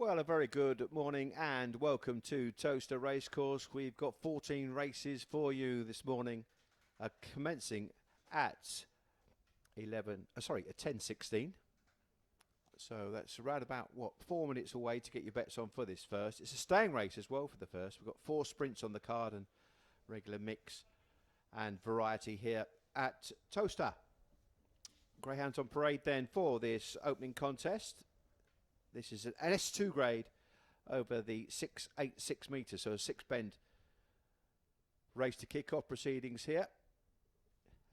Well, a very good morning and welcome to Towcester Racecourse. We've got 14 races for you this morning, commencing at 10:16. So that's around about, 4 minutes away to get your bets on for this first. It's a staying race as well for the first. We've got 4 sprints on the card and regular mix and variety here at Towcester. Greyhounds on parade then for this opening contest. This is an S2 grade over the 686 metres, so a 6-bend race to kick off proceedings here.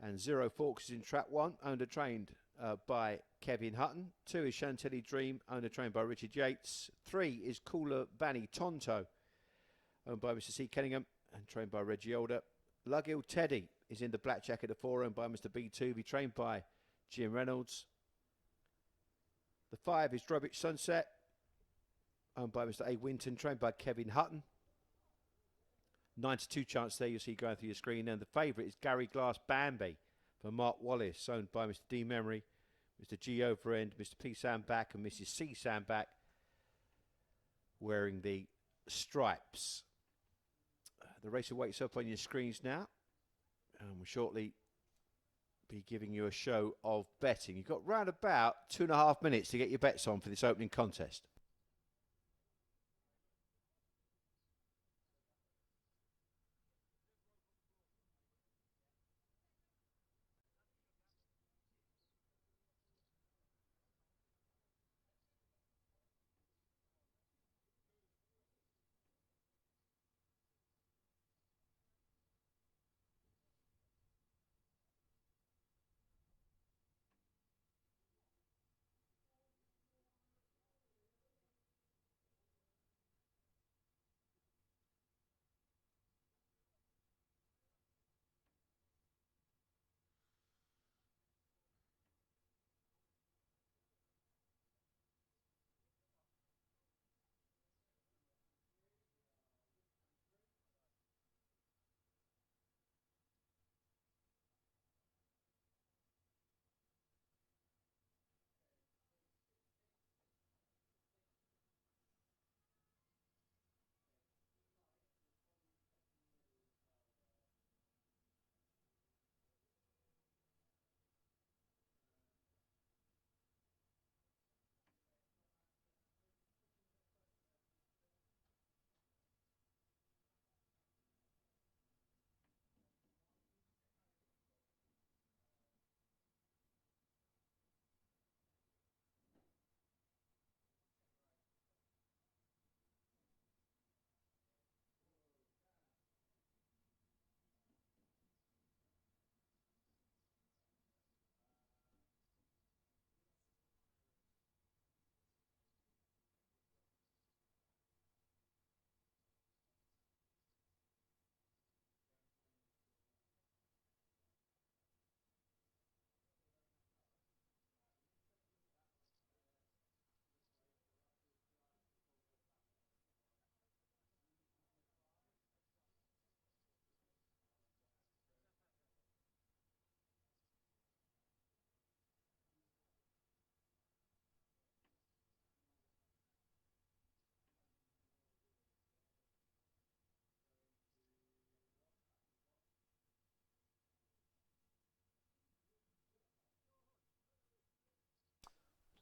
And Zero Forks is in trap 1, owned and trained by Kevin Hutton. 2 is Chantilly Dream, owned and trained by Richard Yates. 3 is Cooler Vanny Tonto, owned by Mr. C. Kenningham and trained by Reggie Older. Luggill Teddy is in the black jacket of 4, owned by Mr. B2, trained by Jim Reynolds. The 5 is Drobich Sunset, owned by Mr. A. Winton, trained by Kevin Hutton. 9-2 chance there, you'll see going through your screen. And the favourite is Gary Glass Bambi for Mark Wallace, owned by Mr. D. Memory, Mr. G. Overend, Mr. P. Sandback and Mrs. C. Sandback, wearing the stripes. The race awaits up on your screens now, and we'll shortly be giving you a show of betting. You've got round about 2.5 minutes to get your bets on for this opening contest.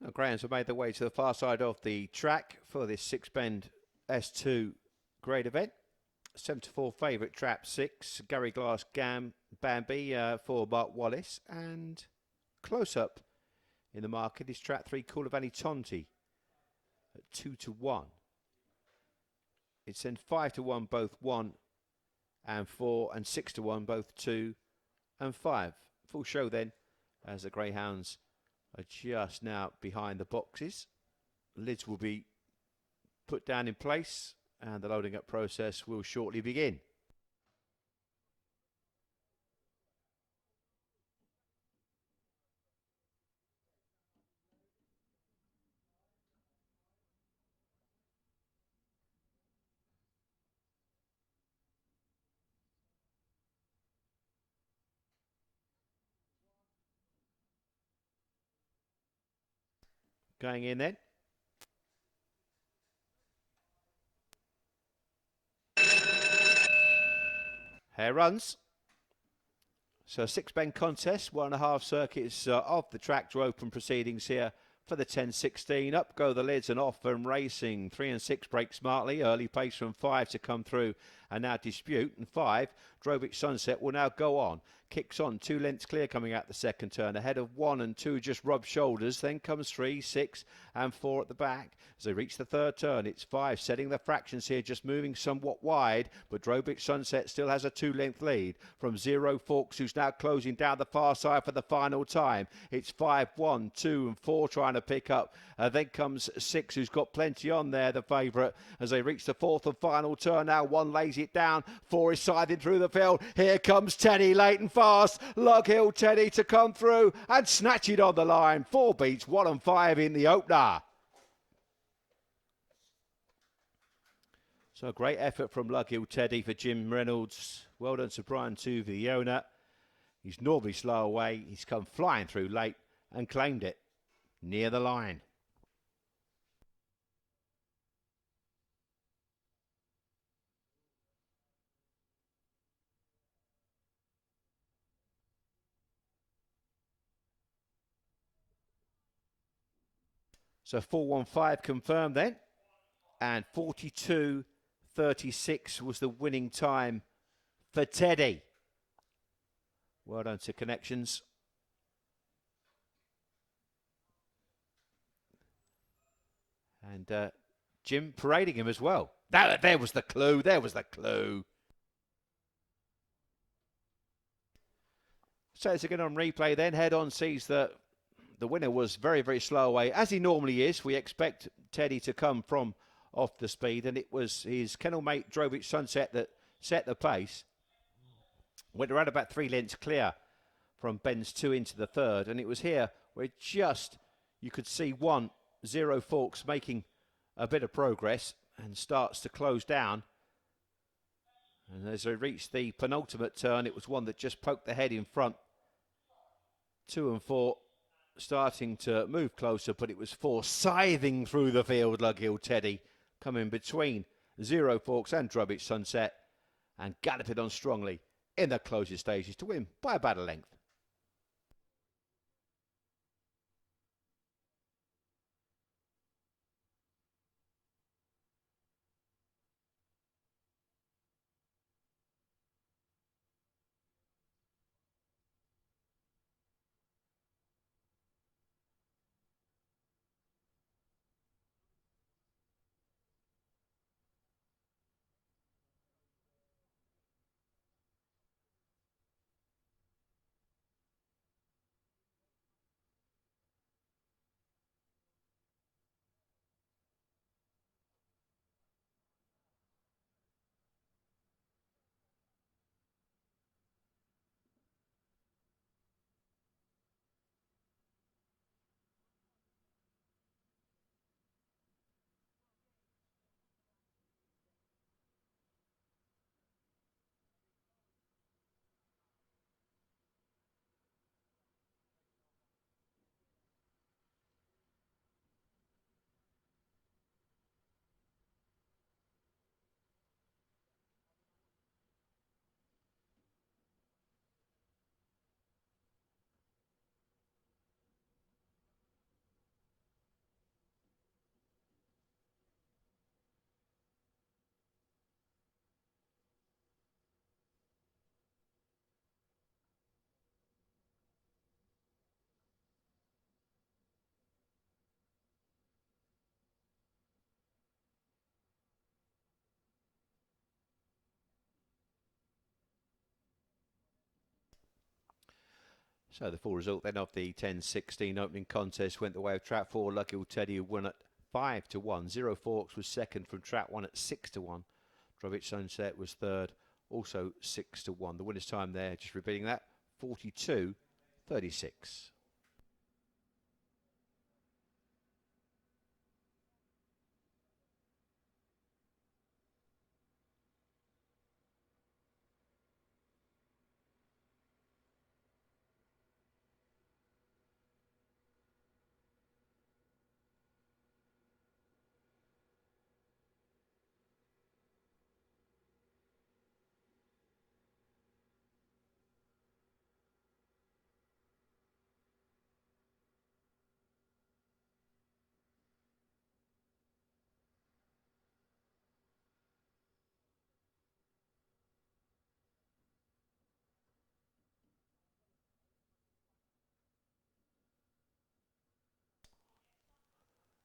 Now, Greyhounds have made their way to the far side of the track for this 6-bend S2 grade event. 7-4 favourite trap 6, Gary Glass Bambi for Mark Wallace. And close up in the market is trap 3, Coolavani Tonti at 2-1. It's then 5-1 both 1 and 4, and 6-1 both 2 and 5. Full show then as the Greyhounds are just now behind the boxes. Lids will be put down in place and the loading up process will shortly begin. Going in then. Hare runs. So 6-bend contest, 1.5 circuits of the track to open proceedings here for the 10-16. Up go the lids and off and racing. 3 and 6 break smartly. Early pace from 5 to come through and now Dispute. And 5, Drobich Sunset will now go on. Kicks on, 2 lengths clear coming out the second turn. Ahead of 1 and 2 just rub shoulders. Then comes 3, 6 and 4 at the back. As they reach the third turn, it's 5 setting the fractions here, just moving somewhat wide. But Drobich Sunset still has a 2-length lead from Zero Forks, who's now closing down the far side for the final time. It's 5, 1, 2 and 4 trying to pick up. Then comes 6, who's got plenty on there, the favourite. As they reach the fourth and final turn now, 1 lays it down. 4 is scything through the field. Here comes Teddy, late and fast. Lug Hill Teddy to come through and snatch it on the line. 4 beats 1 and 5 in the opener. So a great effort from Lug Hill Teddy for Jim Reynolds. Well done to Brian Tuvey, the owner. He's normally slow away. He's come flying through late and claimed it near the line. So 4-1-5 confirmed then. And 42.36 was the winning time for Teddy. Well done to Connections. And Jim parading him as well. There was the clue. There was the clue. So it's again on replay then. Head on sees that the winner was very, very slow away, as he normally is. We expect Teddy to come from off the speed, and it was his kennel mate Drobich Sunset that set the pace. Went around about 3 lengths clear from bends 2 into the third, and it was here where just you could see 1 Zero Forks making a bit of progress and starts to close down. And as they reached the penultimate turn, it was 1 that just poked the head in front. 2 and 4 starting to move closer, but it was 4 scything through the field. Lug Hill Teddy coming between Zero Forks and Drobich Sunset and galloping on strongly in the closing stages to win by about a length. So the full result then of the 10-16 opening contest went the way of Trap 4. Lug Hill Teddy, who won at 5-1. Zero Forks was second from Trap 1 at 6-1. Drobich Sunset was third, also 6-1. The winner's time there, just repeating that, 42.36.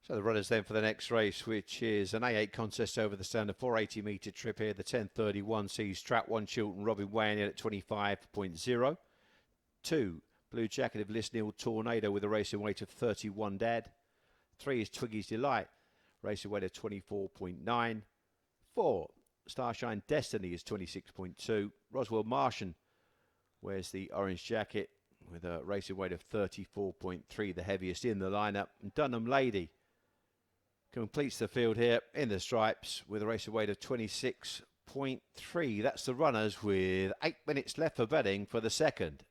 So the runners then for the next race, which is an A8 contest over the standard 480 metre trip here. The 10:31 sees Trap 1 Chilton Robin weighing in at 25.0. 2, Blue Jacket of Lisnil Tornado with a racing weight of 31 dad. 3 is Twiggy's Delight, racing weight of 24.9. 4, Starshine Destiny is 26.2. Roswell Martian wears the orange jacket with a racing weight of 34.3, the heaviest in the lineup. And Dunham Lady completes the field here in the stripes with a racing weight of 26.3. That's the runners with 8 minutes left for betting for the second.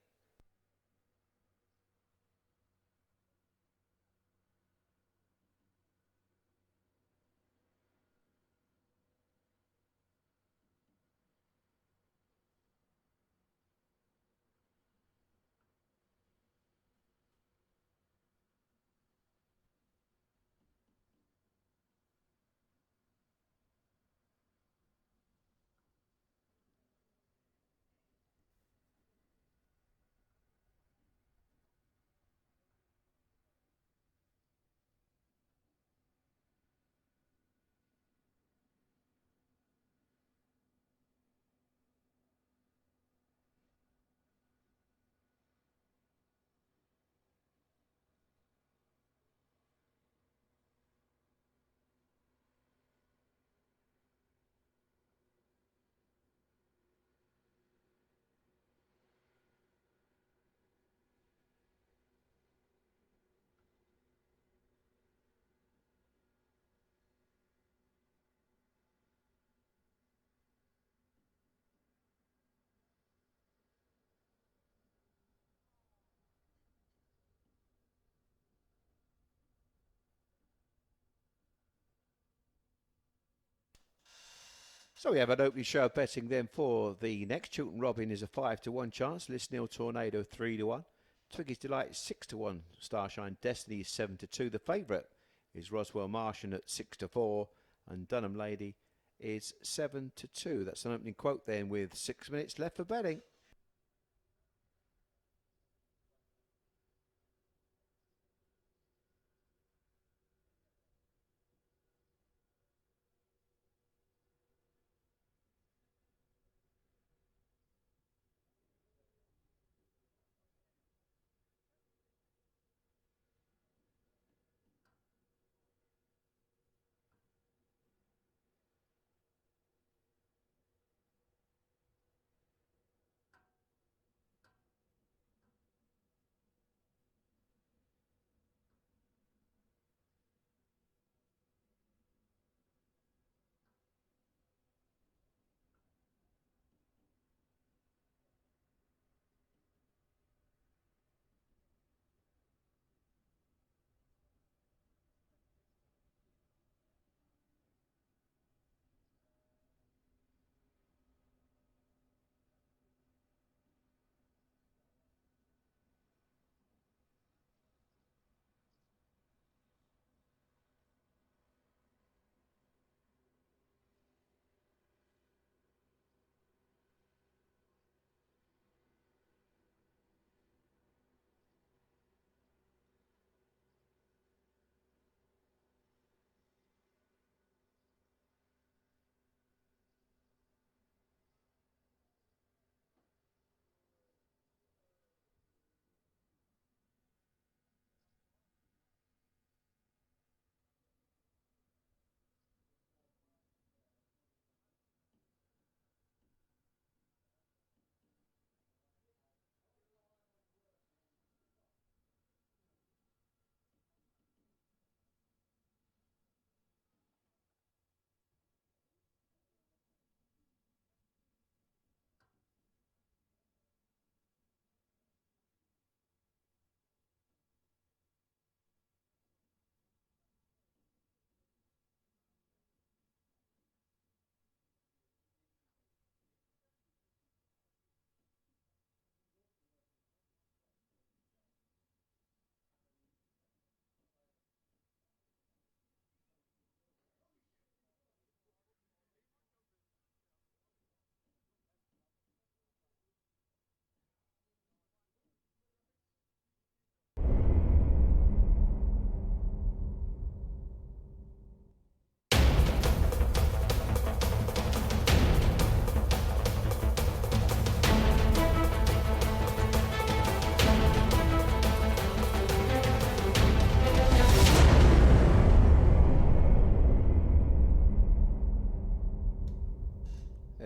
So we have an opening show of betting then for the next. Chilton Robin is a 5-1 chance. Lisnil Tornado 3-1. Twiggy's Delight 6-1. Starshine Destiny is 7-2. The favourite is Roswell Martian at 6-4. And Dunham Lady is 7-2. That's an opening quote then with 6 minutes left for betting.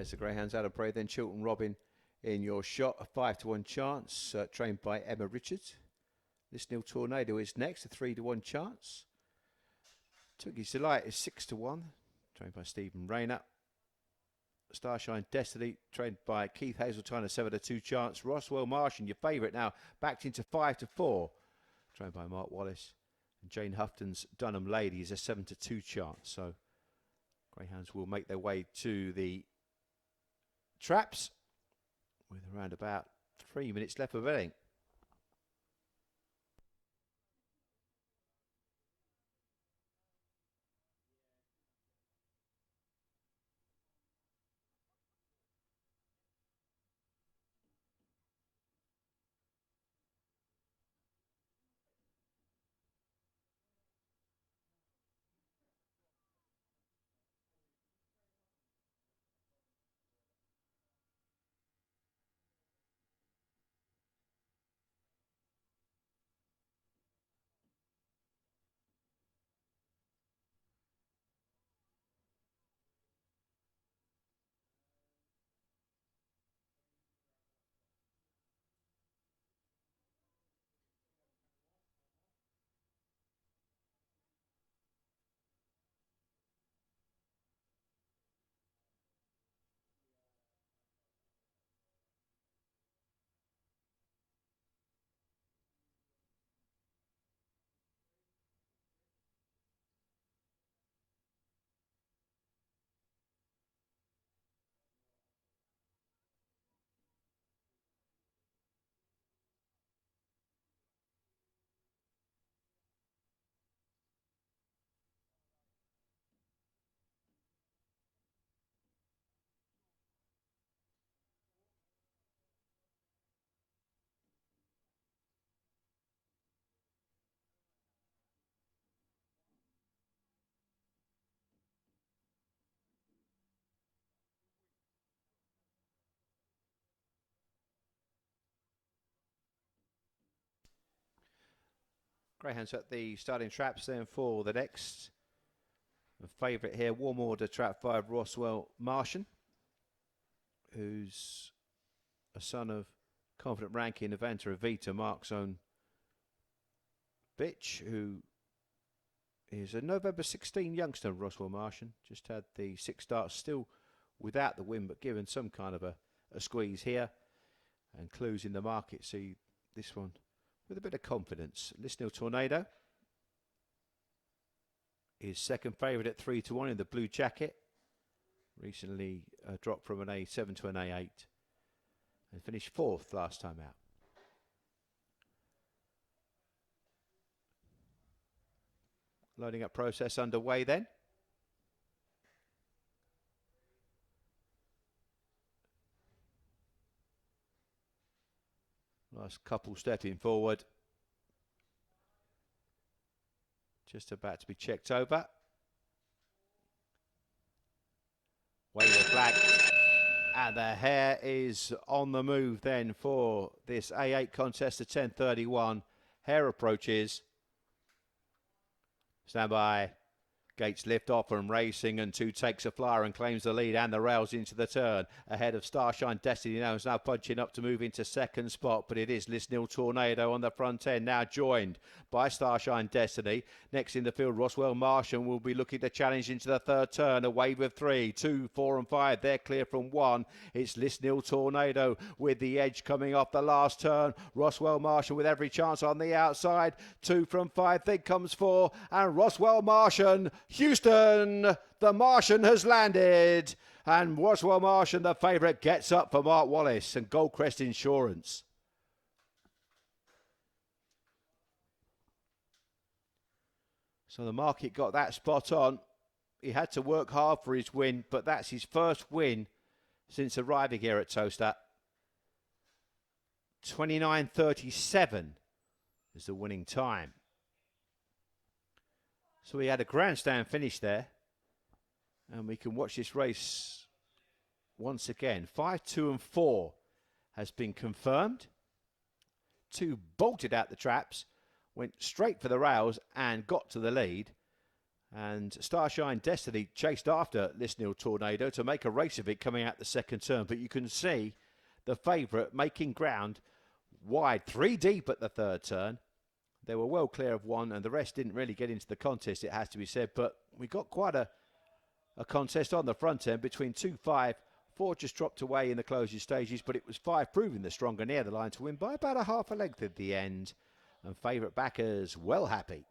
There's the Greyhounds out of Bray, then Chilton Robin in your shot, a 5-1 chance, trained by Emma Richards. This Nil Tornado is next, a 3-1 chance. Twiggy's Delight is 6-1, trained by Stephen Rayner. Starshine Destiny, trained by Keith Hazeltine, a 7-2 chance. Roswell Martian, your favourite now, backed into 5-4, trained by Mark Wallace. And Jane Houghton's Dunham Lady is a 7-2 chance. So Greyhounds will make their way to the traps with around about 3 minutes left of betting. Greyhounds at the starting traps then for the next. A favourite here, Warm Order, trap 5, Roswell Martian, who's a son of confident ranking Avanta Avita, Mark's own bitch, who is a November 16 youngster, Roswell Martian. Just had the 6 starts, still without the win, but given some kind of a squeeze here. And clues in the market see this one with a bit of confidence. Lisnil Tornado is second favourite at 3-1 in the blue jacket. Recently dropped from an A7 to an A8 and finished 4th last time out. Loading up process underway then. Last couple stepping forward. Just about to be checked over. Wave the flag. And the hare is on the move then for this A8 contest at 10:31. Hare approaches. Stand by. Gates lift off and racing, and 2 takes a flyer and claims the lead and the rails into the turn. Ahead of Starshine Destiny now is now punching up to move into second spot, but it is Lisnil Tornado on the front end, now joined by Starshine Destiny. Next in the field, Roswell Martian will be looking to challenge into the third turn. A wave of 3, 2, 4 and 5. They're clear from 1. It's Lisnil Tornado with the edge coming off the last turn. Roswell Martian with every chance on the outside. 2 from 5. Then comes 4, and Roswell Martian, Houston, the Martian has landed, and Roswell Martian, the favourite, gets up for Mark Wallace and Goldcrest Insurance. So the market got that spot on. He had to work hard for his win, but that's his first win since arriving here at Towcester. 29:37 is the winning time. So we had a grandstand finish there, and we can watch this race once again. 5, 2 and 4 has been confirmed. 2 bolted out the traps, went straight for the rails and got to the lead. And Starshine Destiny chased after Lisnil Tornado to make a race of it coming out the second turn. But you can see the favourite making ground wide, 3 deep at the third turn. They were well clear of one, and the rest didn't really get into the contest, it has to be said. But we got quite a contest on the front end between 2, 5. 4 just dropped away in the closing stages, but it was 5 proving the stronger near the line to win by about a half a length at the end. And favourite backers well happy.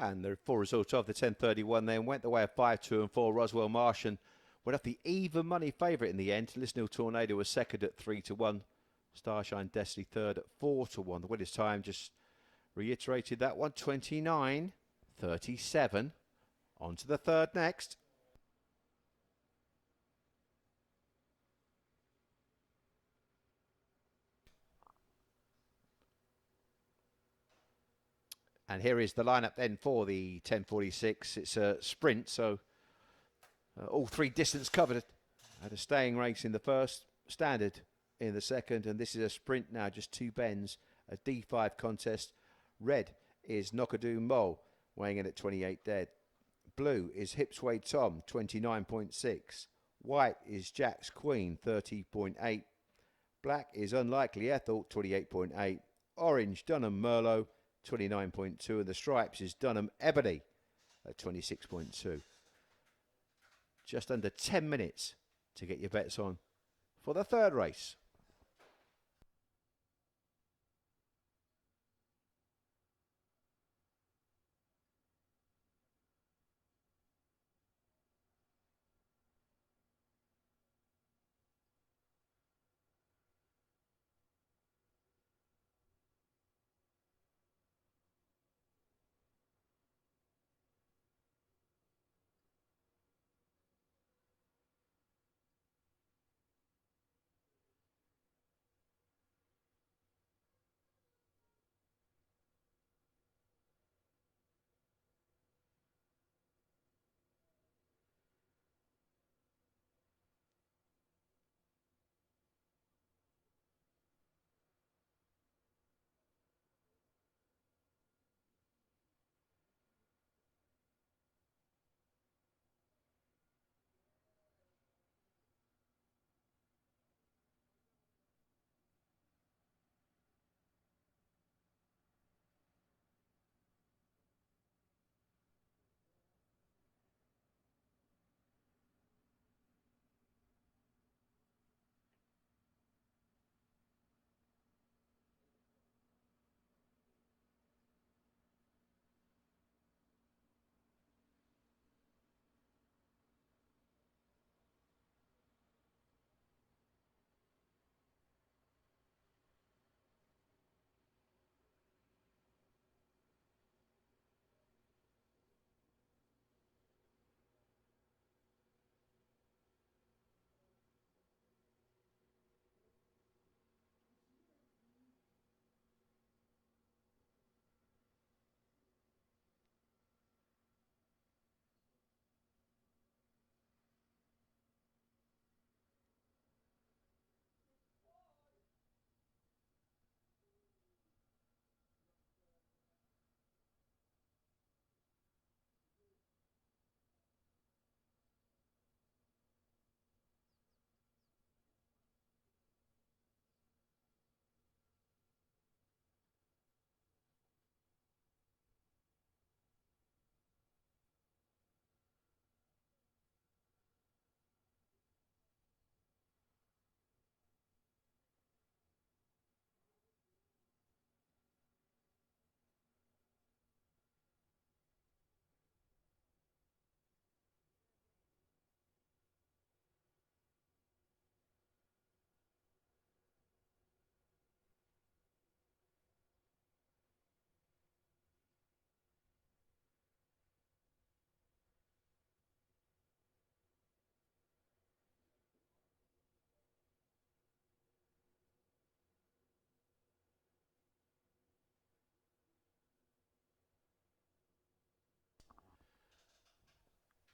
And the full result of the 10:31 then went the way of 5, 2 and 4. Roswell Martian went off the even money favourite in the end. Lisnil Tornado was second at 3 to 1. Starshine Destiny third at 4 to 1. The winner's time just reiterated that one, 29:37. On to the third next. And here is the lineup then for the 10:46. It's a sprint, so all 3 distance covered. Had a staying race in the first, standard in the second, and this is a sprint now, just 2 bends, a D5 contest. Red is Knockadoo Mole, weighing in at 28 dead. Blue is Hipsway Tom, 29.6. White is Jack's Queen, 30.8. Black is Unlikely Ethel, 28.8. Orange Dunham Merlot, 29.2. And the stripes is Dunham Ebony at 26.2. Just under 10 minutes to get your bets on for the third race.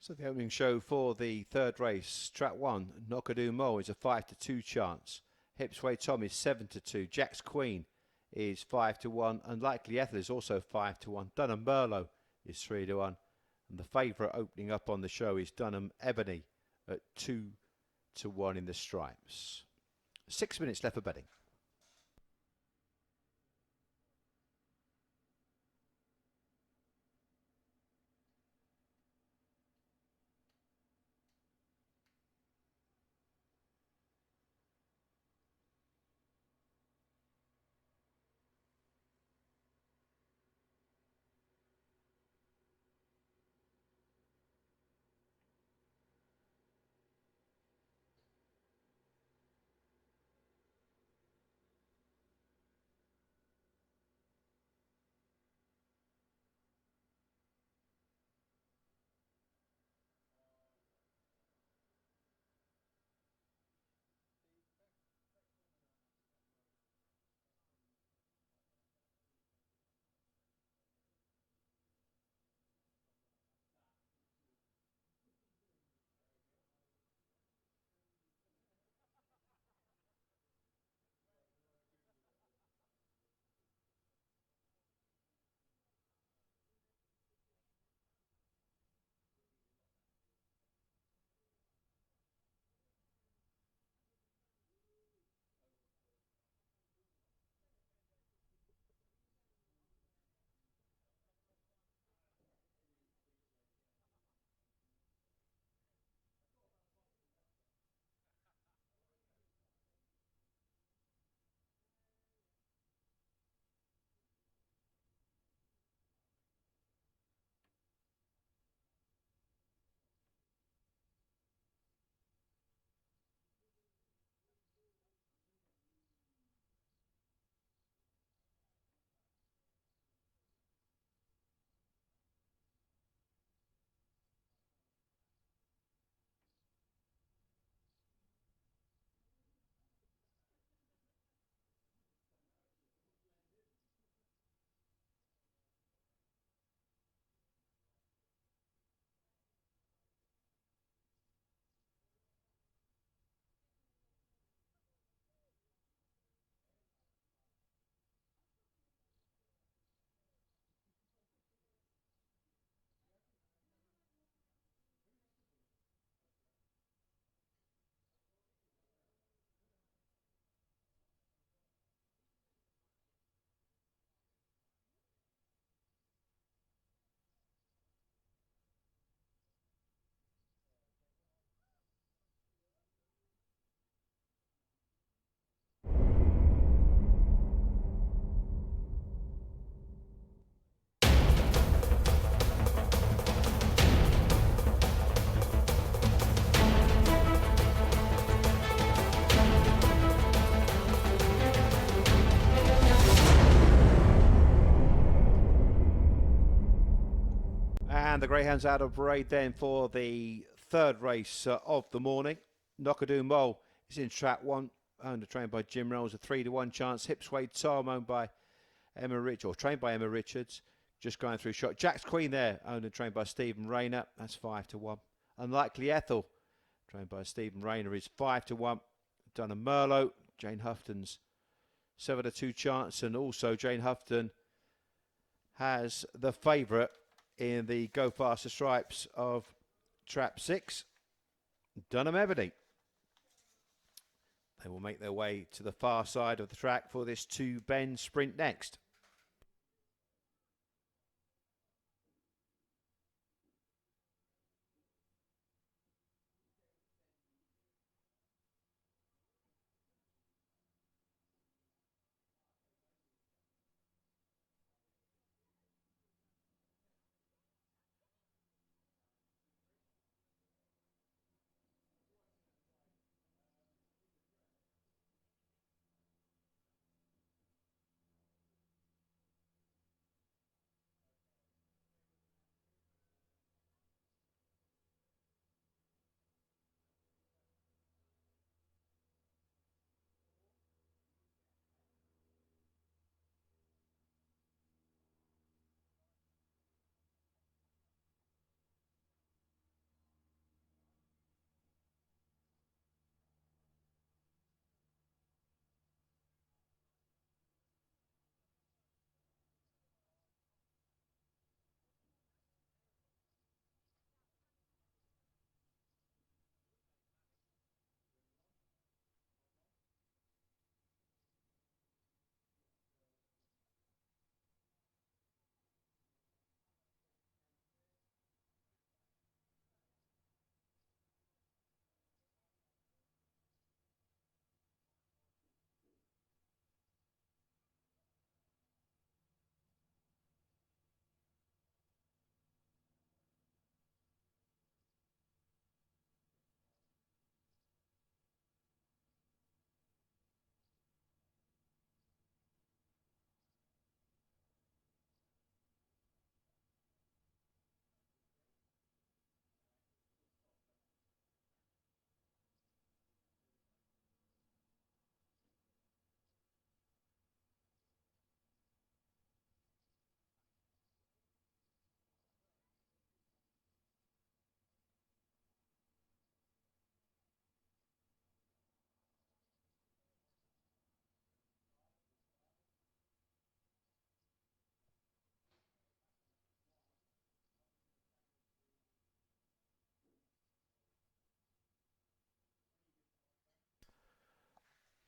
So the opening show for the third race, track 1, Knockadoo Mole is a 5-2 chance. Hipsway Tom is 7-2. Jack's Queen is 5-1. Unlikely Ethel is also 5-1. Dunham Merlot is 3-1. And the favourite opening up on the show is Dunham Ebony at 2-1 in the stripes. 6 minutes left for betting. And the Greyhounds out of parade then for the third race of the morning. Knockadoo Mole is in track 1, owned and trained by Jim Reynolds, a 3-1 chance. Hipsway Tom, owned by Emma Richards, or trained by Emma Richards, just going through shot. Jack's Queen there, owned and trained by Stephen Rayner, that's 5-1. Unlikely Ethel, trained by Stephen Rayner, is 5-1. Dunham Merlot, Jane Houghton's 7-2 chance, and also Jane Houghton has the favourite in the Go Faster Stripes of Trap 6, Dunham Ebony. They will make their way to the far side of the track for this 2-bend sprint next.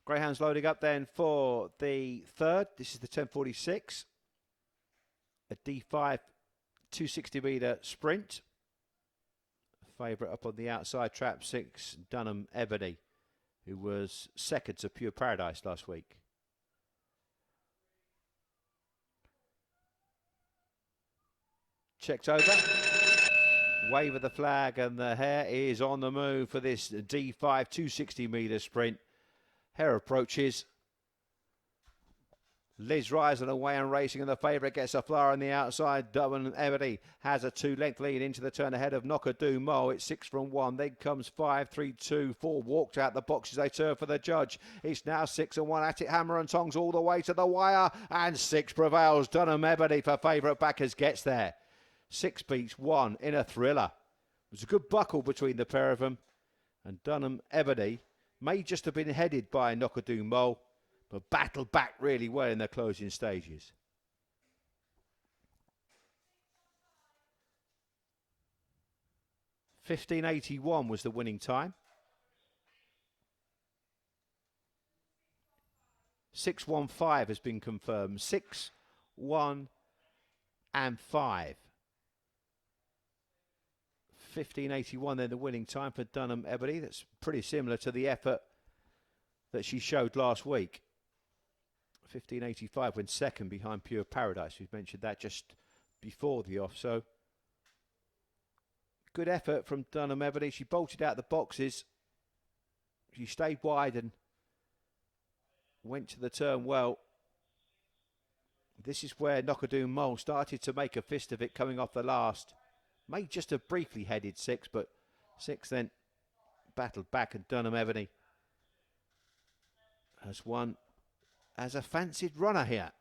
Greyhound's loading up then for the third. This is the 1046. A D5 260 metre sprint. Favourite up on the outside, trap 6, Dunham Ebony, who was second to Pure Paradise last week. Checked over. Wave of the flag, and the hare is on the move for this D5 260 metre sprint. Hare approaches. Liz rising away and racing, and the favourite gets a flyer on the outside. Dunham Ebony has a 2-length lead into the turn ahead of Knockadoo Mo. It's 6 from 1. Then comes 5, 3, 2, 4. Walked out the boxes. They turn for the judge. It's now 6 and 1 at it. Hammer and tongs all the way to the wire. And 6 prevails. Dunham Ebony for favourite backers gets there. 6 beats 1 in a thriller. It was a good buckle between the pair of them. And Dunham Ebony may just have been headed by Knockadoo Mo, but battled back really well in the closing stages. $15.81 was the winning time. 6:15 has been confirmed. 6, 1, and 5. 15.81 then the winning time for Dunham Ebony. That's pretty similar to the effort that she showed last week. 15.85 went second behind Pure Paradise. We've mentioned that just before the off. So good effort from Dunham Ebony. She bolted out the boxes. She stayed wide and went to the turn well. This is where Knockadoo Mole started to make a fist of it coming off the last. May just have briefly headed 6, but 6 then battled back, and Dunham Ebony has won as a fancied runner here.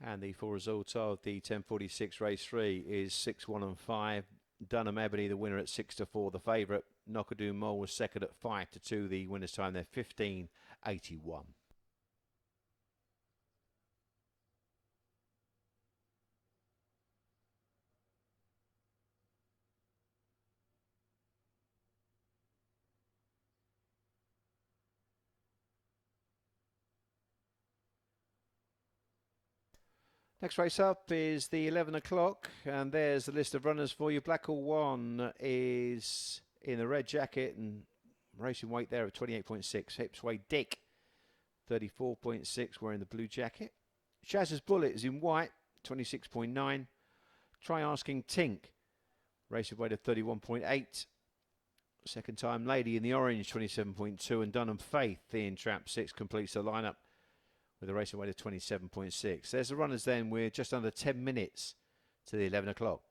And the full result of the 1046 race 3 is 6, 1, and 5. Dunham Ebony, the winner at 6 to 4. The favourite, Knockadoo Mole, was second at 5 to 2. The winner's time there, 15.81. Next race up is the 11 o'clock, and there's the list of runners for you. Blackhall 1 is in the red jacket and racing weight there at 28.6. Hipsway Dick, 34.6, wearing the blue jacket. Shaz's Bullet is in white, 26.9. Try Asking Tink, racing weight of 31.8. Second Time Lady in the orange, 27.2. And Dunham Faith in trap 6 completes the lineup with a racing weight of 27.6. There's the runners then. We're just under 10 minutes to the 11 o'clock.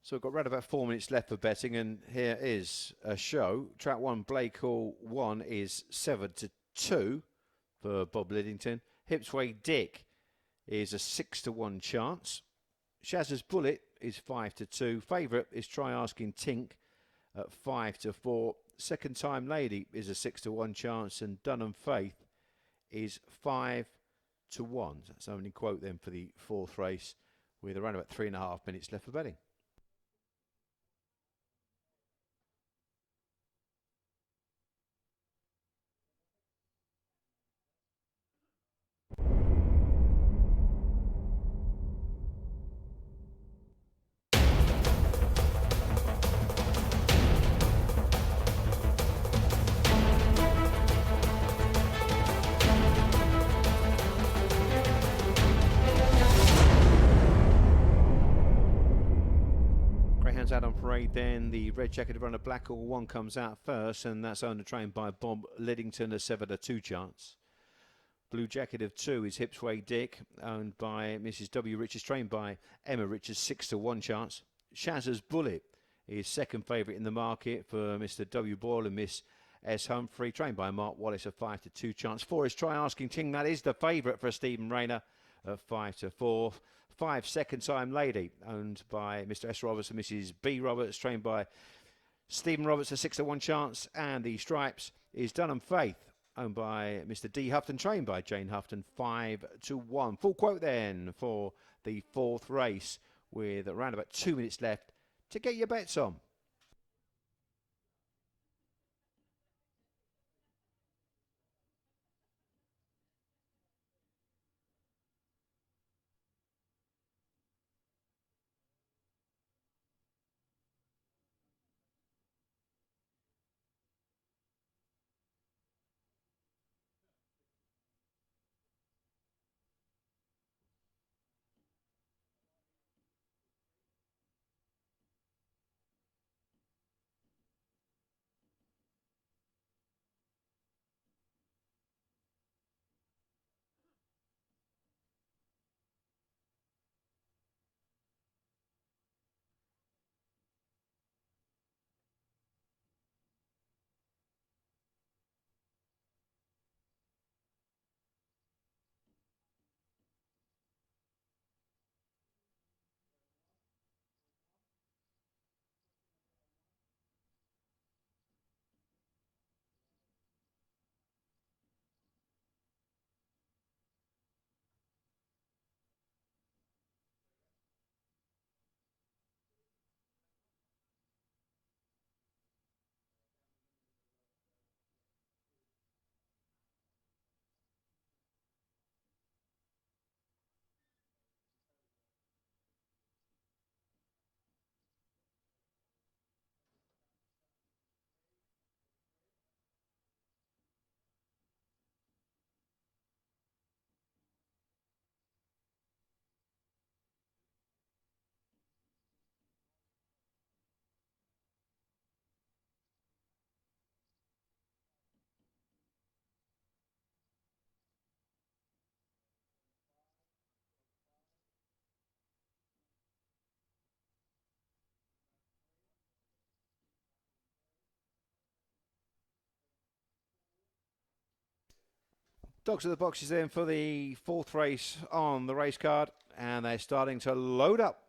So we've got around about 4 minutes left for betting, and here is a show. Track 1, Blake Hall 1 is 7-2 for Bob Liddington. Hipsway Dick is a 6-1 chance. Shazza's Bullet is 5-2. Favourite is Try Asking Tink at 5-4. Second Time Lady is a 6-1 chance, and Dunham Faith is 5-1. That's only quote then for the fourth race, with around about 3.5 minutes left for betting. Greyhound's out on parade then. The red jacketed runner Blackall 1 comes out first, and that's owned and trained by Bob Liddington, a 7-2 chance. Blue jacket of 2 is Hipsway Dick, owned by Mrs. W. Richards, trained by Emma Richards, 6-1 chance. Shazza's Bullet is second favourite in the market for Mr. W. Boyle and Miss S. Humphrey, trained by Mark Wallace, a 5-2 chance. 4 is Try Asking Ting, that is the favourite for Stephen Rayner at 5-4. 5, Second Time Lady, owned by Mr. S. Roberts and Mrs. B. Roberts, trained by Stephen Roberts, a 6-1 chance. And the Stripes is Dunham Faith, owned by Mr. D. Houghton, trained by Jane Houghton, 5-1. Full quote then for the fourth race, with around about 2 minutes left to get your bets on. Dogs at the boxes then for the fourth race on the race card, and they're starting to load up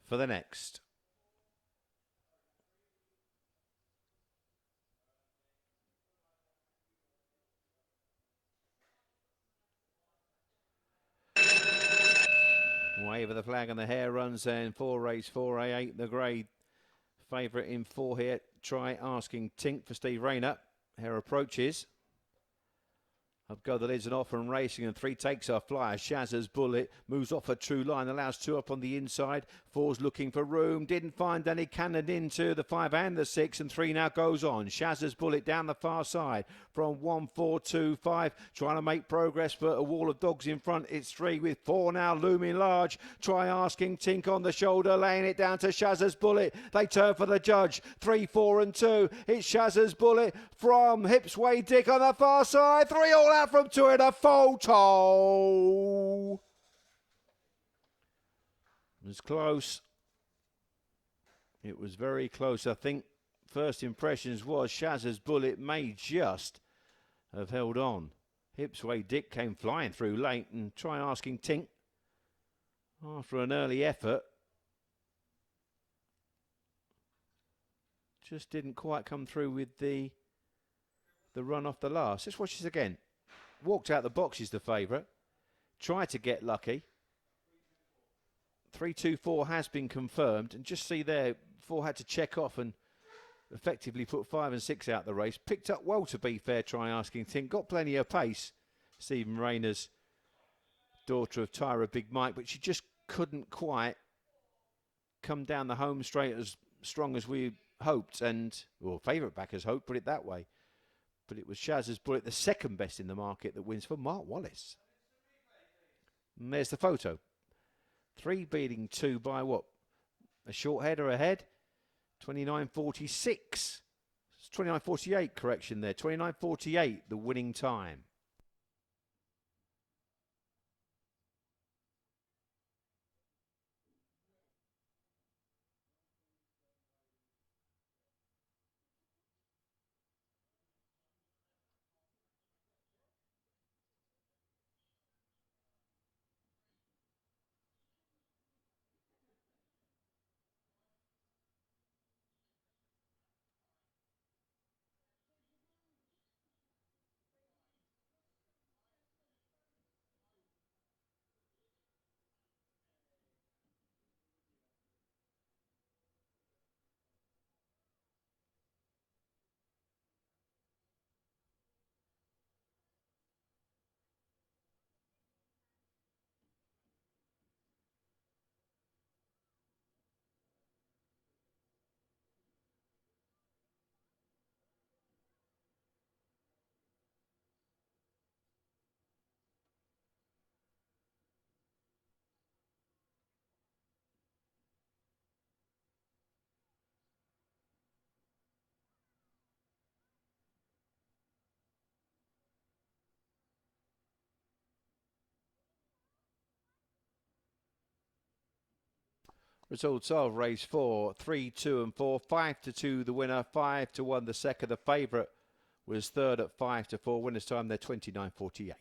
for the next. Wave of the flag and the hare runs then for race 4A8, the grade favourite in 4 here. Try Asking Tink for Steve Rayner. Hare approaches. Up go the lids and off and racing, and 3 takes a flyer. Shazza's Bullet moves off a true line, allows 2 up on the inside. 4's looking for room, didn't find any, cannoned into the 5 and the 6, and 3 now goes on. Shazza's Bullet down the far side from 1, 4, 2, 5, trying to make progress, but a wall of dogs in front. It's 3 with 4 now looming large. Try Asking Tink on the shoulder, laying it down to Shazza's Bullet. They turn for the judge. 3, 4 and 2. It's Shazza's Bullet from Hipsway Dick on the far side. 3 all out from 2 in a photo. It's close. It was very close. I think first impressions was Shazza's Bullet may just have held on. Hipsway Dick came flying through late and try asking Tink after an early effort. Just didn't quite come through with the run off the last. Let's watch this again. Walked out the boxes, the favourite. Tried to get lucky. 3-2-4 has been confirmed. And just see there, 4 had to check off and effectively put 5 and 6 out the race. Picked up well, to be fair, try asking Tink. Got plenty of pace. Stephen Rayner's daughter of Tyra Big Mike, but she just couldn't quite come down the home straight as strong as we hoped, and, well, favourite backers hoped, put it that way. But it was Shazza's Bullet, the second best in the market, that wins for Mark Wallace. And there's the photo. 3 beating 2 by what? A short header ahead. 29.46. It's 29.48, correction there. 29.48, the winning time. Results of race 4, 3, 2 and 4, 5-2 the winner, 5-1 the second. The favourite was third at 5-4. Winner's time there 29.48.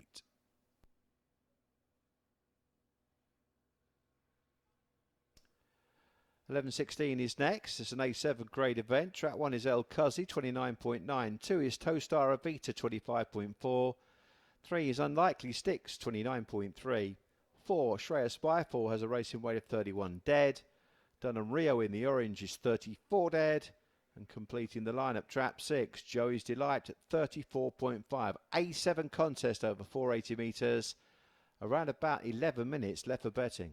11.16 is next. It's an A7 grade event. Track 1 is El Cuzzy, 29.9. 2 is Towstar Avita, 25.4. 3 is Unlikely Sticks, 29.3. 4, Shreya Spyfall has a racing weight of 31 dead. Dunham Rio in the orange is 34 dead. And completing the lineup, trap 6, Joey's Delight at 34.5. A7 contest over 480 metres. Around about 11 minutes left for betting.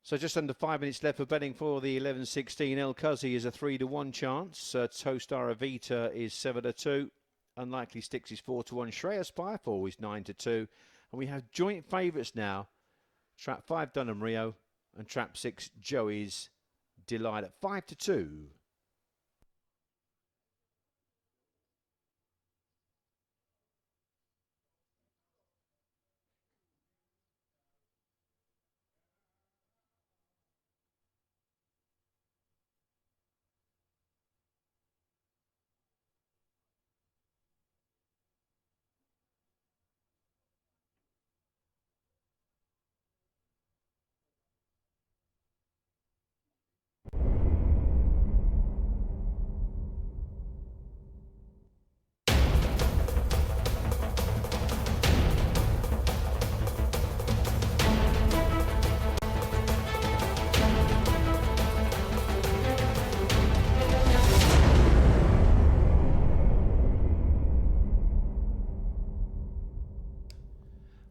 So just under 5 minutes left for betting for the 11:16. El Cuzzy is a 3-1 chance. Towcester Avita is 7-2. Unlikely Sticks is 4-1. Shreya Spyfall is 9-2. And we have joint favourites now. Trap 5 Dunham Rio and Trap 6 Joey's Delight at 5-2.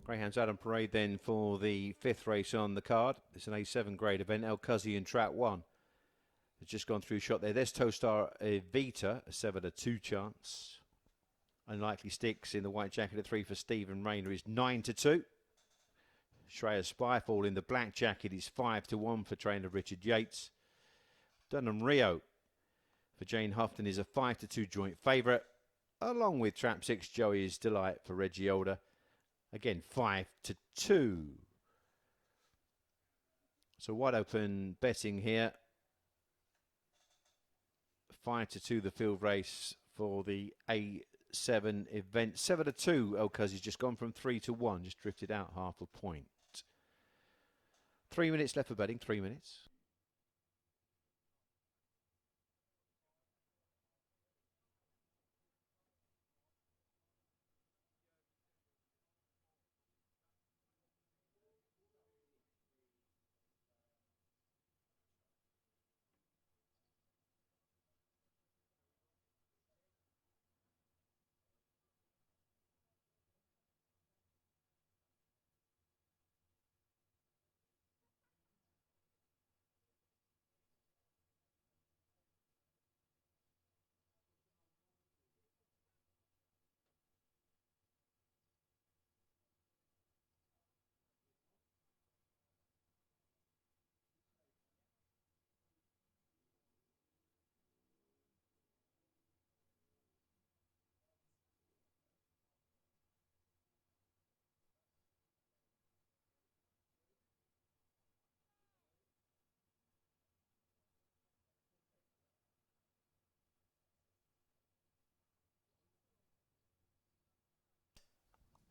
Greyhounds out on parade then for the 5th race on the card. It's an A7 grade event. El Cuzzy in Trap 1 has just gone through shot there. There's Towstar Evita, a 7-2 chance. Unlikely Sticks in the white jacket at 3 for Stephen Rayner is 9-2. Shreya Spyfall in the black jacket is 5-1 for trainer Richard Yates. Dunham Rio for Jane Houghton is a 5-2 joint favourite, along with Trap 6 Joey's Delight for Reggie Older. Again, 5-2. So wide open betting here. 5-2 the field race for the A7 event. 7-2. El Cuzzy's just gone from 3-1, just drifted out half a point. 3 minutes left for betting. 3 minutes.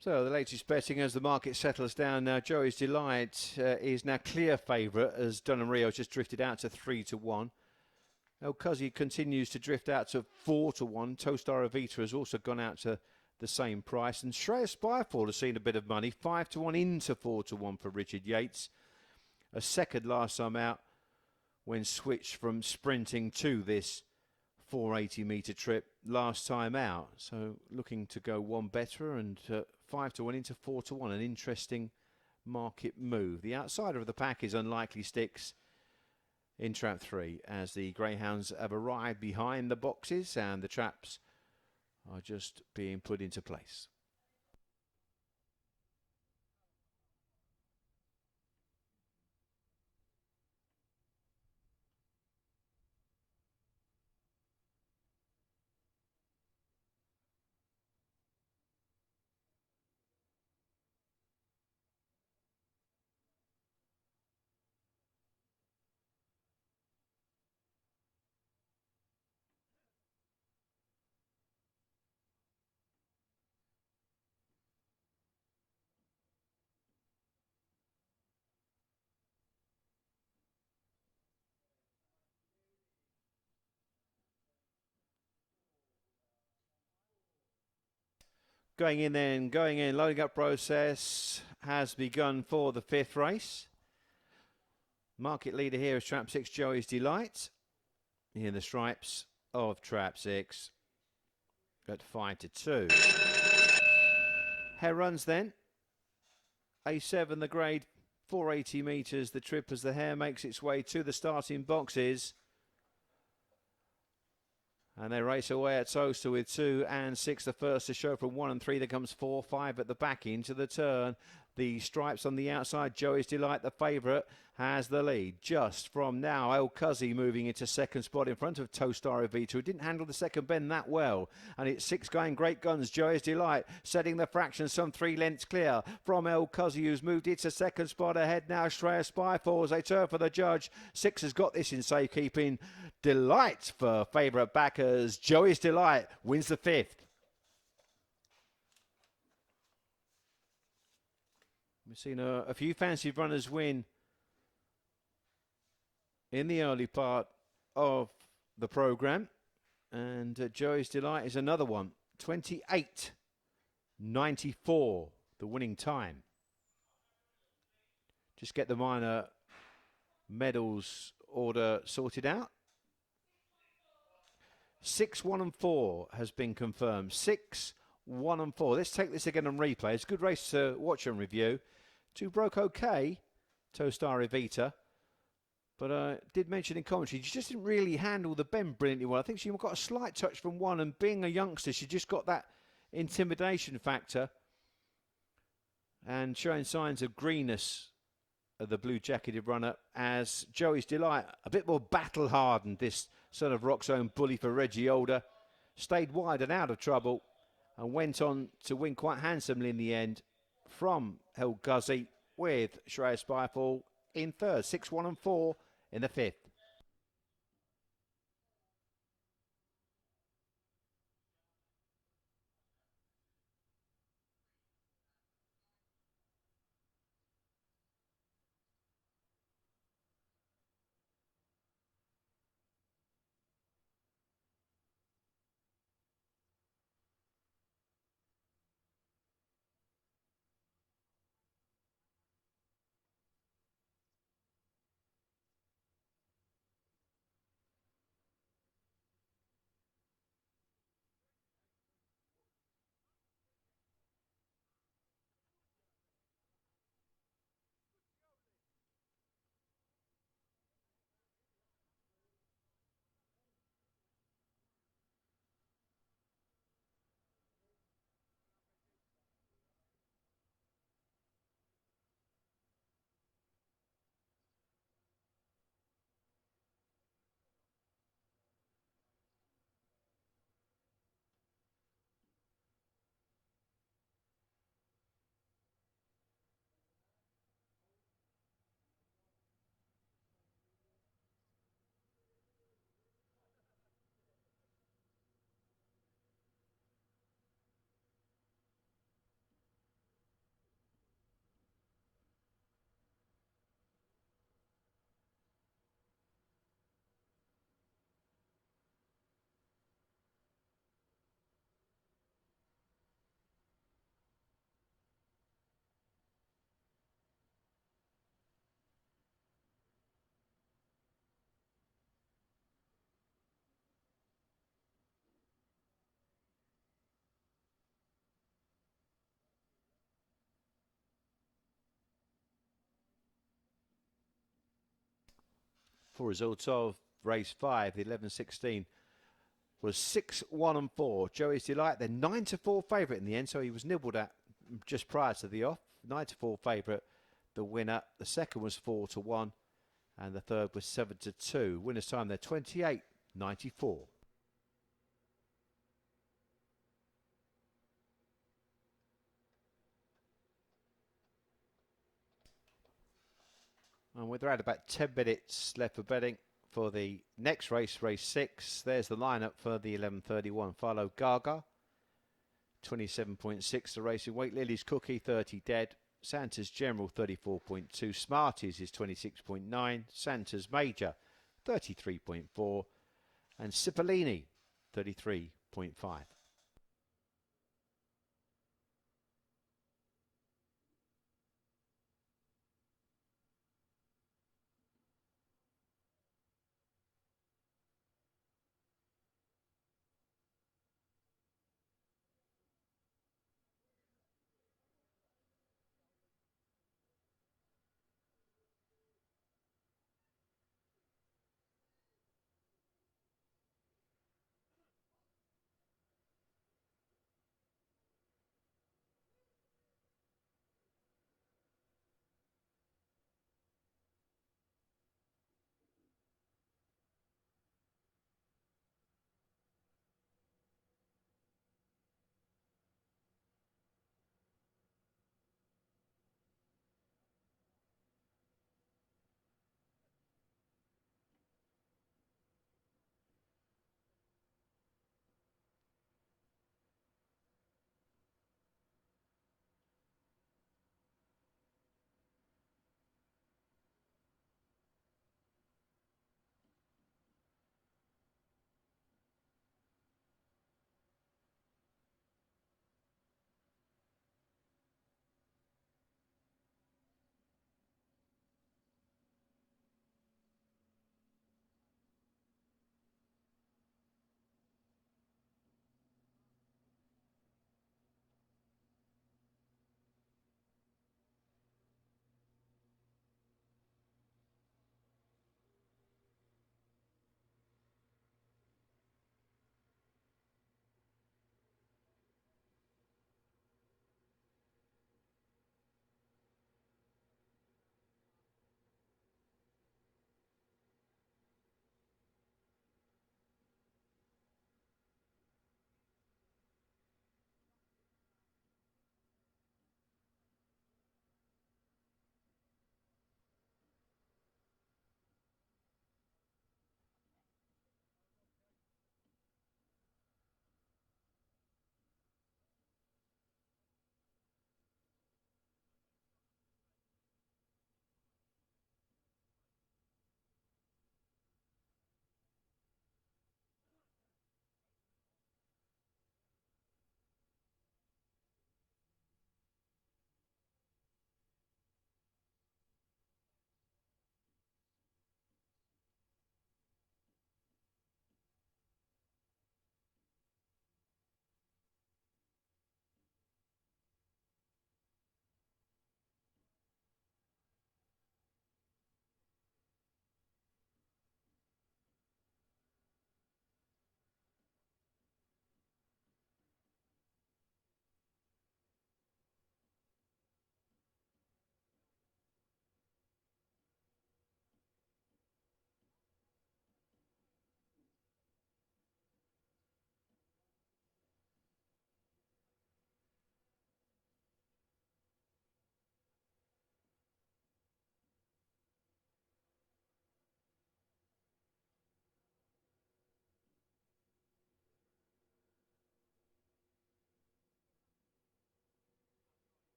So the latest betting as the market settles down now. Joey's Delight is now clear favourite as Dunham Rio just drifted out to 3-1. El Cuzzy continues to drift out to 4-1. Towstar Evita has also gone out to the same price. And Shreya Spyfall has seen a bit of money. 5-1 into 4-1 for Richard Yates. A second last time out when switched from sprinting to this 480 metre trip last time out. So looking to go one better and 5-1 into 4-1. An interesting market move. The outsider of the pack is Unlikely Sticks in Trap 3 as the Greyhounds have arrived behind the boxes and the traps are just being put into place. Going in then, loading up process has begun for the 5th race. Market leader here is Trap 6 Joey's Delight. In the stripes of Trap 6 at 5-2. Hair runs then. A7 the grade 480 metres, the trip as the hare makes its way to the starting boxes. And they race away at Towcester with 2 and 6. The first to show from 1 and 3. There comes 4, 5 at the back into the turn. The stripes on the outside. Joey's Delight, the favourite, has the lead. Just from now, El Cuzzy moving into second spot in front of Towstar Evita, who didn't handle the second bend that well. And it's 6 going Great Guns. Joey's Delight setting the fraction some 3 lengths clear from El Cuzzy, who's moved into second spot ahead now. Shreya Spyfall as they turn for the judge. 6 has got this in safekeeping. Delight for favourite backers. Joey's Delight wins the 5th. We've seen a few fancy runners win in the early part of the programme. And Joey's Delight is another one. 28.94, the winning time. Just get the minor medals order sorted out. 6, 1 and 4 has been confirmed. 6, 1 and 4. Let's take this again on replay. It's a good race to watch and review. 2 broke okay, Towstar Evita. But I did mention in commentary, she just didn't really handle the bend brilliantly well. I think she got a slight touch from 1, and being a youngster, she just got that intimidation factor. And showing signs of greenness of the blue-jacketed runner, as Joey's Delight, a bit more battle-hardened, this sort of Rock Zone bully for Reggie Older. Stayed wide and out of trouble, and went on to win quite handsomely in the end from El Cuzzy, with Shreya Spyfall in third. 6, 1 and 4 in the 5th. For results of race 5, the 11.16 was 6, 1 and 4. Joey's Delight, the 9 to 4 favourite in the end, so he was nibbled at just prior to the off. 9 to 4 favourite, the winner. The second was 4 to 1, and the third was 7 to 2. Winner's time there, 28.94. And with around about 10 minutes left for betting for the next race, race 6, there's the lineup for the 11.31. Philo Gaga, 27.6 the racing weight. Lily's Cookie, 30 dead. Santa's General, 34.2. Smarties is 26.9. Santa's Major, 33.4. And Cipollini, 33.5.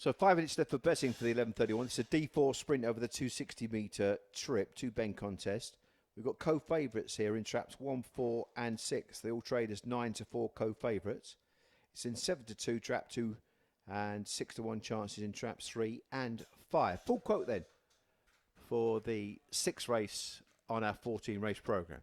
So 5 minutes left for betting for the 11:31. It's a D4 sprint over the 260-metre trip, 2-bend contest. We've got co-favourites here in traps 1, 4 and 6. They all trade as 9-4 co-favourites. It's in 7-2 trap 2 and 6-1 chances in traps 3 and 5. Full quote then for the 6th race on our 14 race programme.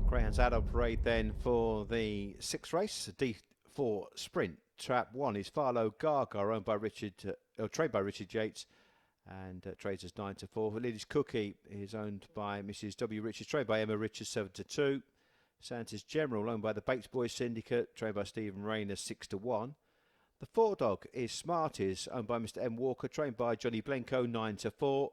Greyhounds out on parade then for the 6th race, a D4 sprint. Trap 1 is Farlow Gaga, owned by trained by Richard Yates, and trades as 9-4. Lily's Cookie is owned by Mrs. W. Richards, trained by Emma Richards, 7-2. Santa's General, owned by the Bates Boys Syndicate, trained by Stephen Rayner, 6-1. The 4 dog is Smarties, owned by Mr. M. Walker, trained by Johnny Blenko, 9-4.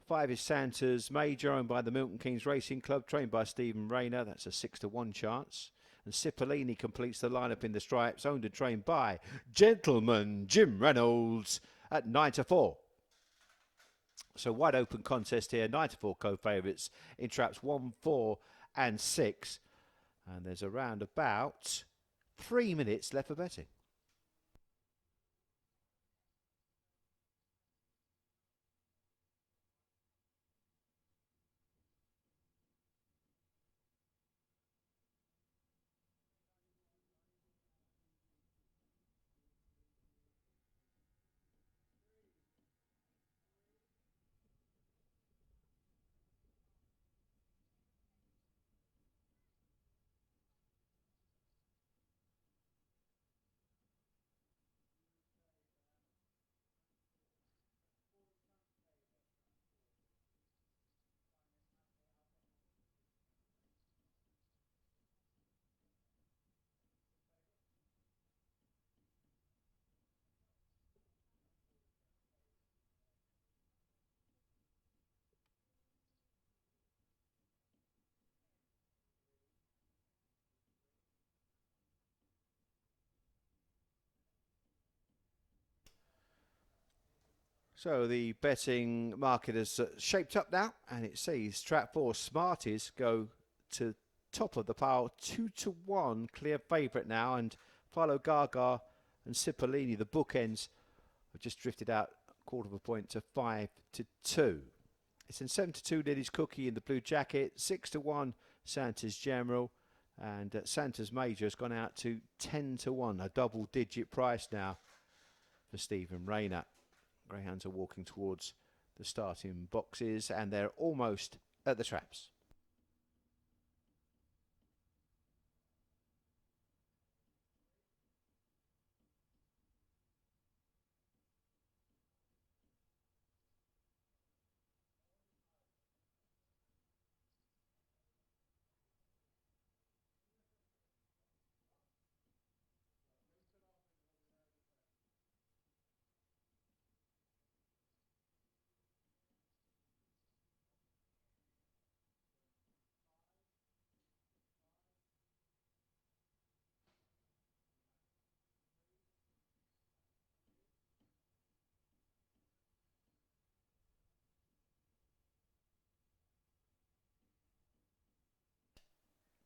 5 is Santa's Major, owned by the Milton Keynes Racing Club, trained by Stephen Rayner. That's a 6-1 chance. And Cipollini completes the lineup in the stripes, owned and trained by Gentleman Jim Reynolds at 9-4. So wide open contest here, 9-4 co-favourites in traps 1, 4 and 6. And there's around about 3 minutes left for betting. So the betting market has shaped up now, and it sees trap 4 Smarties go to top of the pile, 2-1, clear favourite now, and Philo Gaga and Cipollini, the bookends, have just drifted out a quarter of a point to 5-2. It's in 7-2 Lily's Cookie in the blue jacket, 6-1 Santa's General, and Santa's Major has gone out to 10-1, a double-digit price now for Stephen Rayner. Greyhounds are walking towards the starting boxes, and they're almost at the traps.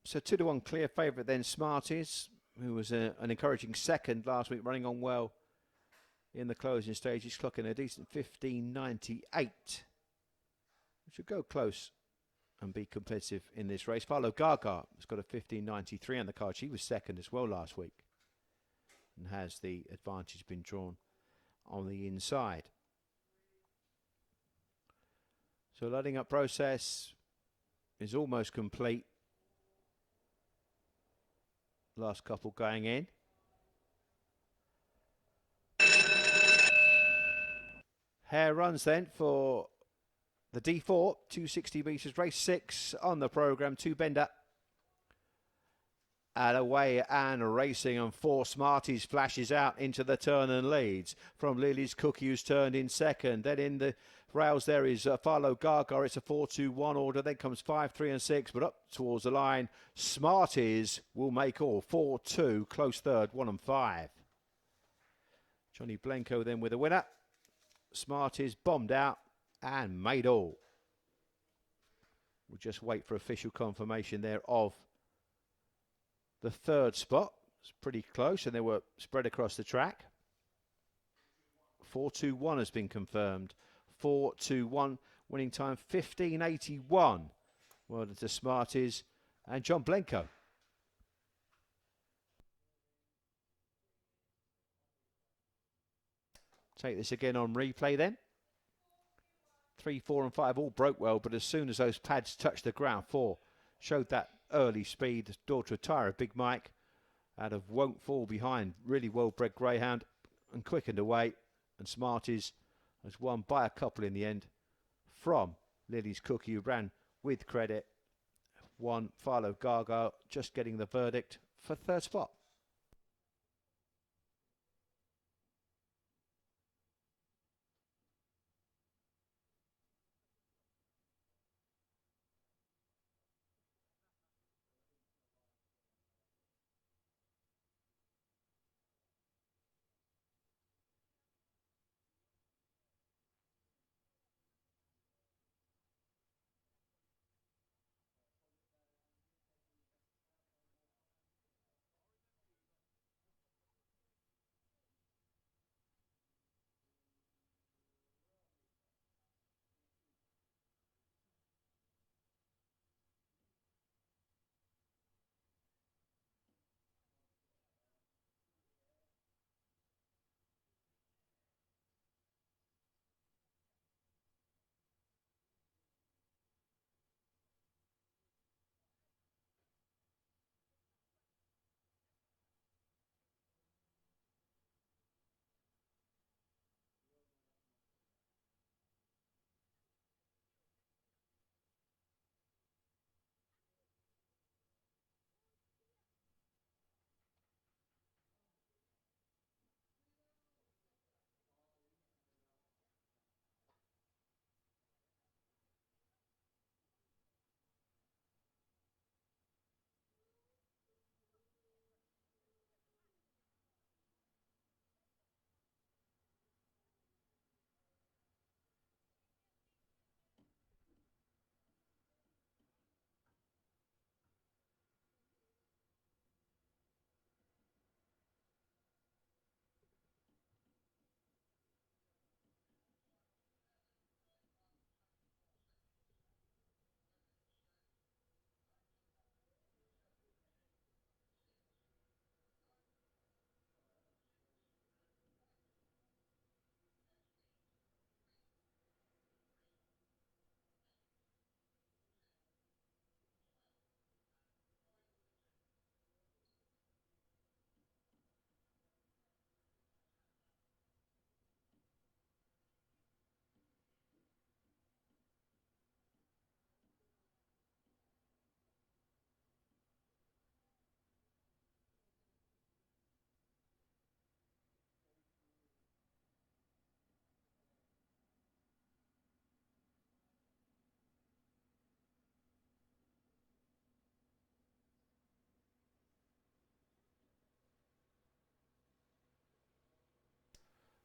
So 2-1 clear favourite then Smarties, who was an encouraging second last week, running on well in the closing stage. He's clocking a decent 15.98. Should go close and be competitive in this race. Philo Gaga has got a 15.93 on the card. She was second as well last week, and has the advantage been drawn on the inside. So loading up process is almost complete. Last couple going in. Hare runs then for the D4, 260 metres, race 6 on the programme, 2 bender. And away and racing, and 4 Smarties flashes out into the turn and leads from Lily's Cookie, who's turned in second. Then in the rails there is Philo Gaga. It's a 4-2-1 order. Then comes 5, 3 and 6, but up towards the line. Smarties will make all. 4-2, close third, 1 and 5. Johnny Blenko then with a winner. Smarties bombed out and made all. We'll just wait for official confirmation there of the third spot. It's pretty close, and they were spread across the track. 4-2-1 has been confirmed. 4-2-1, winning time 15.81. Well done to Smarties and John Blenko. Take this again on replay then. 3, 4 and 5 all broke well, but as soon as those pads touched the ground, 4 showed that early speed. Daughter of Tyra, Big Mike, out of Won't Fall Behind. Really well-bred Greyhound and quickened away. And Smarties has won by a couple in the end from Lily's Cookie, who ran with credit. 1, Philo Gaga, just getting the verdict for third spot.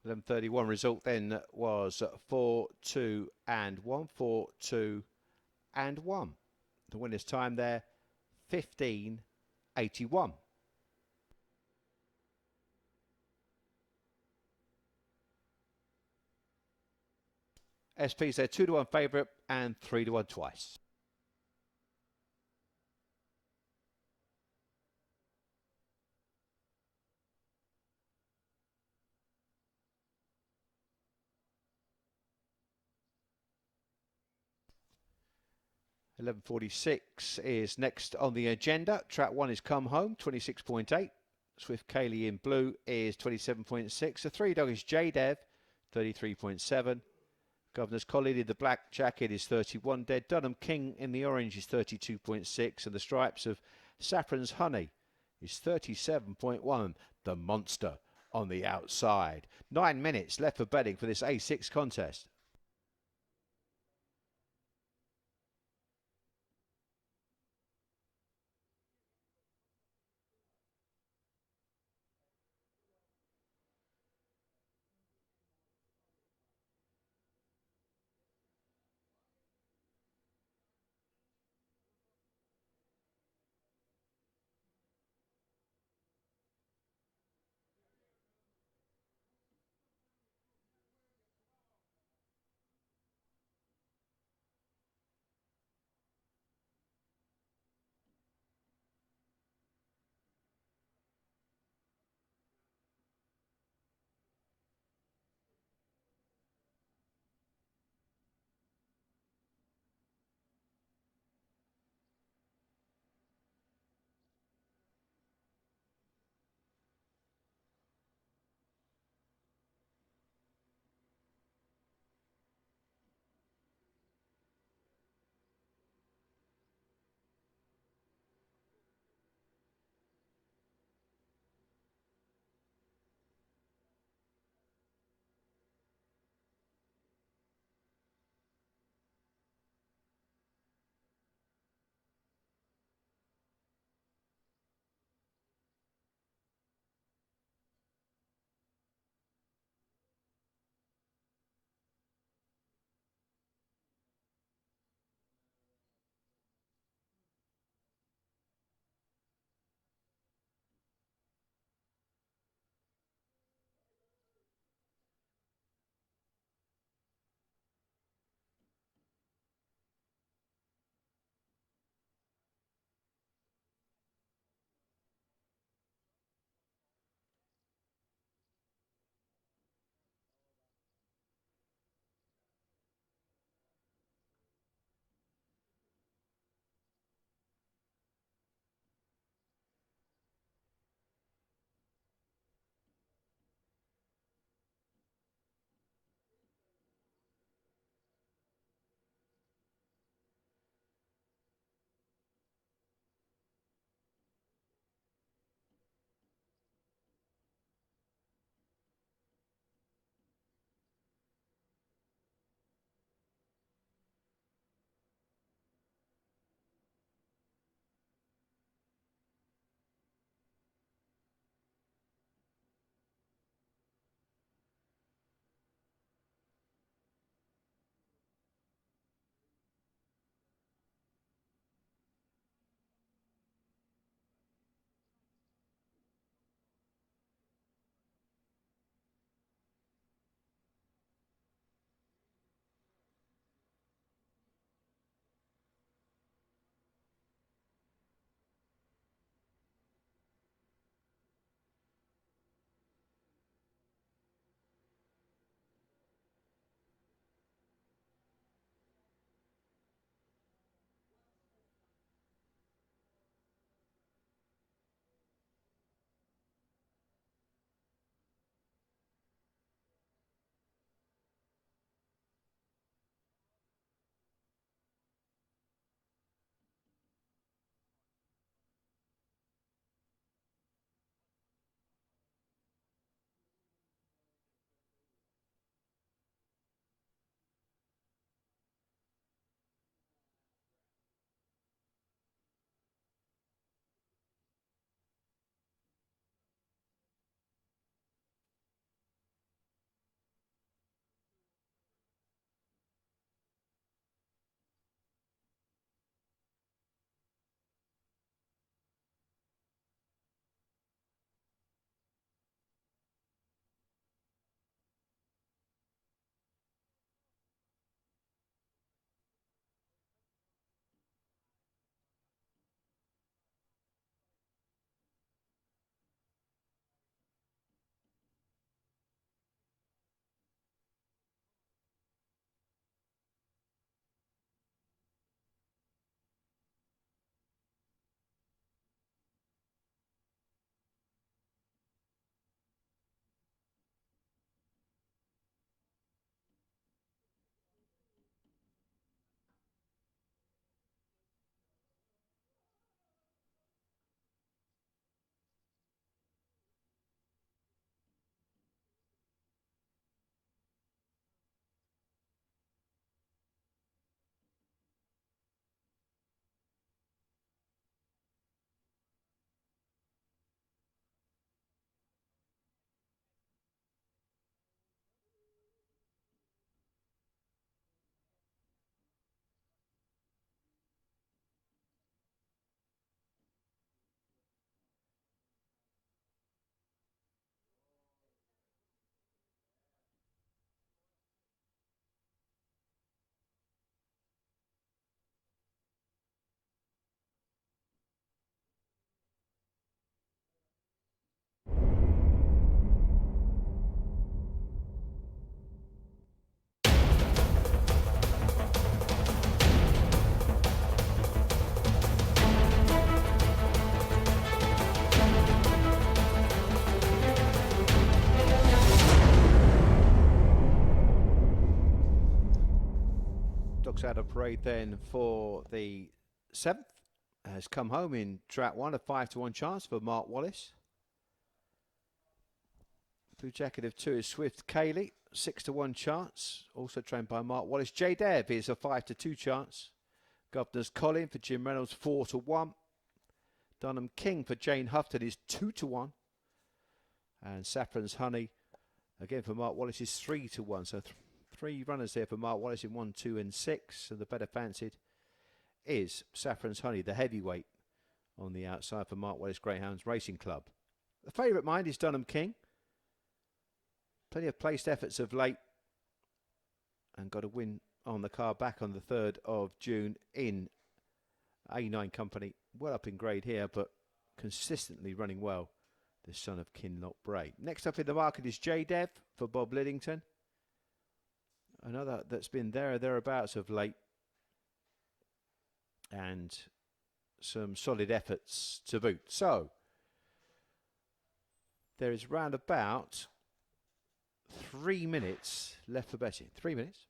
.11.31 result then was 4-2 and 1, 4-2 and 1. The winner's time there, 15.81. SP's their 2-1 favourite and 3-1 twice. 11:46 is next on the agenda. Track 1 is Come Home, 26.8. Swift Kaylee in blue is 27.6. The 3 dog is J-Dev, 33.7. Governor's Collie in the black jacket is 31. Dead Dunham King in the orange is 32.6. And the stripes of Saffron's Honey is 37.1. The Monster on the outside. 9 minutes left for betting for this A6 contest. walks out of parade then for the 7th. Has come home in track 1, a 5-1 chance for Mark Wallace. Blue Jacket of 2 is Swift Cayley, 6-1 chance, also trained by Mark Wallace. J Dev is a 5-2 chance. Governor's Colin for Jim Reynolds, 4-1. Dunham King for Jane Houghton is 2-1. And Saffron's Honey, again for Mark Wallace, is 3-1. So 3 runners there for Mark Wallace in 1, 2 and 6. And the better fancied is Saffron's Honey, the heavyweight, on the outside for Mark Wallace Greyhounds Racing Club. The favourite mind is Dunham King. Plenty of placed efforts of late, and got a win on the car back on the 3rd of June in A9 company. Well up in grade here, but consistently running well, the son of Kinloch Bray. Next up in the market is J Dev for Bob Liddington. Another that's been there or thereabouts of late, and some solid efforts to boot. So there is round about 3 minutes left for betting. 3 minutes.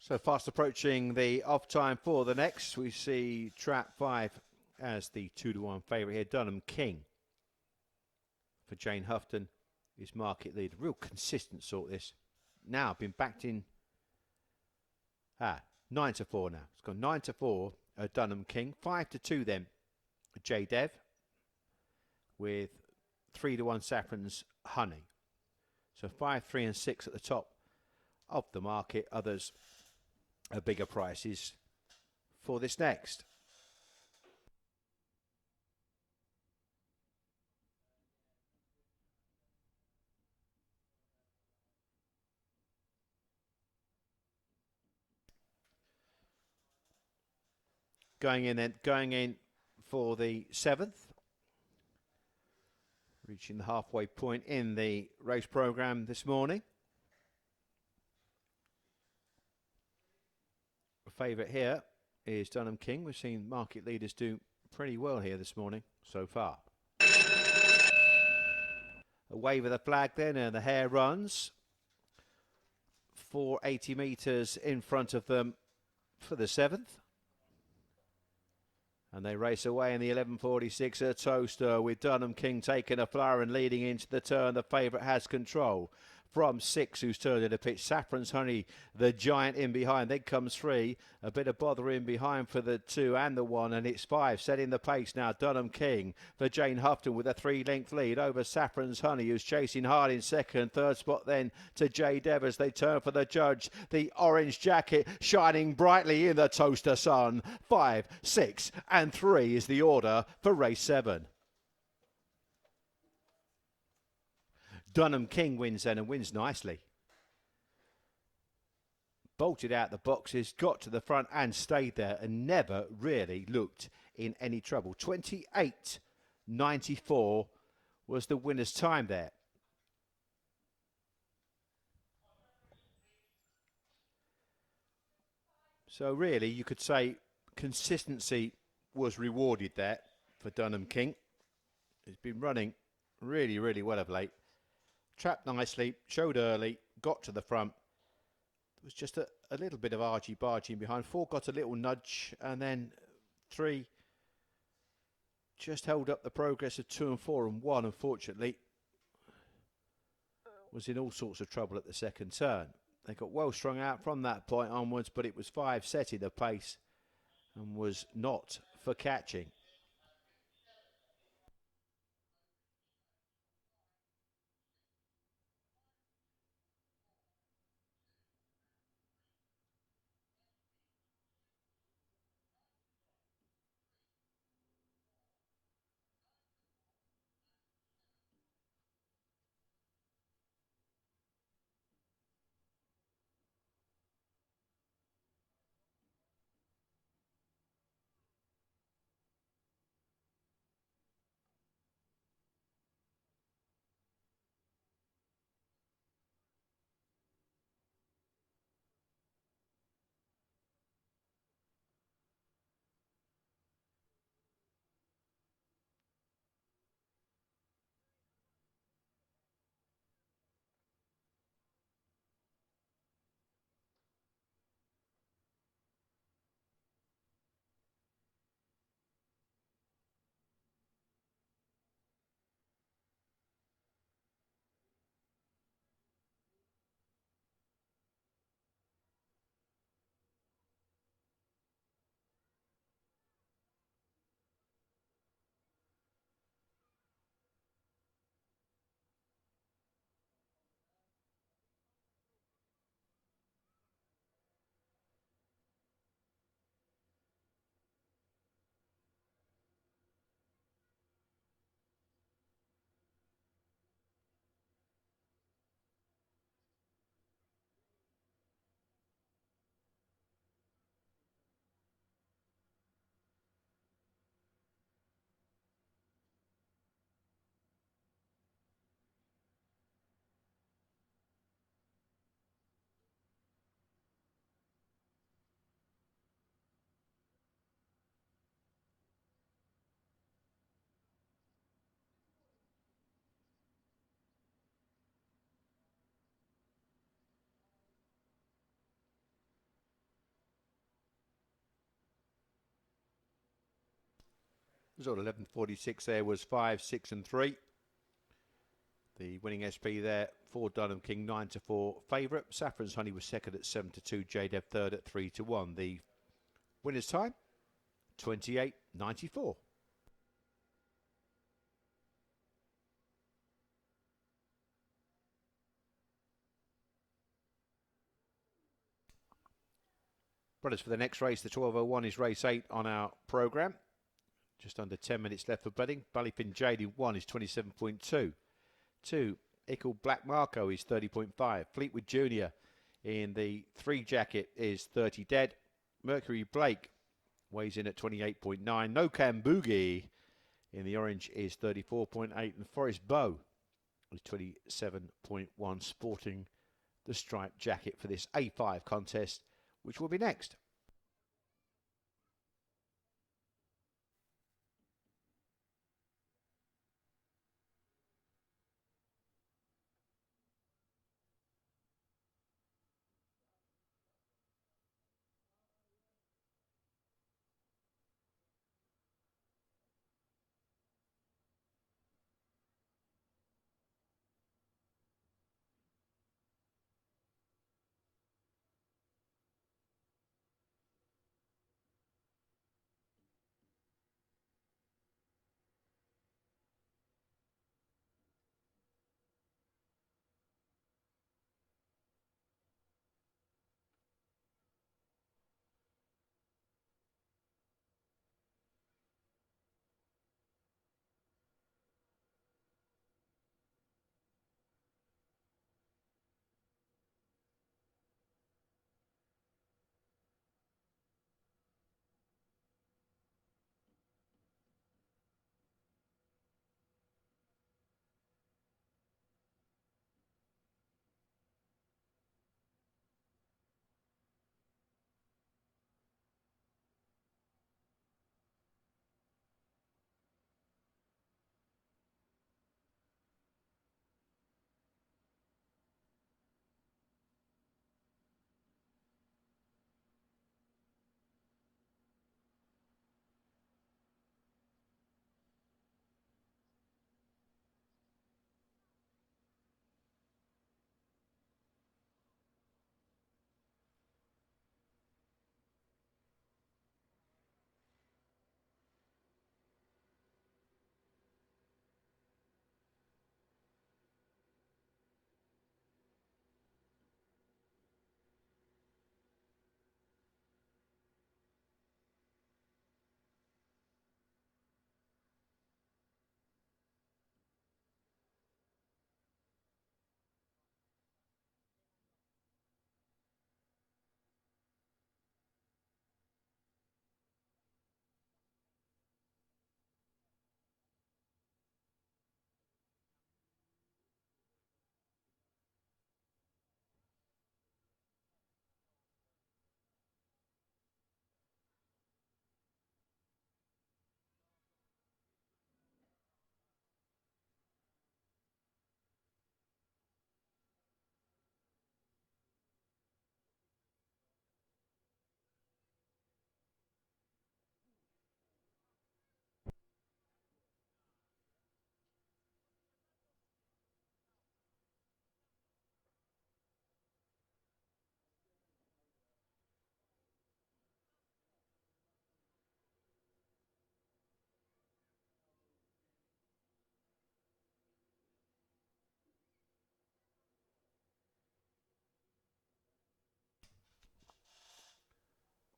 So fast approaching the off time for the next. We see trap 5 as the 2-1 favourite here. Dunham King for Jane Houghton is market leader. Real consistent sort this. Now been backed in 9-4 now. It's gone 9-4 Dunham King. 5-2 then J Dev with 3-1 Saffron's Honey. So 5, 3 and 6 at the top of the market. Others bigger prices for this next. Going in for the 7th. Reaching the halfway point in the race programme this morning. Favourite here is Dunham King. We've seen market leaders do pretty well here this morning so far. A wave of the flag then, and the hare runs. 480 metres in front of them for the 7th. And they race away in the 11.46 at Towcester, with Dunham King taking a flyer and leading into the turn. The favourite has control. From 6, who's turned in a pitch. Saffron's Honey, the giant in behind. Then comes 3. A bit of bother in behind for the 2 and the 1. And it's 5. Setting the pace now. Dunham King for Jane Houghton with a 3-length lead over Saffron's Honey, who's chasing hard in second. Third spot then to J Dev as they turn for the judge. The orange jacket shining brightly in the Towcester sun. 5, 6 and 3 is the order for race 7. Dunham King wins then and wins nicely. Bolted out the boxes, got to the front and stayed there and never really looked in any trouble. 28.94 was the winner's time there. So really you could say consistency was rewarded there for Dunham King. He's been running really, really well of late. Trapped nicely, showed early, got to the front. It was just a little bit of argy-bargy behind. 4 got a little nudge, and then 3 just held up the progress of 2 and 4, and 1, unfortunately, was in all sorts of trouble at the second turn. They got well strung out from that point onwards, but it was 5 setting the pace and was not for catching. Result 11.46 there was 5, 6 and 3. The winning SP there for Dunham King, 9 to 4 favourite. Saffron's Honey was second at 7 to 2. JDev third at 3 to 1. The winner's time, 28.94. Brothers, for the next race, the 12.01 is race 8 on our programme. Just under 10 minutes left for betting. Ballypin Jade in 1 is 27.2. 2, Ickle Black Marco is 30.5. Fleetwood Junior in the 3 jacket is 30 dead. Mercury Blake weighs in at 28.9. No Cam Boogie in the orange is 34.8. And Forest Bow is 27.1, sporting the striped jacket for this A5 contest, which will be next.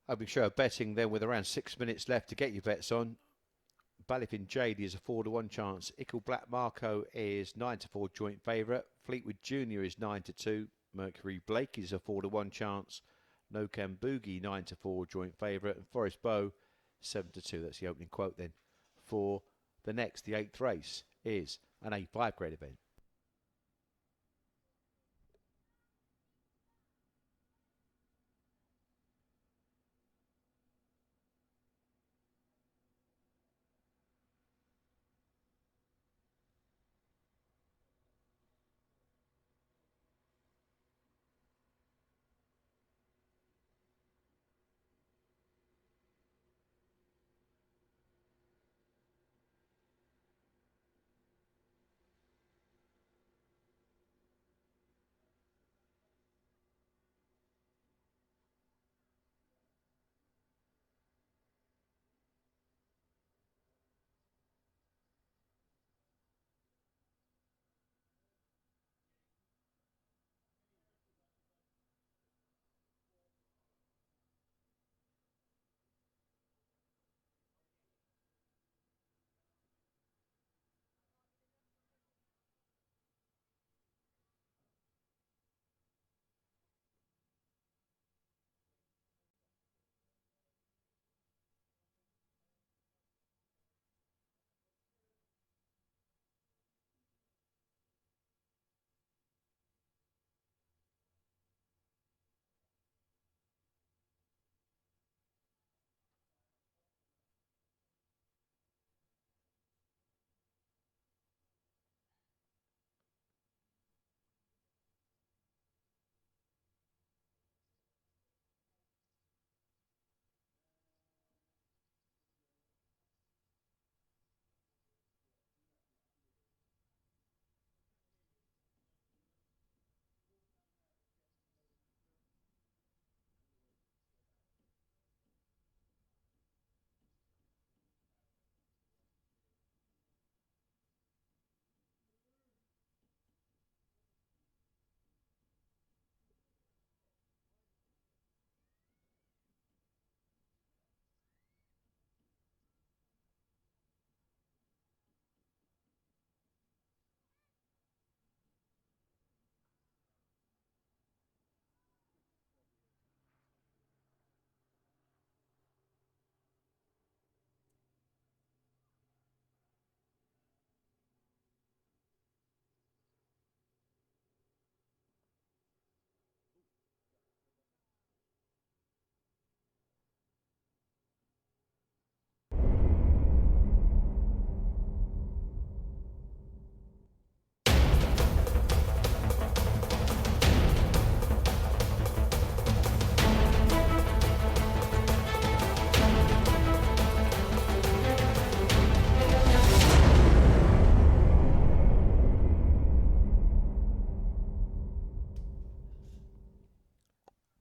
Opening show of betting then with around 6 minutes left to get your bets on. Ballyfin Jade is a 4-1 chance. Ickle Black Marco is 9-4 joint favourite. Fleetwood Junior is 9-2. Mercury Blake is a 4-1 chance. No Can Boogie 9-4 joint favourite. And Forest Bow 7-2. That's the opening quote then. For the next, the 8th race is an A5 grade event.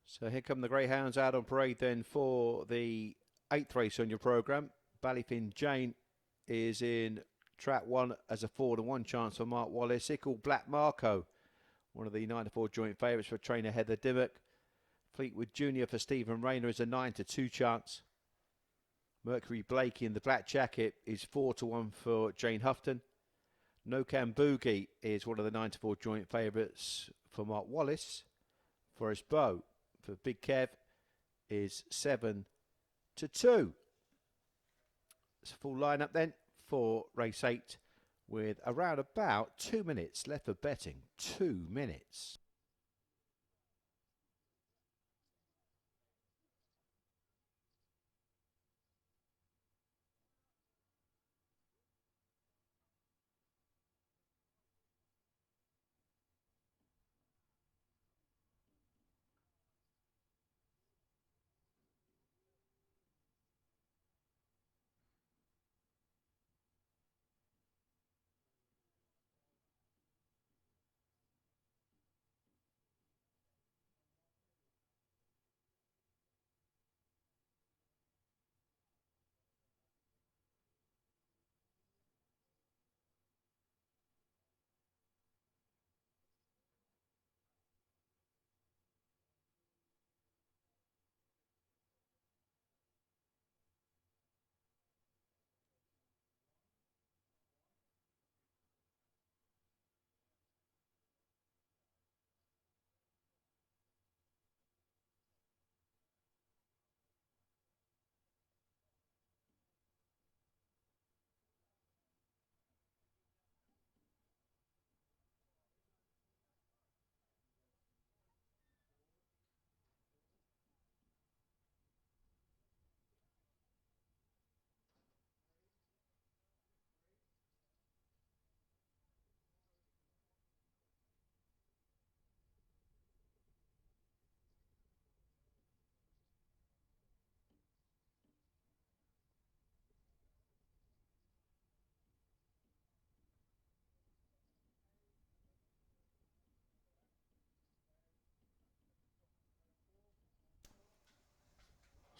So here come the Greyhounds out on parade then for the 8th race on your programme. Ballyfin Jane is in track 1 as a 4-1 chance for Mark Wallace. Ickle Black Marco, one of the 9-4 joint favourites for trainer Heather Dimmock. Fleetwood Junior for Stephen Rayner is a 9-2 chance. Mercury Blakey in the black jacket is 4-1 for Jane Houghton. No Can Boogie is one of the 9-4 joint favourites for Mark Wallace. Forest Bow for Big Kev is 7-2. It's a full lineup then for race 8 with around about 2 minutes left for betting. 2 minutes.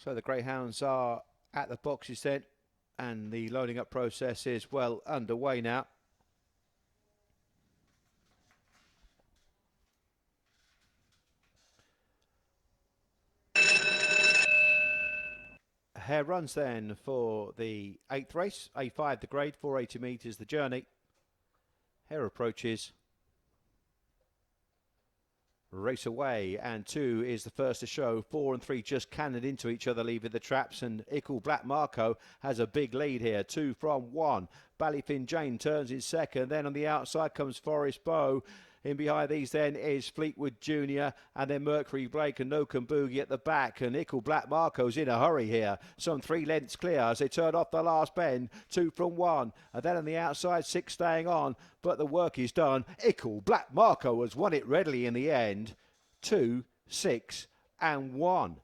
So the Greyhounds are at the boxes then, and the loading up process is well underway now. Hare runs then for the 8th race. A5 the grade, 480 metres the journey. Hare approaches. Race away, and 2 is the first to show. 4 and 3 just cannoned into each other, leaving the traps, and Ickle Black Marco has a big lead here. 2 from 1. Ballyfin Jane turns in second. Then on the outside comes Forest Bow. In behind these then is Fleetwood Jr. and then Mercury Blake and Nokan Boogie at the back. And Ickle Black Marco's in a hurry here. Some 3 lengths clear as they turn off the last bend. 2 from 1. And then on the outside, 6 staying on. But the work is done. Ickle Black Marco has won it readily in the end. 2, 6 and 1.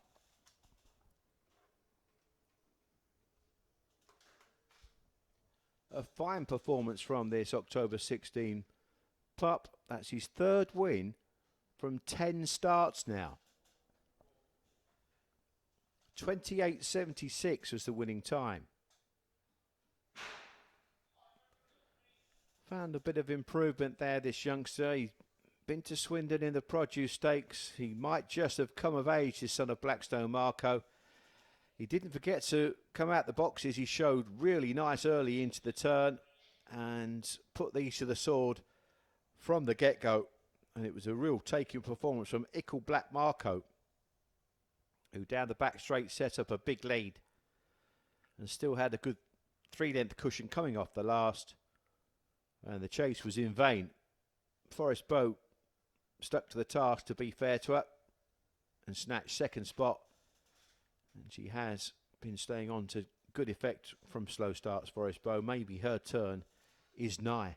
A fine performance from this October 16 pup. That's his 3rd win from 10 starts now. 28.76 was the winning time. Found a bit of improvement there, this youngster. He's been to Swindon in the Produce Stakes. He might just have come of age, this son of Blackstone Marco. He didn't forget to come out the boxes. He showed really nice early into the turn and put these to the sword from the get-go, and it was a real taking performance from Ickle Black Marco, who down the back straight set up a big lead and still had a good 3-length cushion coming off the last, and the chase was in vain. Forest Bow stuck to the task, to be fair to her, and snatched second spot, and she has been staying on to good effect from slow starts. Forest Bow, maybe her turn is nigh.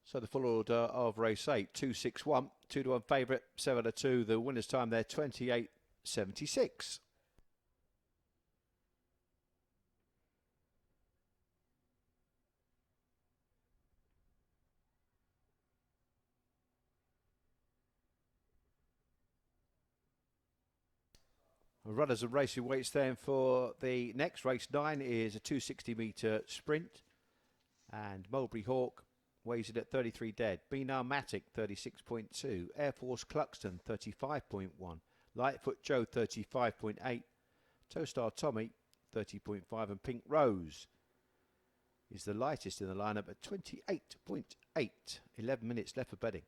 So the full order of race 8, 261, 2-1 favourite, 7-2. The winner's time there, 28.76. Runners and racing weights then for the next race 9 is a 260 metre sprint, and Mulberry Hawk weighs it at 33 dead. Benar Matic 36.2, Air Force Cluxton 35.1, Lightfoot Joe 35.8, Towstar Tommy 30.5, and Pink Rose is the lightest in the lineup at 28.8. 11 minutes left for betting.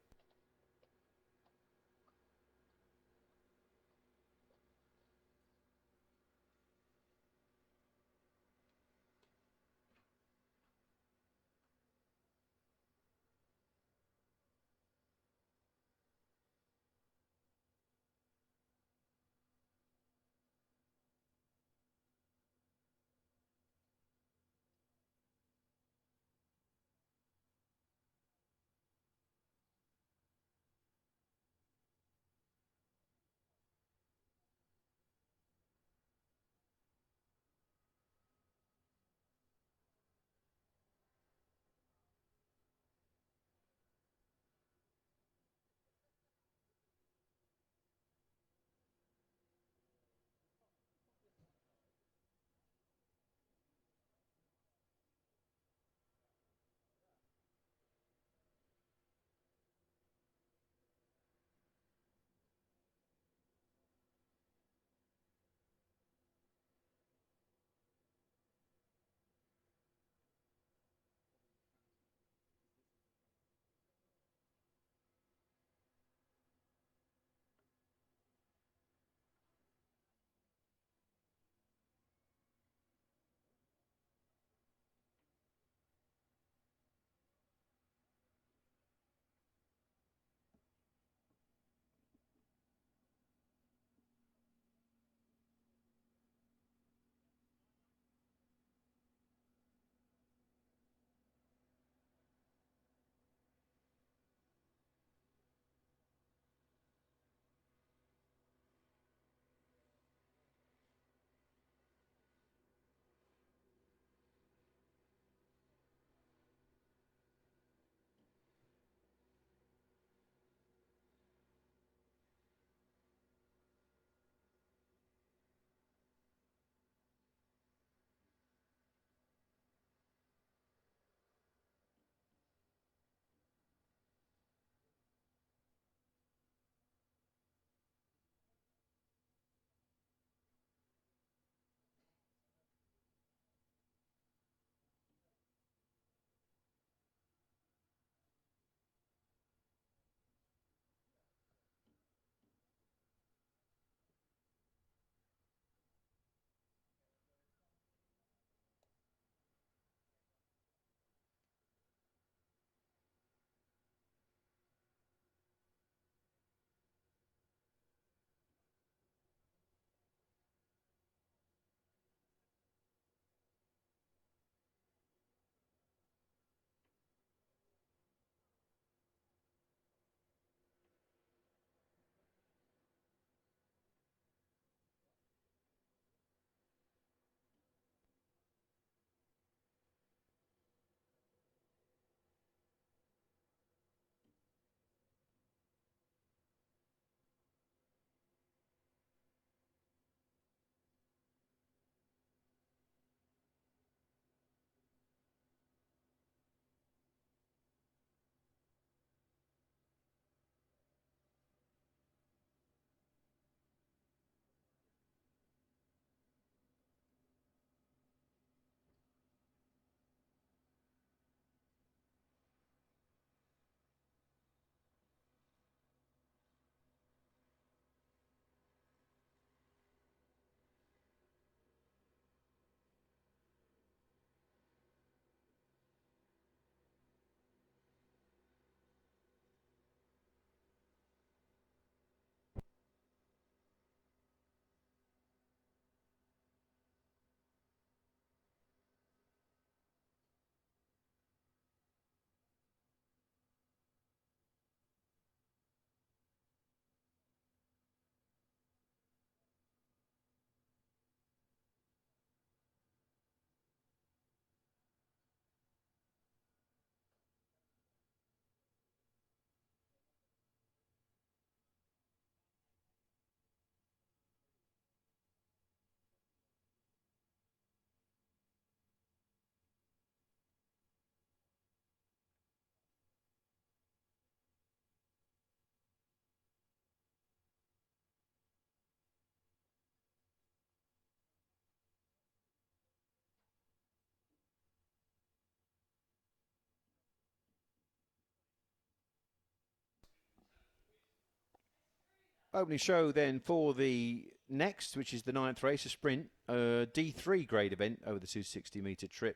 Opening show then for the next, which is the 9th race, a sprint, D3 grade event over the 260-metre trip.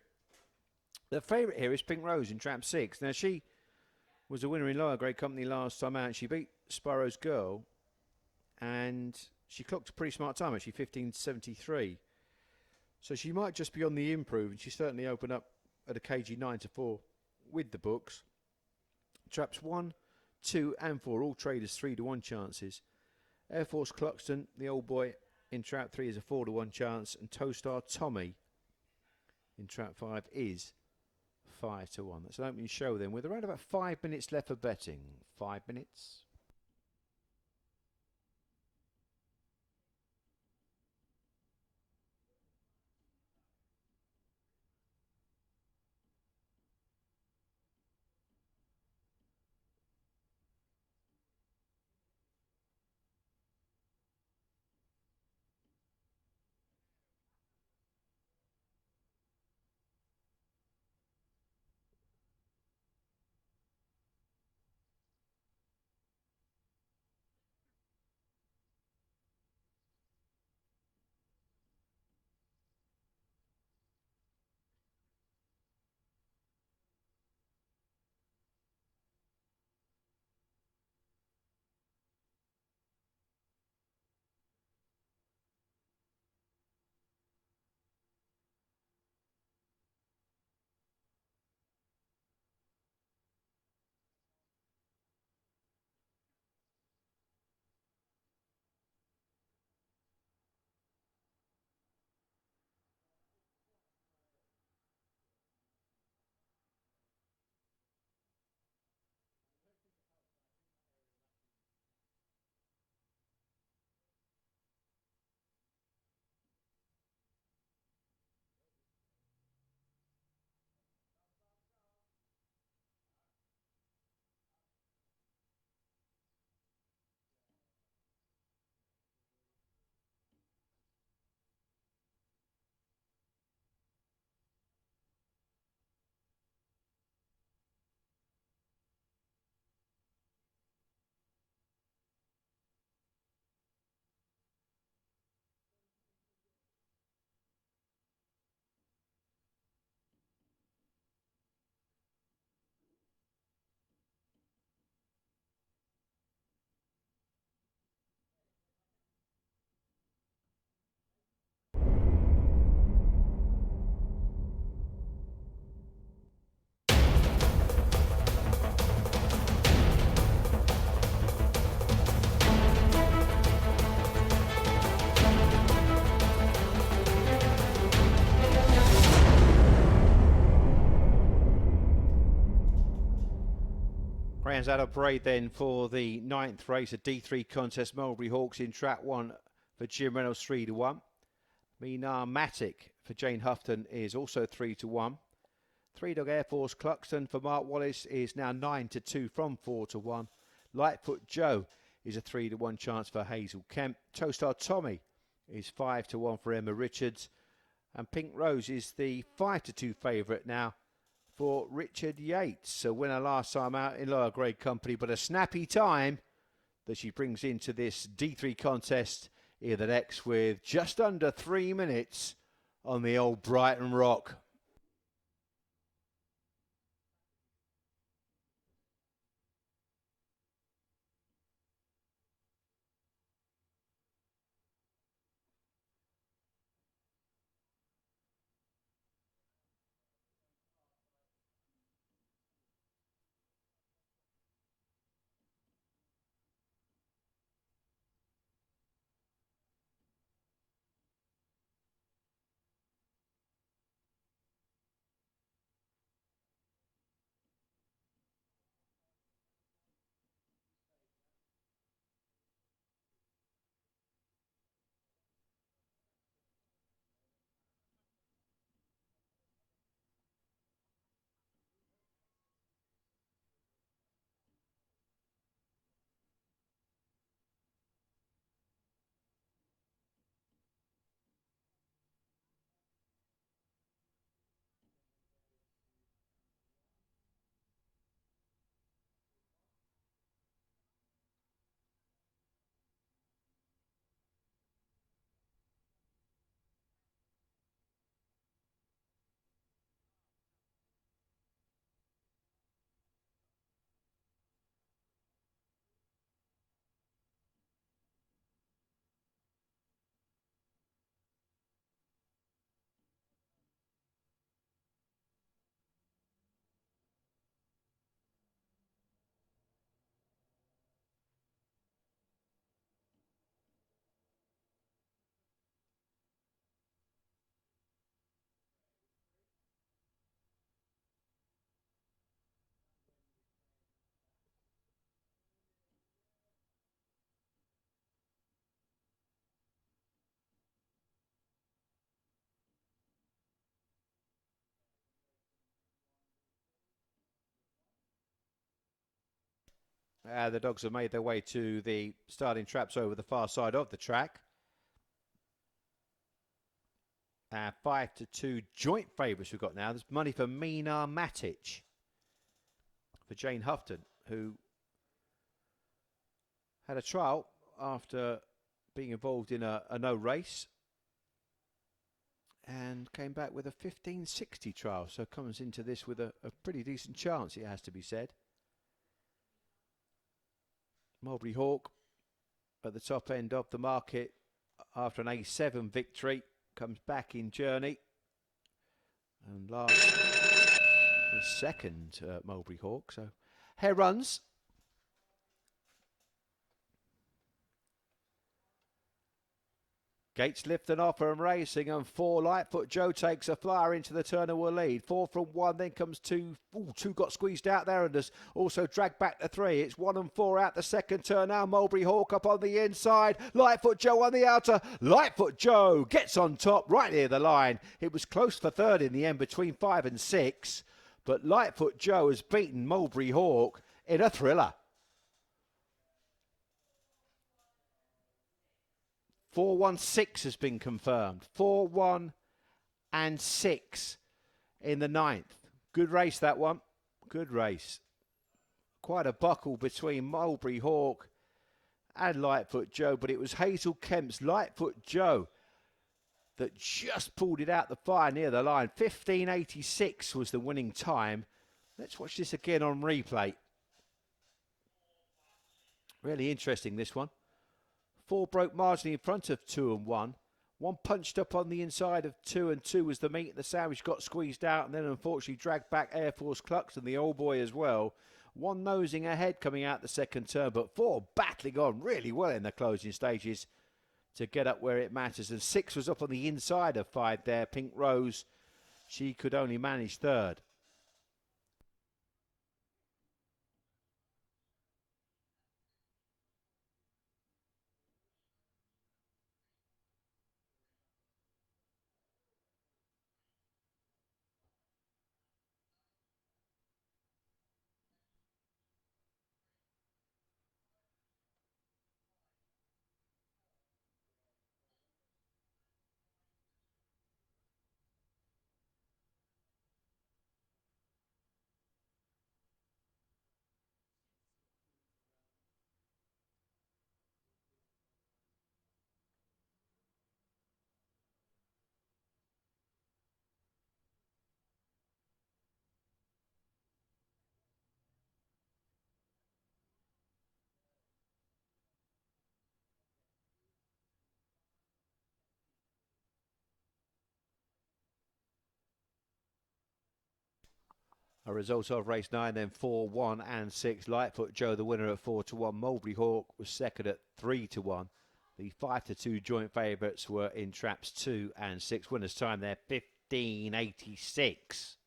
The favourite here is Pink Rose in trap 6. Now, she was a winner in lower grade company last time out. She beat Sparrow's Girl, and she clocked a pretty smart time, actually, 15.73. So she might just be on the improve, and she certainly opened up at a kg 9-4 with the books. Traps 1, 2 and 4, all traders 3-1 chances. Air Force Cluxton, the old boy, in trap 3 is a 4-1 chance, and Towstar Tommy in trap 5 is 5-1. That's an opening show then, with around about 5 minutes left for betting. 5 minutes. Greyhounds out of parade then for the 9th race, a D3 contest. Mulberry Hawks in trap 1 for Jim Reynolds, 3-1. Minar Matic for Jane Houghton is also 3-1. 3-Dog Air Force Cluxton for Mark Wallace is now 9-2 from 4-1. Lightfoot Joe is a 3-1 chance for Hazel Kemp. Towstar Tommy is 5-1 for Emma Richards. And Pink Rose is the 5-2 favourite now for Richard Yates, a winner last time out in lower grade company, but a snappy time that she brings into this D3 contest here the next with just under 3 minutes on the old Brighton Rock. The dogs have made their way to the starting traps over the far side of the track. 5-2 joint favourites we've got now. There's money for Mina Matic for Jane Houghton, who had a trial after being involved in a no race and came back with a 15.60 trial. So comes into this with a pretty decent chance, it has to be said. Mulberry Hawk at the top end of the market after an A7 victory comes back in journey, and last was second Mulberry Hawk. So Hare runs. Gates lifting off and racing, and 4 Lightfoot Joe takes a flyer into the turn and will lead. 4 from 1, then comes 2. Ooh, 2 got squeezed out there and has also dragged back to 3. It's 1 and 4 out the second turn now. Mulberry Hawk up on the inside. Lightfoot Joe on the outer. Lightfoot Joe gets on top right near the line. It was close for third in the end between 5 and 6. But Lightfoot Joe has beaten Mulberry Hawk in a thriller. 4-1-6 has been confirmed. 4-1 and 6 in the 9th. Good race, that one. Good race. Quite a buckle between Mulberry Hawk and Lightfoot Joe, but it was Hazel Kemp's Lightfoot Joe that just pulled it out the fire near the line. 15.86 was the winning time. Let's watch this again on replay. Really interesting, this one. 4 broke marginally in front of 2 and 1. 1 punched up on the inside of 2, and 2 was the meat. The sandwich got squeezed out and then unfortunately dragged back Air Force Clucks and the old boy as well. 1 nosing ahead coming out the second turn, but 4 battling on really well in the closing stages to get up where it matters. And 6 was up on the inside of 5 there. Pink Rose, she could only manage third. A result of race 9, then 4, 1 and 6. Lightfoot Joe, the winner at 4 to 1. Mulberry Hawk was second at 3 to 1. The 5-2 joint favourites were in traps 2 and 6. Winners' time there, 15.86.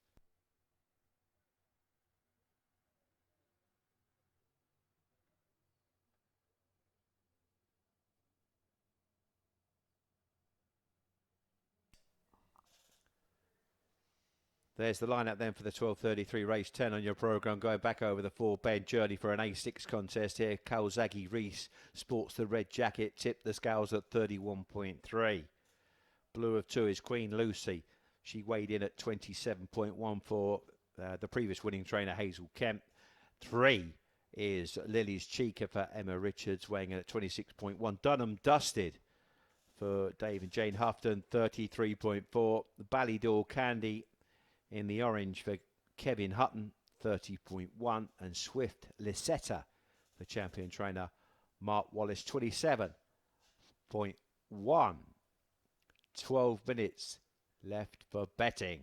There's the lineup then for the 12:33 race 10 on your programme. Going back over the 4-bed journey for an A6 contest here. Kawasaki Reese sports the red jacket. Tipped the scales at 31.3. Blue of 2 is Queen Lucy. She weighed in at 27.1 for the previous winning trainer Hazel Kemp. 3 is Lily's Chica for Emma Richards, weighing in at 26.1. Dunham Dusted for Dave and Jane Houghton, 33.4. The Ballydor Candy in the orange for Kevin Hutton, 30.1. And Swift Lisetta for champion trainer Mark Wallace, 27.1. 12 minutes left for betting.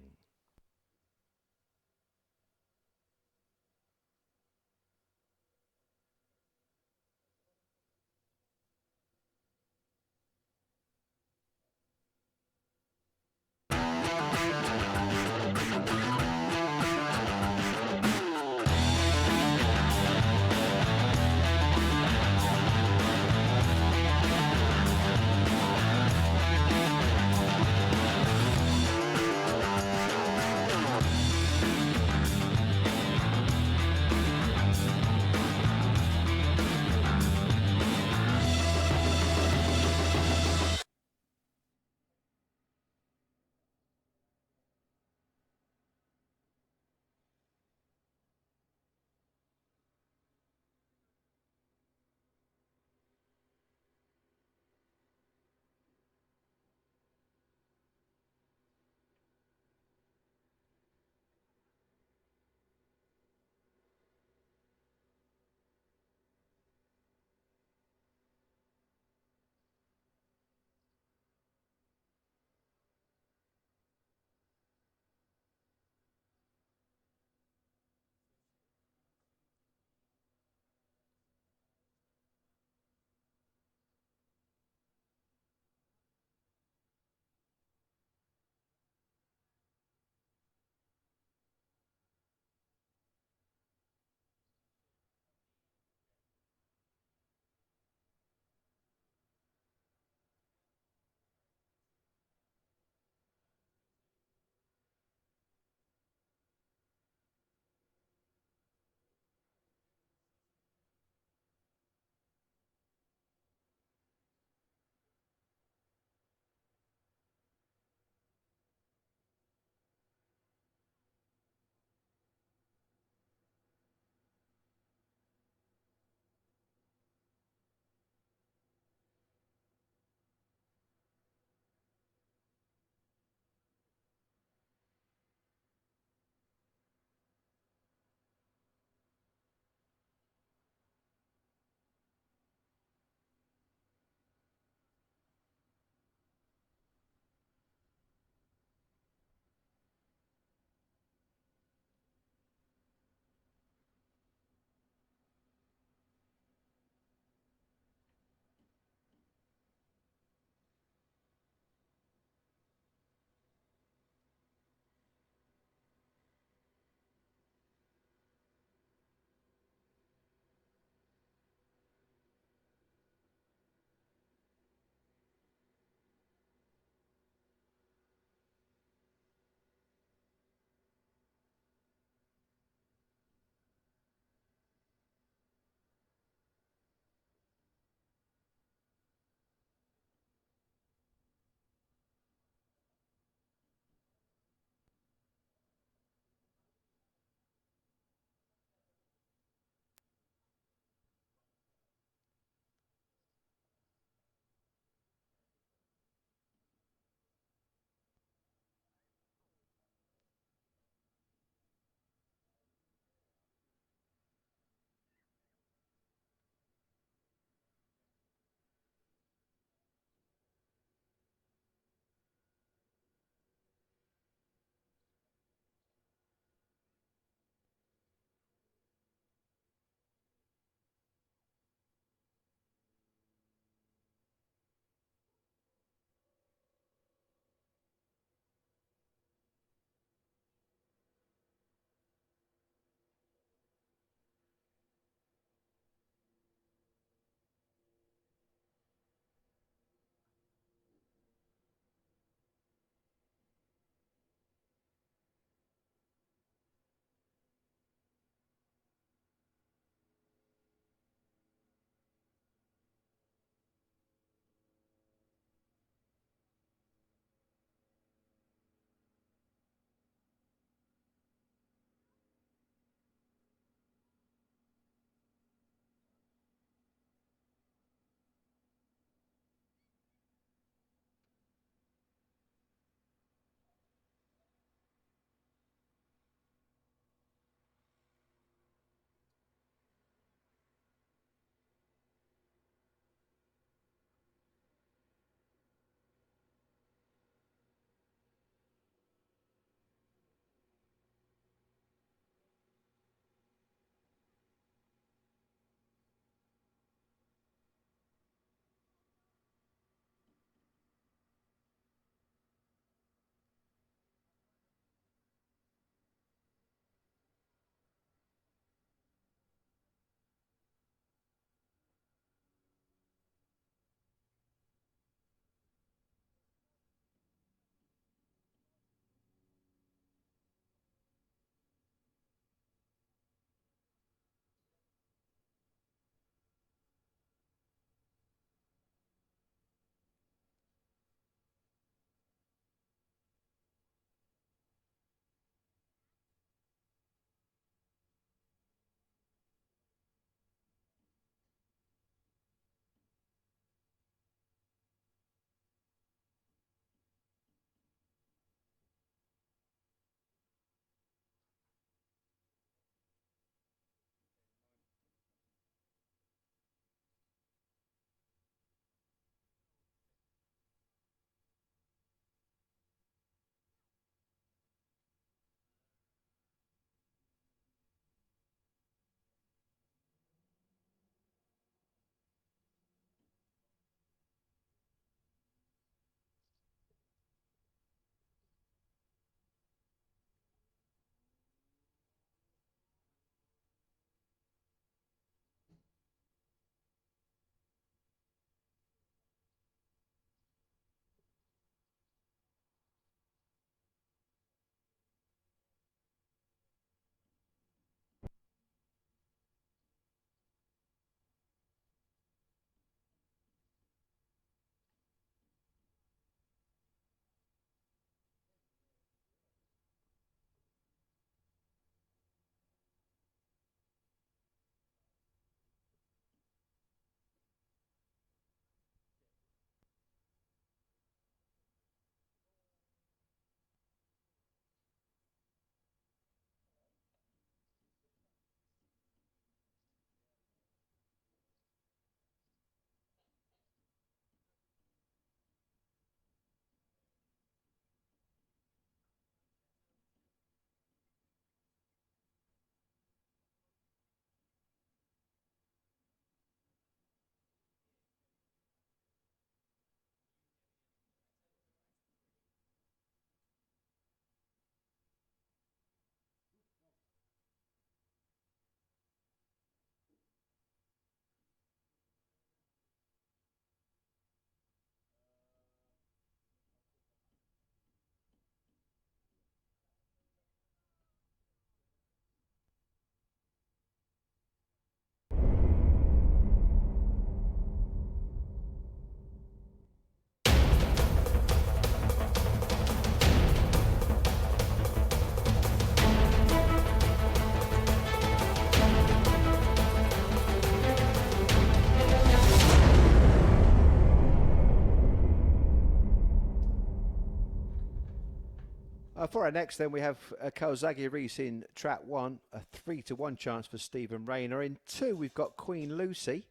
For our next, then we have Kawasaki Reese in trap 1, a 3-1 chance for Stephen Rayner. In 2, we've got Queen Lucy,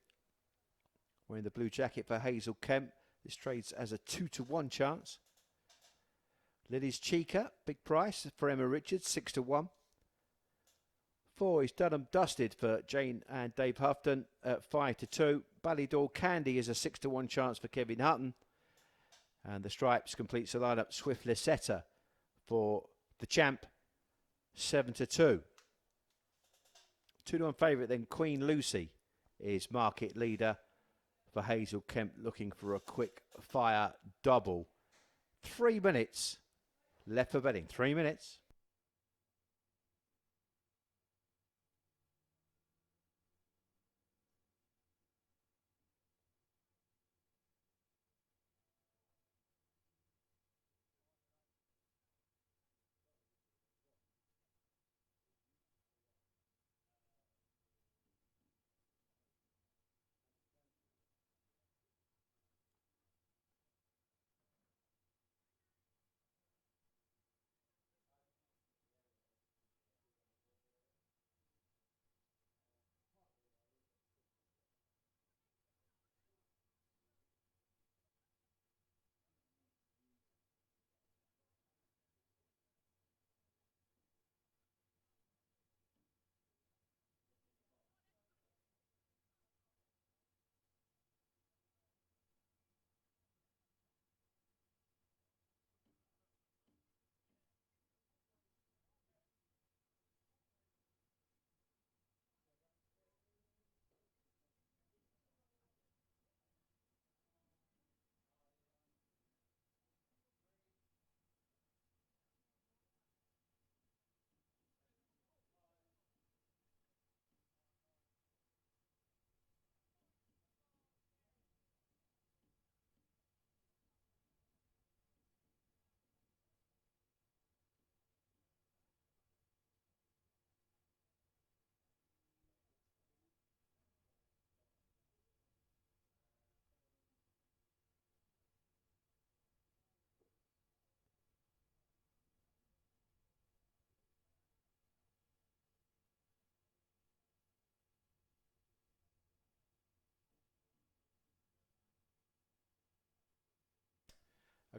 wearing the blue jacket for Hazel Kemp. This trades as a 2-1 chance. Lily's Chica, big price for Emma Richards, 6-1. 4 is Done Dusted for Jane and Dave Houghton at 5-2. Ballydor Candy is a 6-1 chance for Kevin Hutton. And the Stripes completes the lineup. Swift Lisetta for the champ, 7-2. 2-1 favourite then, Queen Lucy is market leader for Hazel Kemp, looking for a quick fire double. 3 minutes left for betting. 3 minutes.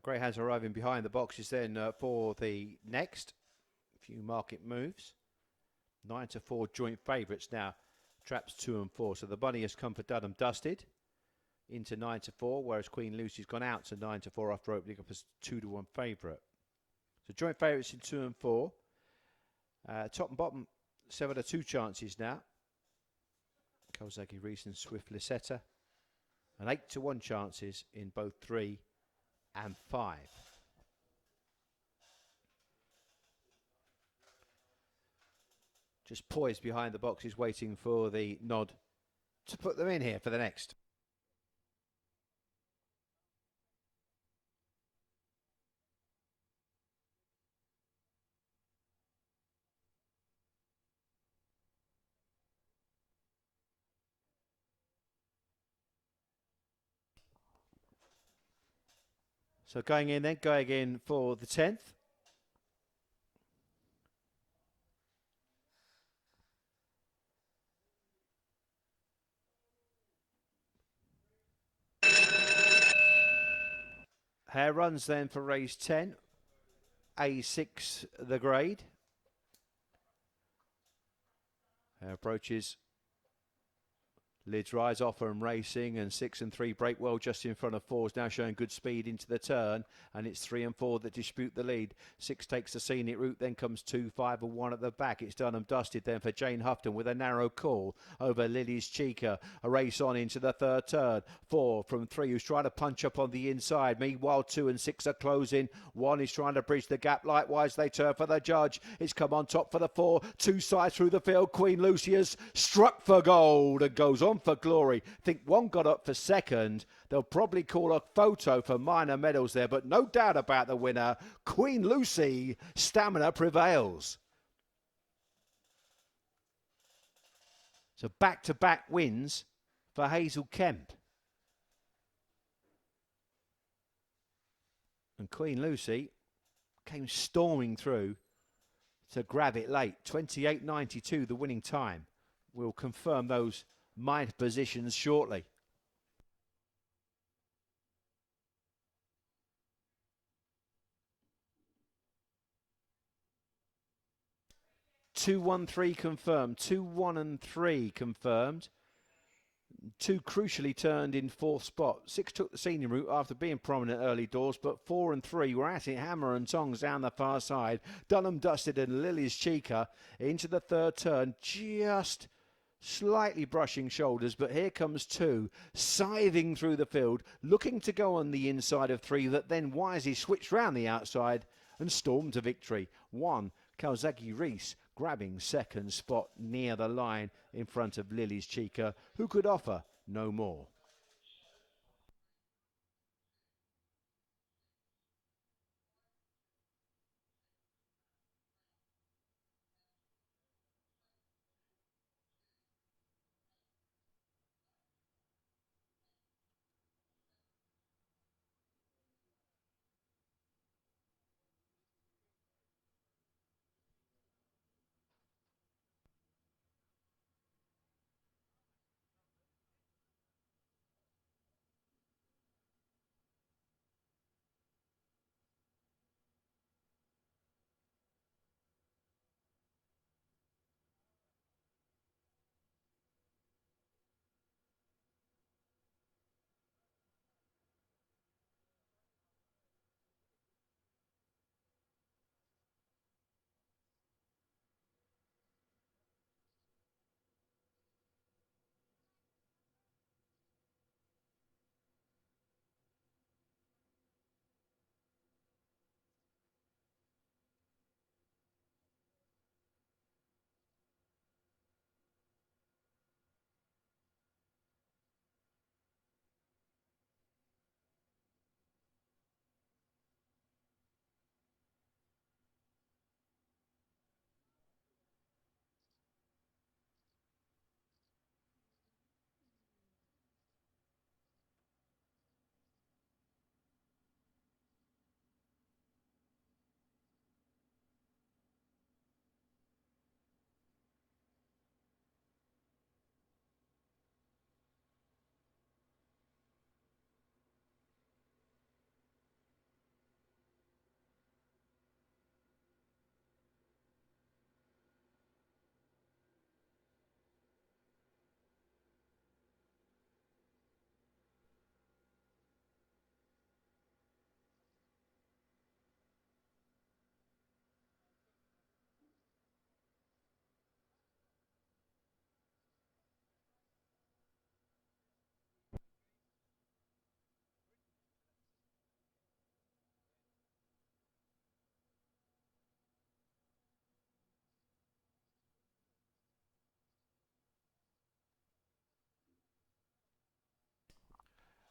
Greyhounds arriving behind the boxes then for the next few market moves. 9-4 joint favourites now. Traps 2 and 4. So the bunny has come for Done Dusted into 9-4, whereas Queen Lucy's gone out to 9-4 after opening up as 2-1 favourite. So joint favourites in 2 and 4. Top and bottom 7-2 chances now. Kawasaki Reese and Swift Lisetta. And 8-1 chances in both 3 and 5. Just poised behind the boxes, waiting for the nod to put them in here for the next. So going in for the 10th. Hare runs then for race 10. A6 the grade. Hare approaches. Lids rise off and racing, and 6 and 3 break well just in front of 4 is now showing good speed into the turn, and it's 3 and 4 that dispute the lead. 6 takes the scenic route, then comes 2, 5 and 1 at the back. It's Done Dusted then for Jane Houghton with a narrow call over Lily's Chica. A race on into the third turn. 4 from 3 who's trying to punch up on the inside. Meanwhile 2 and 6 are closing. 1 is trying to bridge the gap. Likewise they turn for the judge. It's come on top for the 4. 2 sides through the field. Queen Lucy has struck for gold and goes on for glory. Think 1 got up for second. They'll probably call a photo for minor medals there, but no doubt about the winner. Queen Lucy, stamina prevails. So back-to-back wins for Hazel Kemp. And Queen Lucy came storming through to grab it late. 28.92 the winning time. We'll confirm those mind positions shortly. Two, 1, 3 confirmed. 2, 1 and 3 confirmed. 2 crucially turned in 4th spot. 6 took the senior route after being prominent early doors, but 4 and 3 were at it hammer and tongs down the far side. Dunham Dusted and Lily's Chica into the 3rd turn, just slightly brushing shoulders, but here comes 2 scything through the field, looking to go on the inside of 3 that then wisely switched round the outside and stormed to victory. 1, Kawasaki Reese grabbing 2nd spot near the line in front of Lily's Chica, who could offer no more.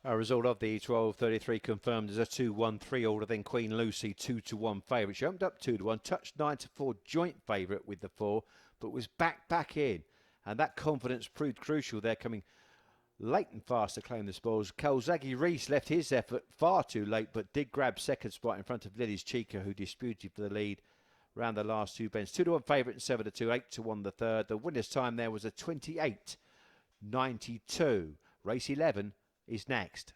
A result of the 12.33 confirmed as a 2-1-3 order. Then Queen Lucy 2-1 favourite. She jumped up 2-1, touched 9-4 joint favourite with the 4, but was back in. And that confidence proved crucial there, coming late and fast to claim the spoils. Kawasaki Reese left his effort far too late, but did grab 2nd spot in front of Lily's Chica, who disputed for the lead round the last 2 bends. 2-1 favourite and 7-2, 8-1 the 3rd. The winner's time there was a 28.92. Race 11 is next.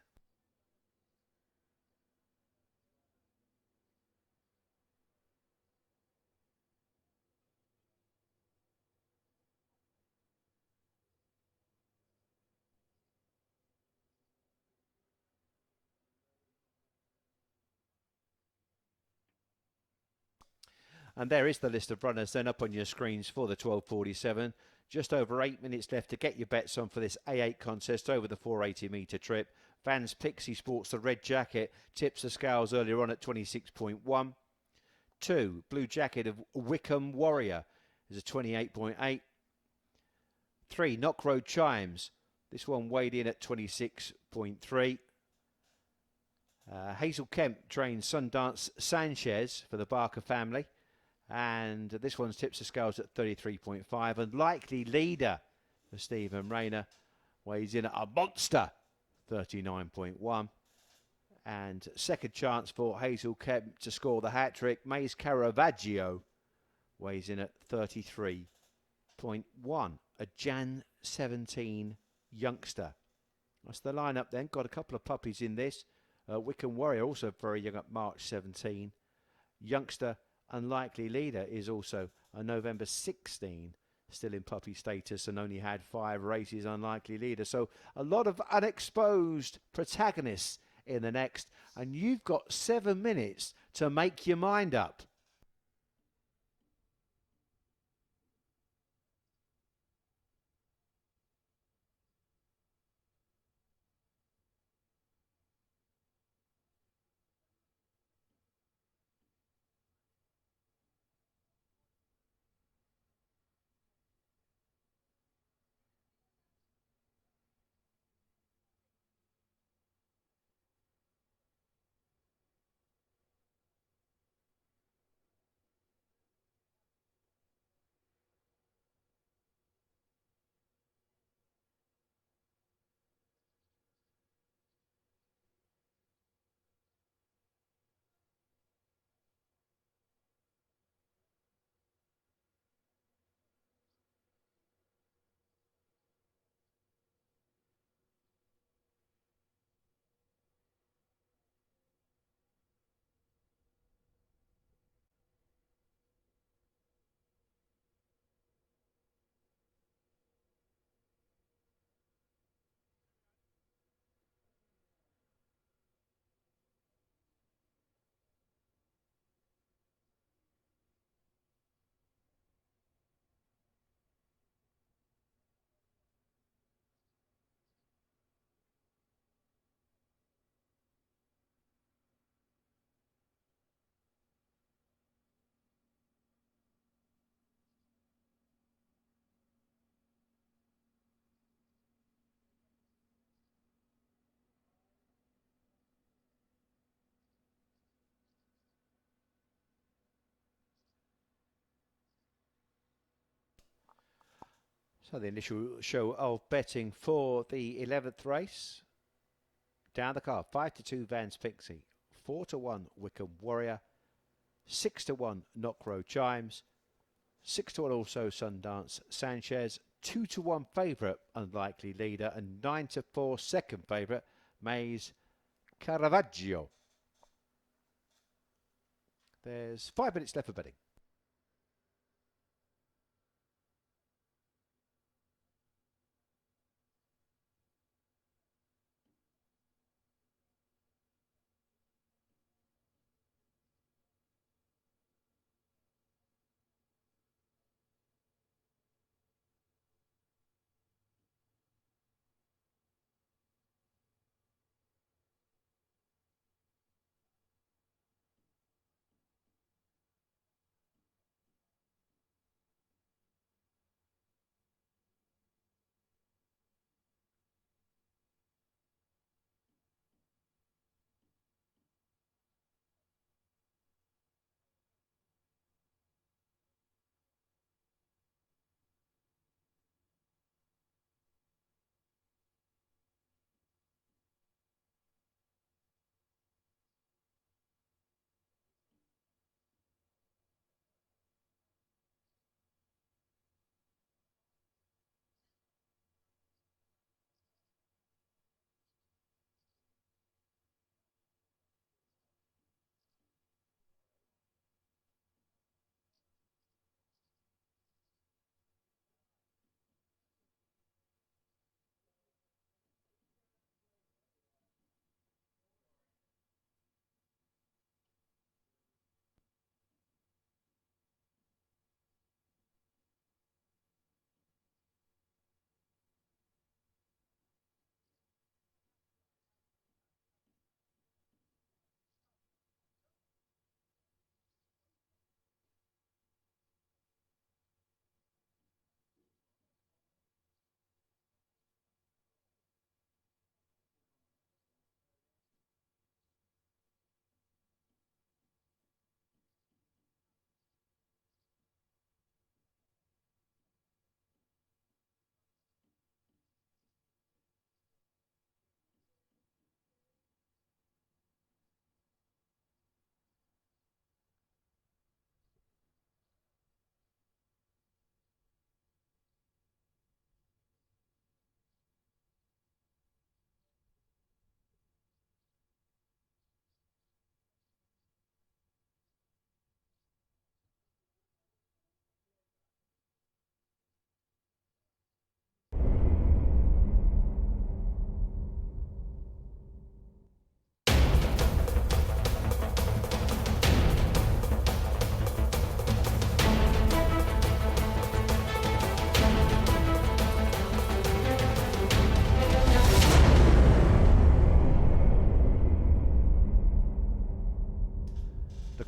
And there is the list of runners then up on your screens for the 12.47. Just over 8 minutes left to get your bets on for this A8 contest over the 480 metre trip. Van's Pixie sports the red jacket, tips the scales earlier on at 26.1. 2, Blue Jacket of Wickham Warrior is a 28.8. 3, Knock Road Chimes. This one weighed in at 26.3. Hazel Kemp trains Sundance Sanchez for the Barker family. And this one's tips the scales at 33.5. And Likely Leader for Stephen Rayner weighs in at a monster 39.1. And second chance for Hazel Kemp to score the hat-trick. Mays Caravaggio weighs in at 33.1. A Jan 17 youngster. That's the lineup then. Got a couple of puppies in this. Wickham Warrior, also very young at March 17. Youngster Unlikely Leader is also a November 16. Still in puppy status and only had 5 races. Unlikely Leader. So a lot of unexposed protagonists in the next. And you've got 7 minutes to make your mind up. So the initial show of betting for the 11th race. Down the card, 5-2 Vans Pixie, 4-1 Wickham Warrior, 6-1 Knockrow Chimes, 6-1 also Sundance Sanchez, 2-1 favourite Unlikely Leader, and 9-4 second favourite Mays Caravaggio. There's 5 minutes left for betting.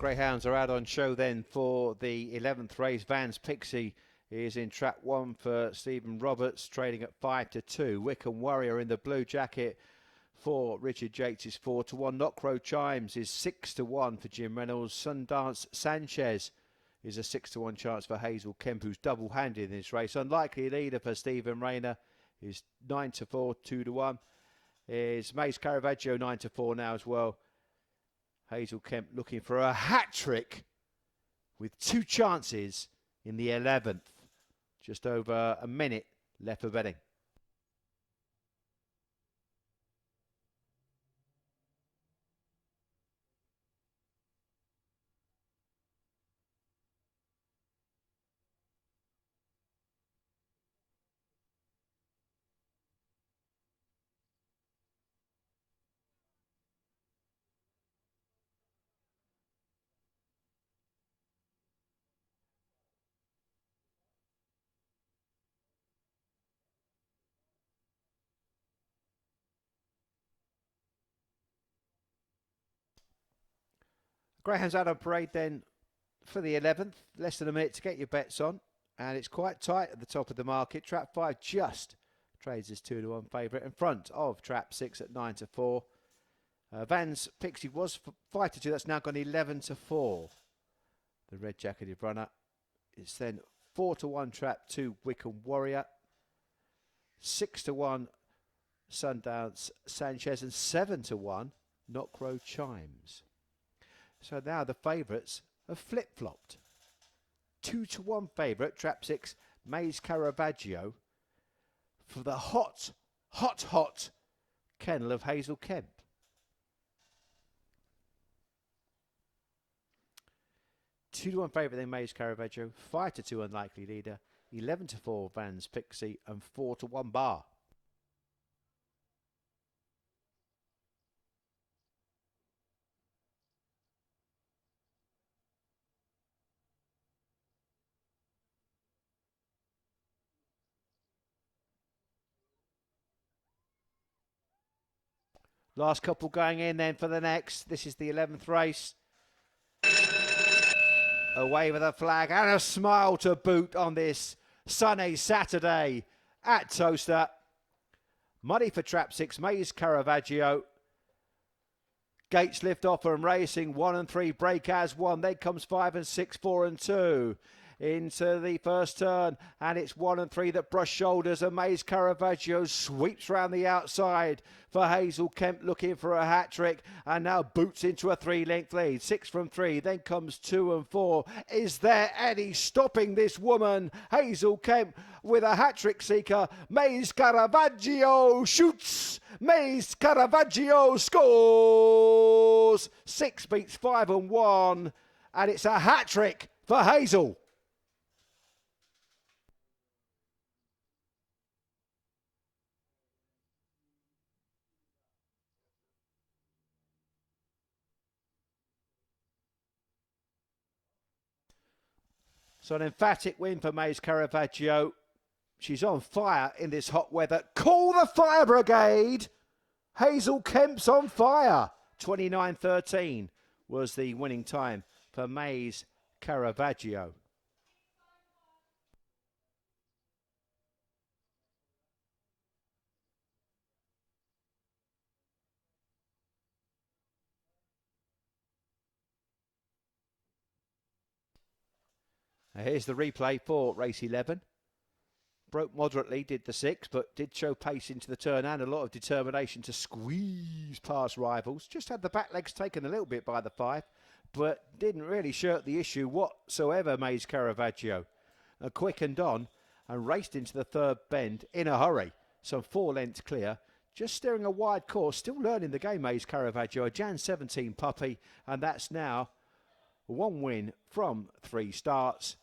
Greyhounds are out on show then for the 11th race. Van's Pixie is in trap 1 for Stephen Roberts, trading at 5-2. Wickham Warrior in the blue jacket for Richard Yates is 4-1. Knockcrow Chimes is 6-1 for Jim Reynolds. Sundance Sanchez is a 6-1 chance for Hazel Kemp, who's double-handed in this race. Unlikely leader for Stephen Rayner is 9-4, 2-1. Is Maze Caravaggio 9-4 now as well. Hazel Kemp looking for a hat-trick with 2 chances in the 11th. Just over a minute left for betting. Greyhounds out on parade then for the 11th. Less than a minute to get your bets on. And it's quite tight at the top of the market. Trap 5 just trades as 2-1 favourite in front of Trap 6 at 9-4. Van's Pixie was 5-2. That's now gone 11-4. The red jacketed runner. It's then 4-1 Trap 2 Wickham Warrior. 6-1 Sundance Sanchez. And 7-1 Knockcrow Chimes. So now the favourites have flip-flopped. 2-1 favourite, Trap 6, Maze Caravaggio, for the hot kennel of Hazel Kemp. 2-1 favourite then Maze Caravaggio, 5-2 unlikely leader, 11-4 Van's Pixie, and 4-1 Bar. Last couple going in then for the next. This is the 11th race. Away with a flag and a smile to boot on this sunny Saturday at Towcester. Money for Trap 6, Maze Caravaggio. Gates lift off and racing. 1 and 3 break as 1. Then comes 5 and 6, 4 and 2. Into the first turn, and it's 1 and 3 that brush shoulders, and Maze Caravaggio sweeps round the outside for Hazel Kemp looking for a hat-trick, and now boots into a 3-length lead. 6 from 3, then comes 2 and 4. Is there any stopping this woman? Hazel Kemp with a hat-trick seeker. Maze Caravaggio shoots. Maze Caravaggio scores. 6 beats 5 and 1, and it's a hat-trick for Hazel. So an emphatic win for Maze Caravaggio. She's on fire in this hot weather. Call the fire brigade. Hazel Kemp's on fire. 29.13 was the winning time for Maze Caravaggio. Here's the replay for race 11. Broke moderately, did the 6, but did show pace into the turn and a lot of determination to squeeze past rivals. Just had the back legs taken a little bit by the 5, but didn't really shirk the issue whatsoever, Maze Caravaggio. Quickened on and raced into the third bend in a hurry. Some 4 lengths clear. Just steering a wide course, still learning the game, Maze Caravaggio. A Jan 17 puppy, and that's now 1 win from 3 starts.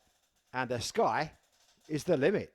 And the sky is the limit.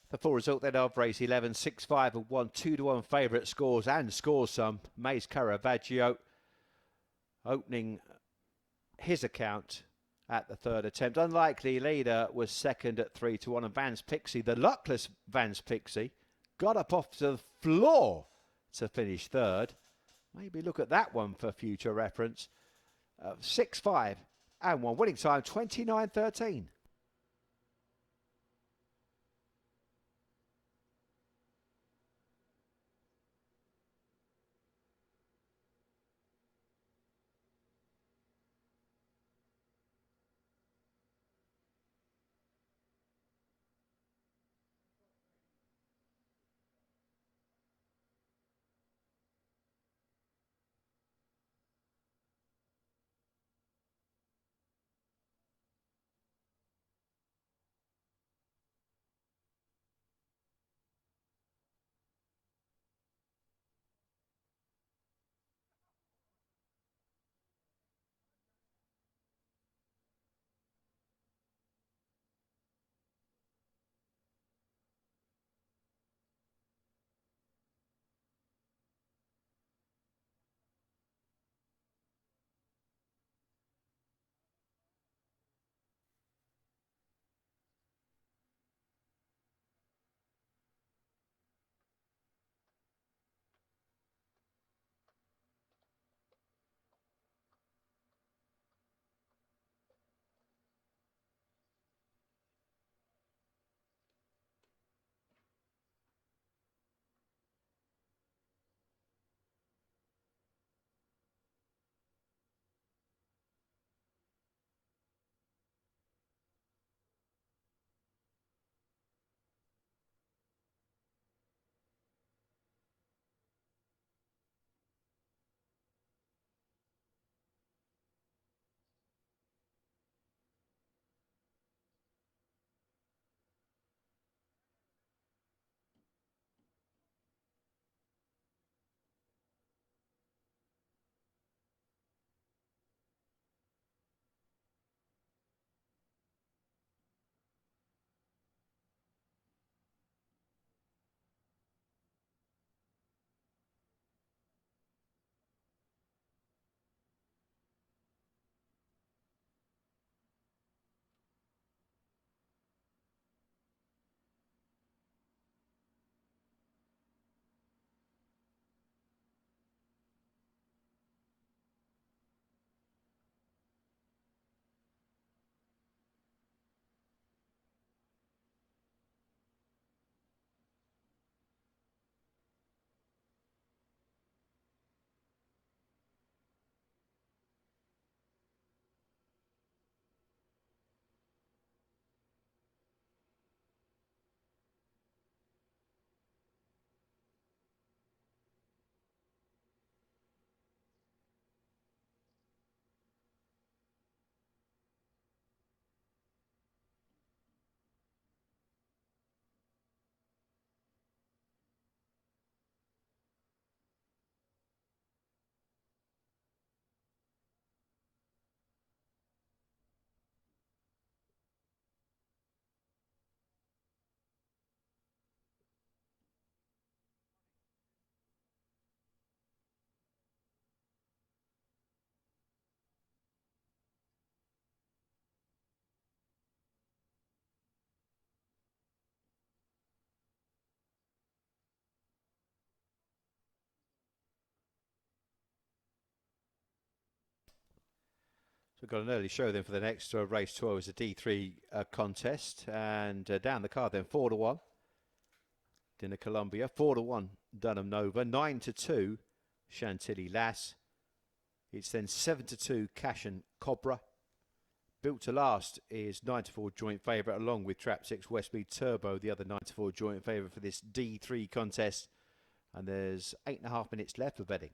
The full result then of race 11, 6-5 and 1, 2-1 favourite scores and scores some. Mays Caravaggio opening his account at the third attempt. Unlikely leader was second at 3-1, and Vans Pixie, the luckless Vans Pixie, got up off to the floor to finish third. Maybe look at that one for future reference. 6-5 and 1, winning time 29:13. So we've got an early show then for the next race 12 is a D3 contest, and down the card then 4-1 Dinner Columbia, 4-1 Dunham Nova, 9-2 Chantilly Lass. It's then 7-2 Cash and Cobra. Built to Last is 9-4 joint favourite, along with Trap 6 Westmead Turbo, the other 9-4 joint favourite for this D3 contest. And there's 8.5 minutes left for betting.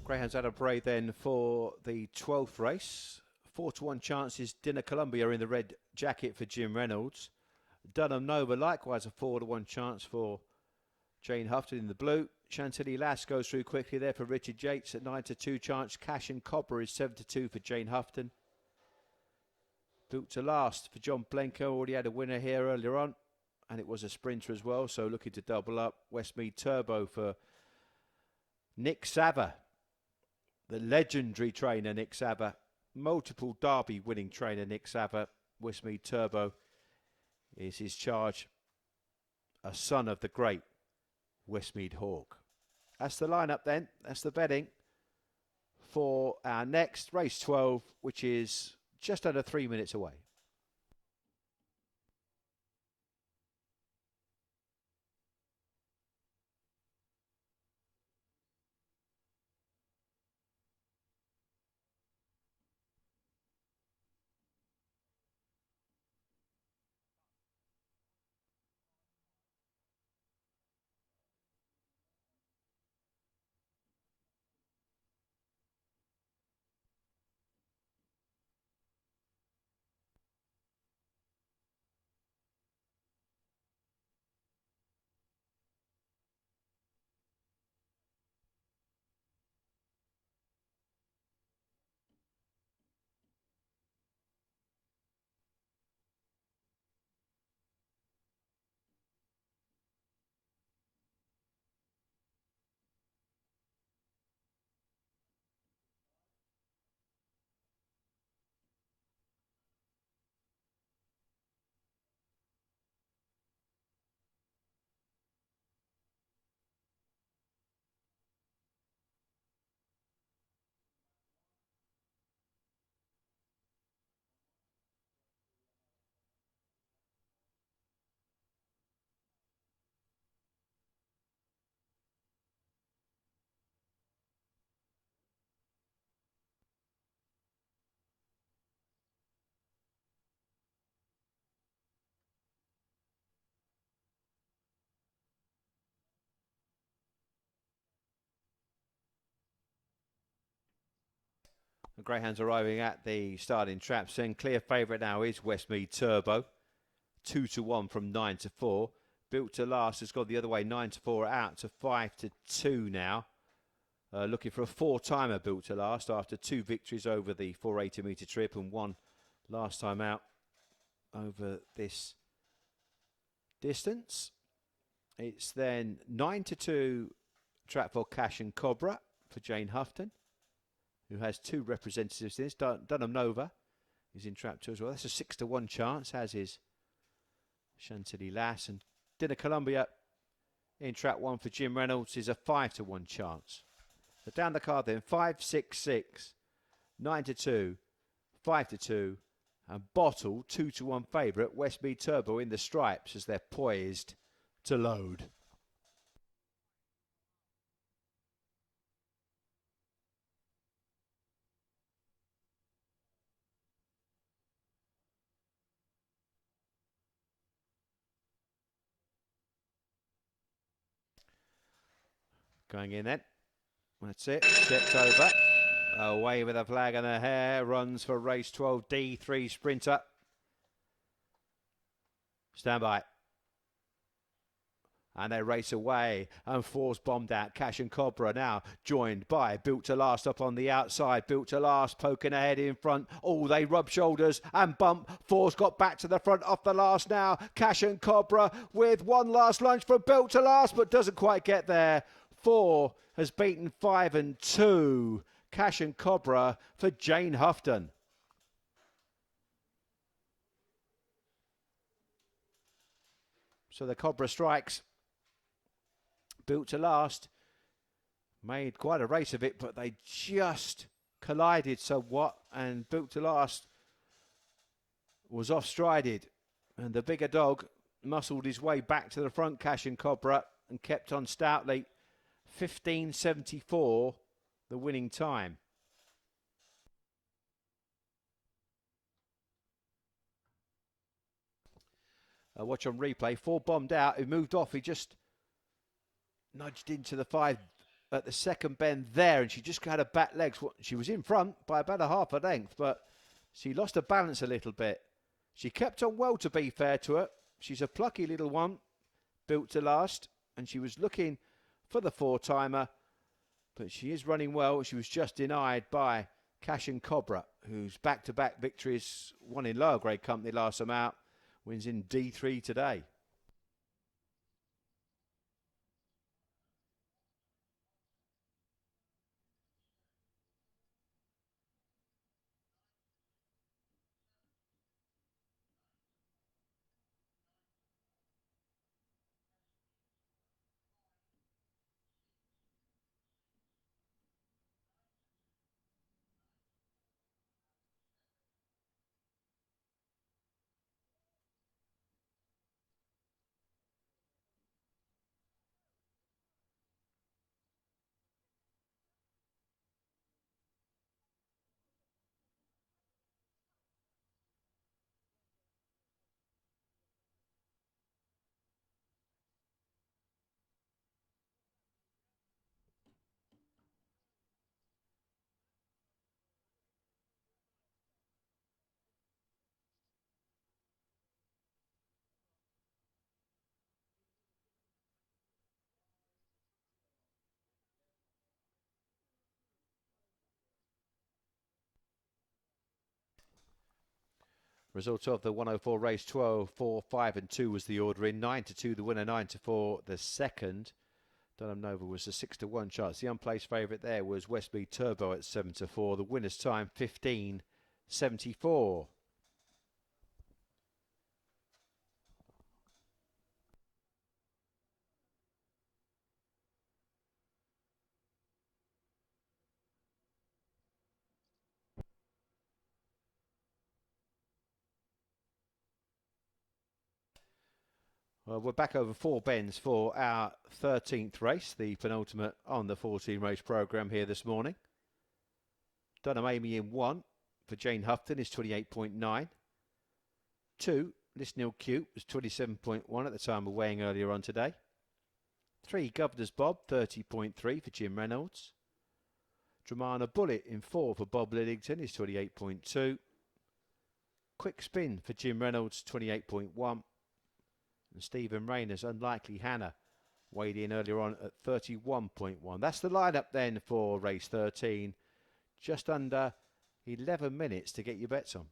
Greyhounds out of Bray then for the 12th race. 4-1 chances. Dinner Columbia in the red jacket for Jim Reynolds. Dunham Nova likewise a 4-1 chance for Jane Houghton in the blue. Chantilly Lass goes through quickly there for Richard Yates at 9-2 chance. Cash and Cobra is 7-2 for Jane Houghton. Built to Last for John Blenko. Already had a winner here earlier on, and it was a sprinter as well, so looking to double up. Westmead Turbo for Nick Sava, the legendary trainer Nick Sava, multiple Derby winning trainer Nick Sava. Westmead Turbo is his charge, a son of the great Westmead Hawk. That's the lineup then. That's the betting for our next race 12, which is just under 3 minutes away. The Greyhounds arriving at the starting traps. And clear favourite now is Westmead Turbo. 2-1 from 9-4. Built to Last has gone the other way. 9-4 out to 5-2 now. Looking for a 4-timer Built to Last after 2 victories over the 480-metre trip and 1 last time out over this distance. It's then 9-2 trap for Cash and Cobra for Jane Houghton, who has 2 representatives in this. Dunham Nova is in trap 2 as well. That's a 6-1 chance, as is Chantilly Lass. And Dinner Columbia in trap 1 for Jim Reynolds is a 5-1 chance. So down the card then, 5-6-6, 9-2, 5-2, and Bottle 2-1 favourite. Westmead Turbo in the stripes as they're poised to load. Going in then. That's it. Checked over. Away with a flag and a hair. Runs for race 12. D3 Sprinter. Stand by. And they race away, and 4's bombed out. Cash and Cobra now joined by Built to Last up on the outside. Built to Last poking ahead in front. Oh, they rub shoulders and bump. 4's got back to the front off the last now. Cash and Cobra with one last lunge for Built to Last, but doesn't quite get there. 4 has beaten 5-2. Cash and Cobra for Jane Houghton. So the Cobra strikes. Built to Last made quite a race of it, but they just collided somewhat, and Built to Last was off-strided, and the bigger dog muscled his way back to the front, Cash and Cobra, and kept on stoutly. 15.74 the winning time. Watch on replay. 4 bombed out. He moved off. He just nudged into the 5 at the second bend there, and she just had her back legs. She was in front by about a half a length, but she lost her balance a little bit. She kept on well, to be fair to her. She's a plucky little one, built to last, and she was looking for the four-timer, but she is running well. She was just denied by Cash and Cobra, whose back-to-back victories, won in lower grade company last time out, wins in D3 today. Result of the 104 race, 12, 4, 5 and 2 was the order in. 9 to 2 the winner, 9 to 4 the second. Dunham Nova was a 6 to 1 chance. The unplaced favourite there was Westby Turbo at 7 to 4. The winner's time 15.74. Well, we're back over 4 bends for our 13th race, the penultimate on the 14 race programme here this morning. Dunham Amy in 1 for Jane Houghton is 28.9. 2, Lisnil Cute was 27.1 at the time of weighing earlier on today. 3, Governor's Bob, 30.3 for Jim Reynolds. Dramana Bullet in 4 for Bob Lillington is 28.2. Quick Spin for Jim Reynolds, 28.1. And Stephen Rayner's Unlikely Hannah weighed in earlier on at 31.1. That's the lineup then for race 13. Just under 11 minutes to get your bets on.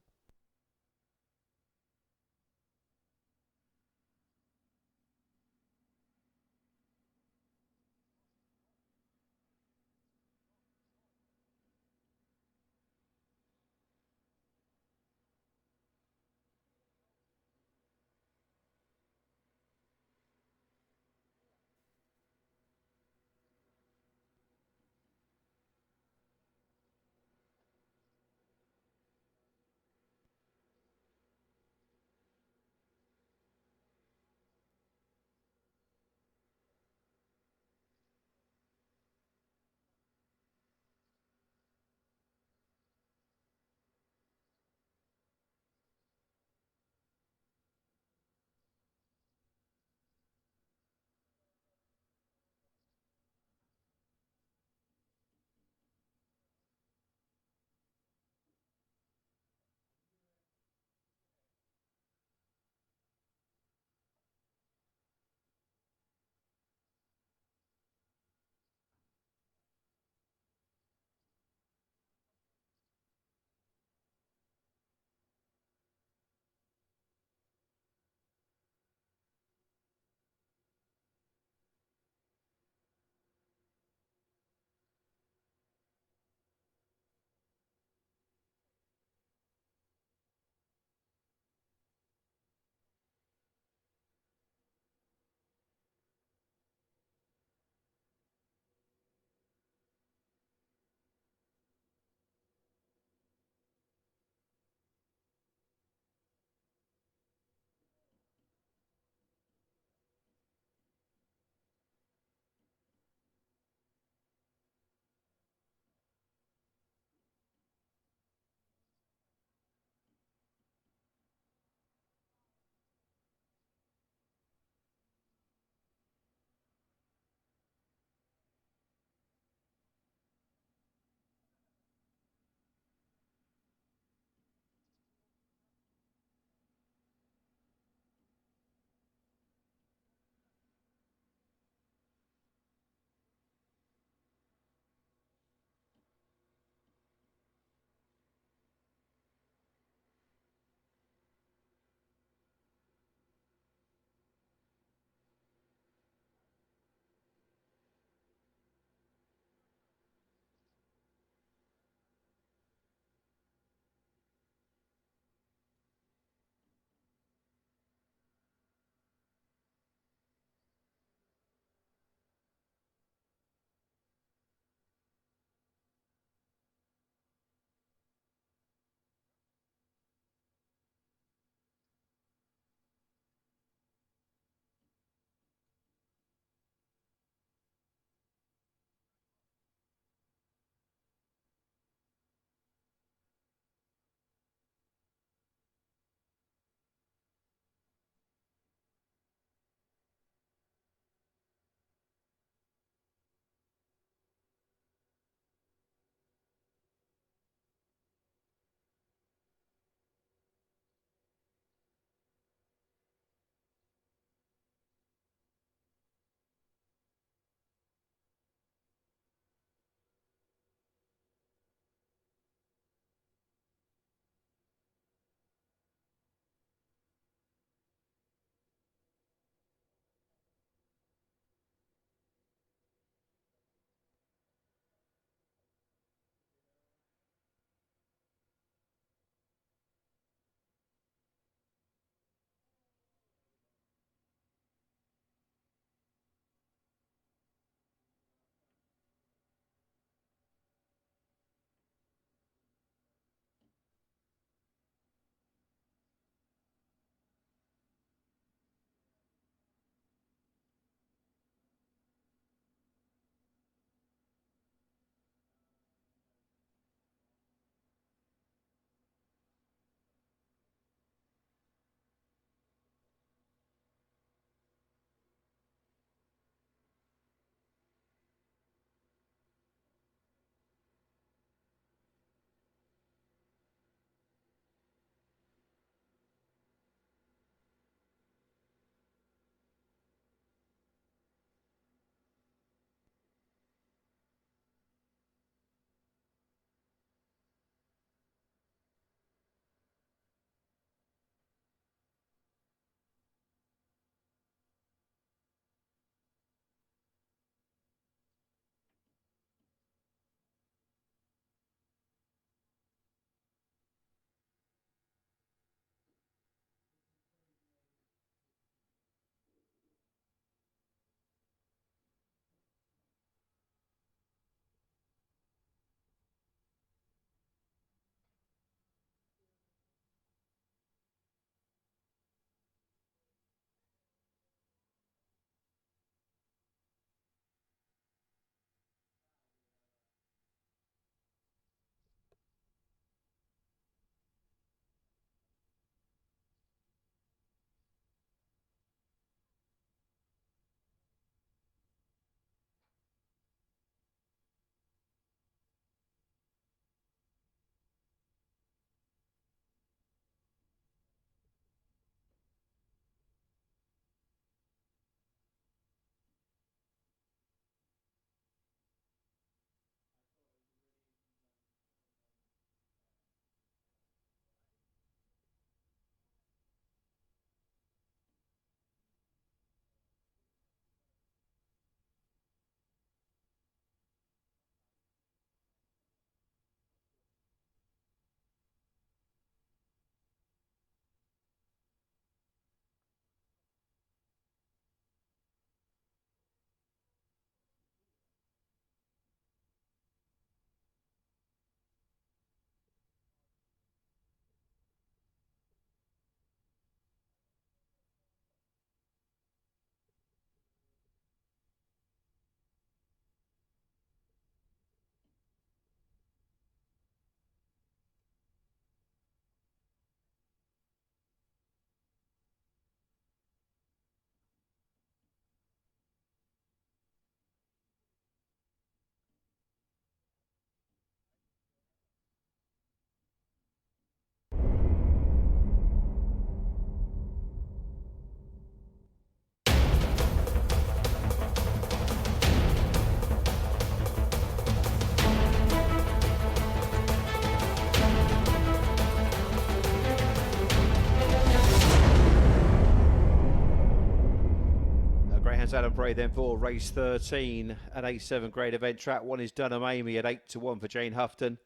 parade then for race 13 at A7 grade event. Track 1 is Dunham Amy at 8-1 for Jane Houghton.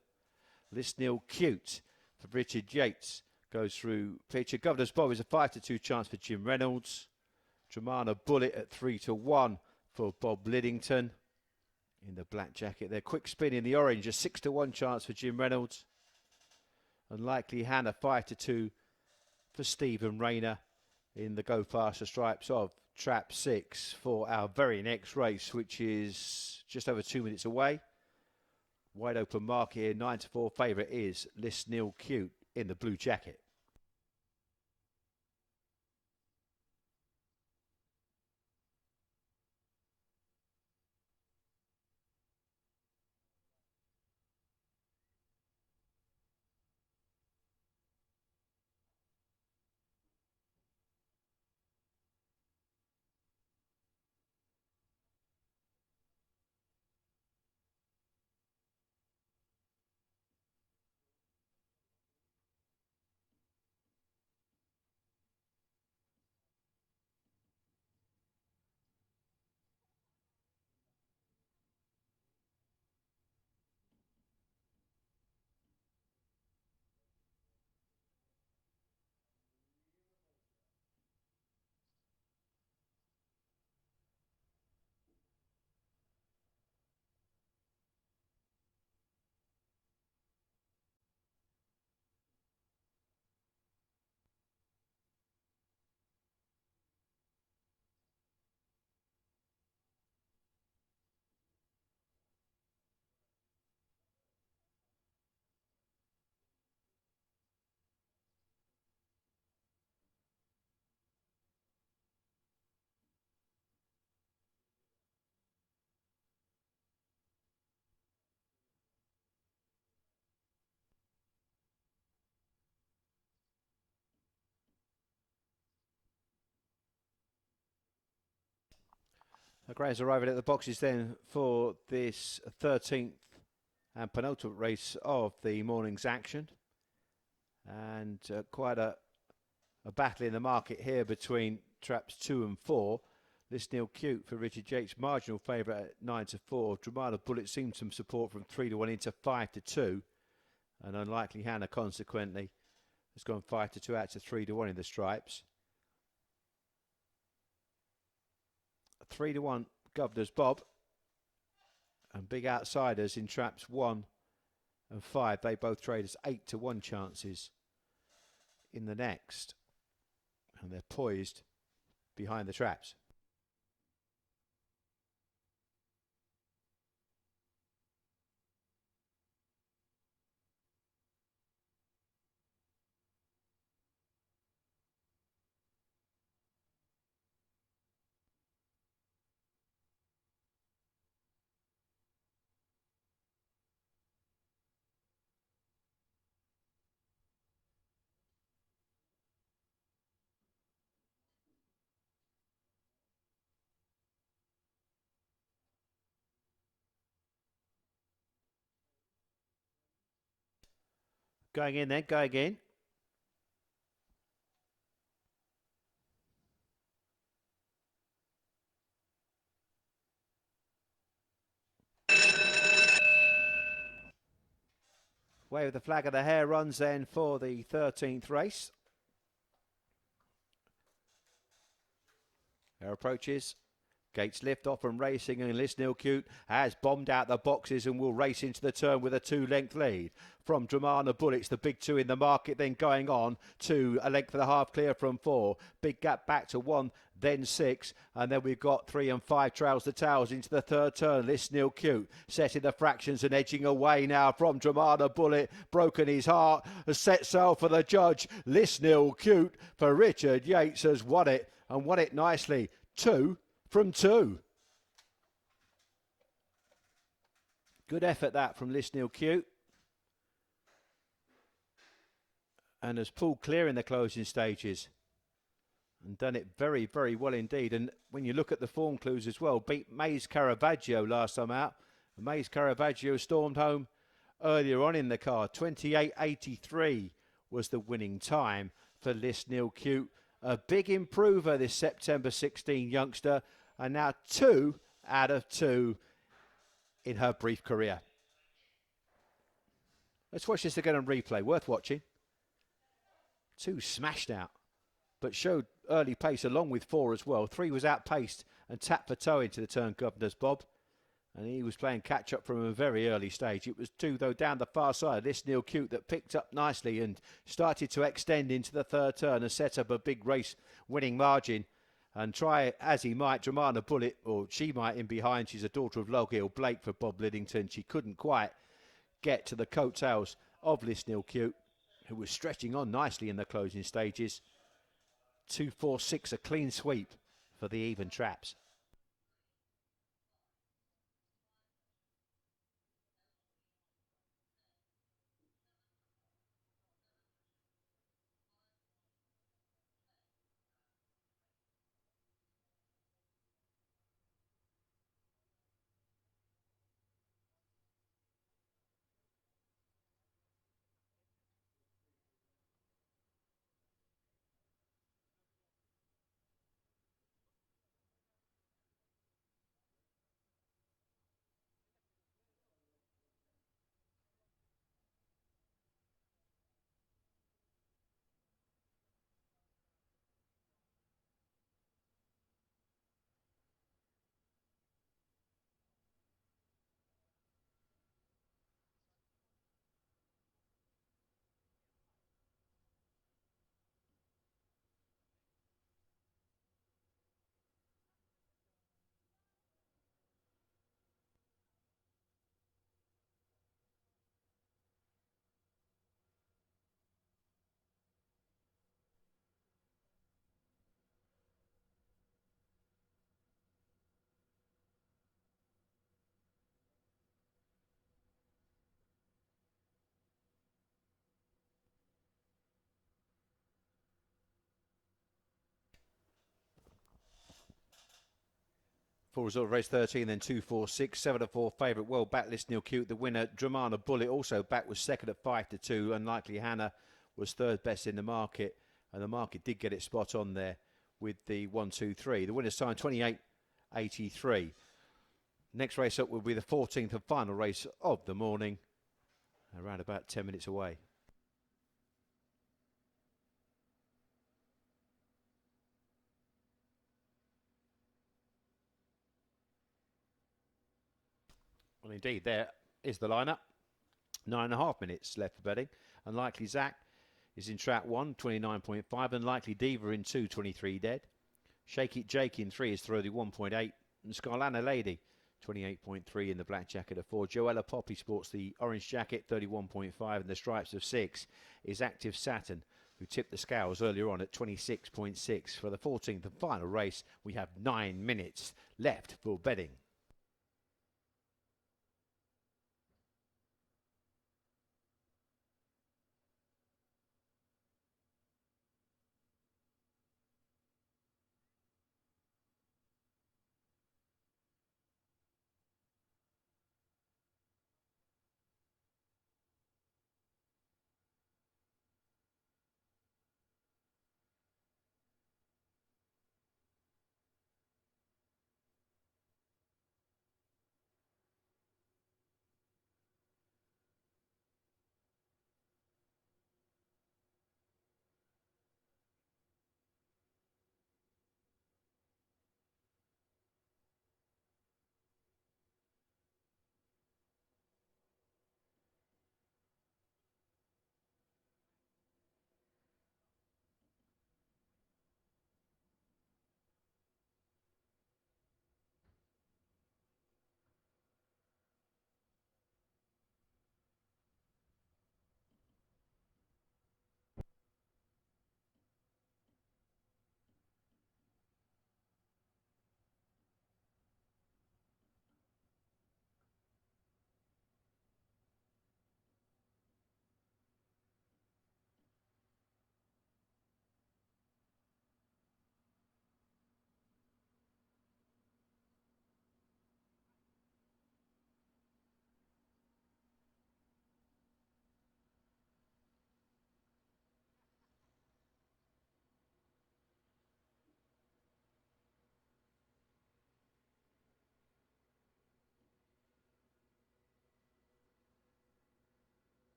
Lisnil Cute for Richard Yates goes through picture. Governor's Bob is a 5-2 chance for Jim Reynolds. Dramana Bullet at 3-1 for Bob Liddington in the black jacket there. Quick Spin in the orange, a 6-1 chance for Jim Reynolds. Unlikely Hannah 5-2 for Stephen Rayner in the Go Faster stripes of Trap 6 for our very next race, which is just over 2 minutes away. Wide open mark here, 9-4 favourite is Lisnil Cute in the blue jacket. The Greys arriving at the boxes then for this 13th and penultimate race of the morning's action. And quite a battle in the market here between traps 2 and 4. Lisnil Cute for Richard Yates, marginal favourite at 9-4. Dramana Bullet seemed some support from 3-1 into 5-2. And Unlikely Hannah, consequently, has gone 5-2 out to 3-1 in the stripes. 3-1 Governor's Bob. And big outsiders in traps 1 and 5. They both trade as 8-1 chances in the next. And they're poised behind the traps. Going in then, going in. Wave the flag of the hare runs then for the 13th race. Hare approaches. Gates lift off and racing, and Lisnil Cute has bombed out the boxes and will race into the turn with a 2-length lead. From Dramana Bullets, the big 2 in the market, then going on to a length and a half clear from 4. Big gap back to 1, then 6, and then we've got 3 and 5 trails the towels into the third turn. Lisnil Cute setting the fractions and edging away now from Dramana Bullet. Broken his heart, has set sail for the judge. Lisnil Cute for Richard Yates has won it, and won it nicely. 2 from 2. Good effort that from Lisnil Cute. And has pulled clear in the closing stages. And done it very, very well indeed. And when you look at the form clues as well, beat Mays Caravaggio last time out. Mays Caravaggio stormed home earlier on in the card. 28.83 was the winning time for Lisnil Cute. A big improver, this September 16 youngster. and now 2 out of 2 in her brief career. Let's watch this again on replay. Worth watching. 2 smashed out, but showed early pace along with 4 as well. 3 was outpaced and tapped for toe into the turn, Governor's Bob. And he was playing catch-up from a very early stage. It was 2, though, down the far side. This Neil Cute that picked up nicely and started to extend into the third turn and set up a big race-winning margin. And try as he might, Dramana Bullet, or she might in behind. She's a daughter of Loghill Blake for Bob Liddington. She couldn't quite get to the coattails of This Neil Cute, who was stretching on nicely in the closing stages. 2-4-6, a clean sweep for the even traps. Full result of race 13, then 2-4-6, 7-4 favourite, well back This Neil Cute. The winner, Dramana Bullet, also back, was second at 5-2. Unlikely Hannah was third best in the market, and the market did get it spot on there with the 1-2-3. The winner's time 28.83. Next race up will be the 14th and final race of the morning, around about 10 minutes away. Well, indeed, there is the lineup. 9.5 minutes left for betting. Unlikely Zach is in trap 1, 29.5. Unlikely Diva in 2, 23 dead. Shake It Jake in 3 is 31.8. And Scarlana Lady, 28.3 in the black jacket of 4. Joella Poppy sports the orange jacket, 31.5. And the stripes of 6 is Active Saturn, who tipped the scales earlier on at 26.6. For the 14th and final race, we have 9 minutes left for betting.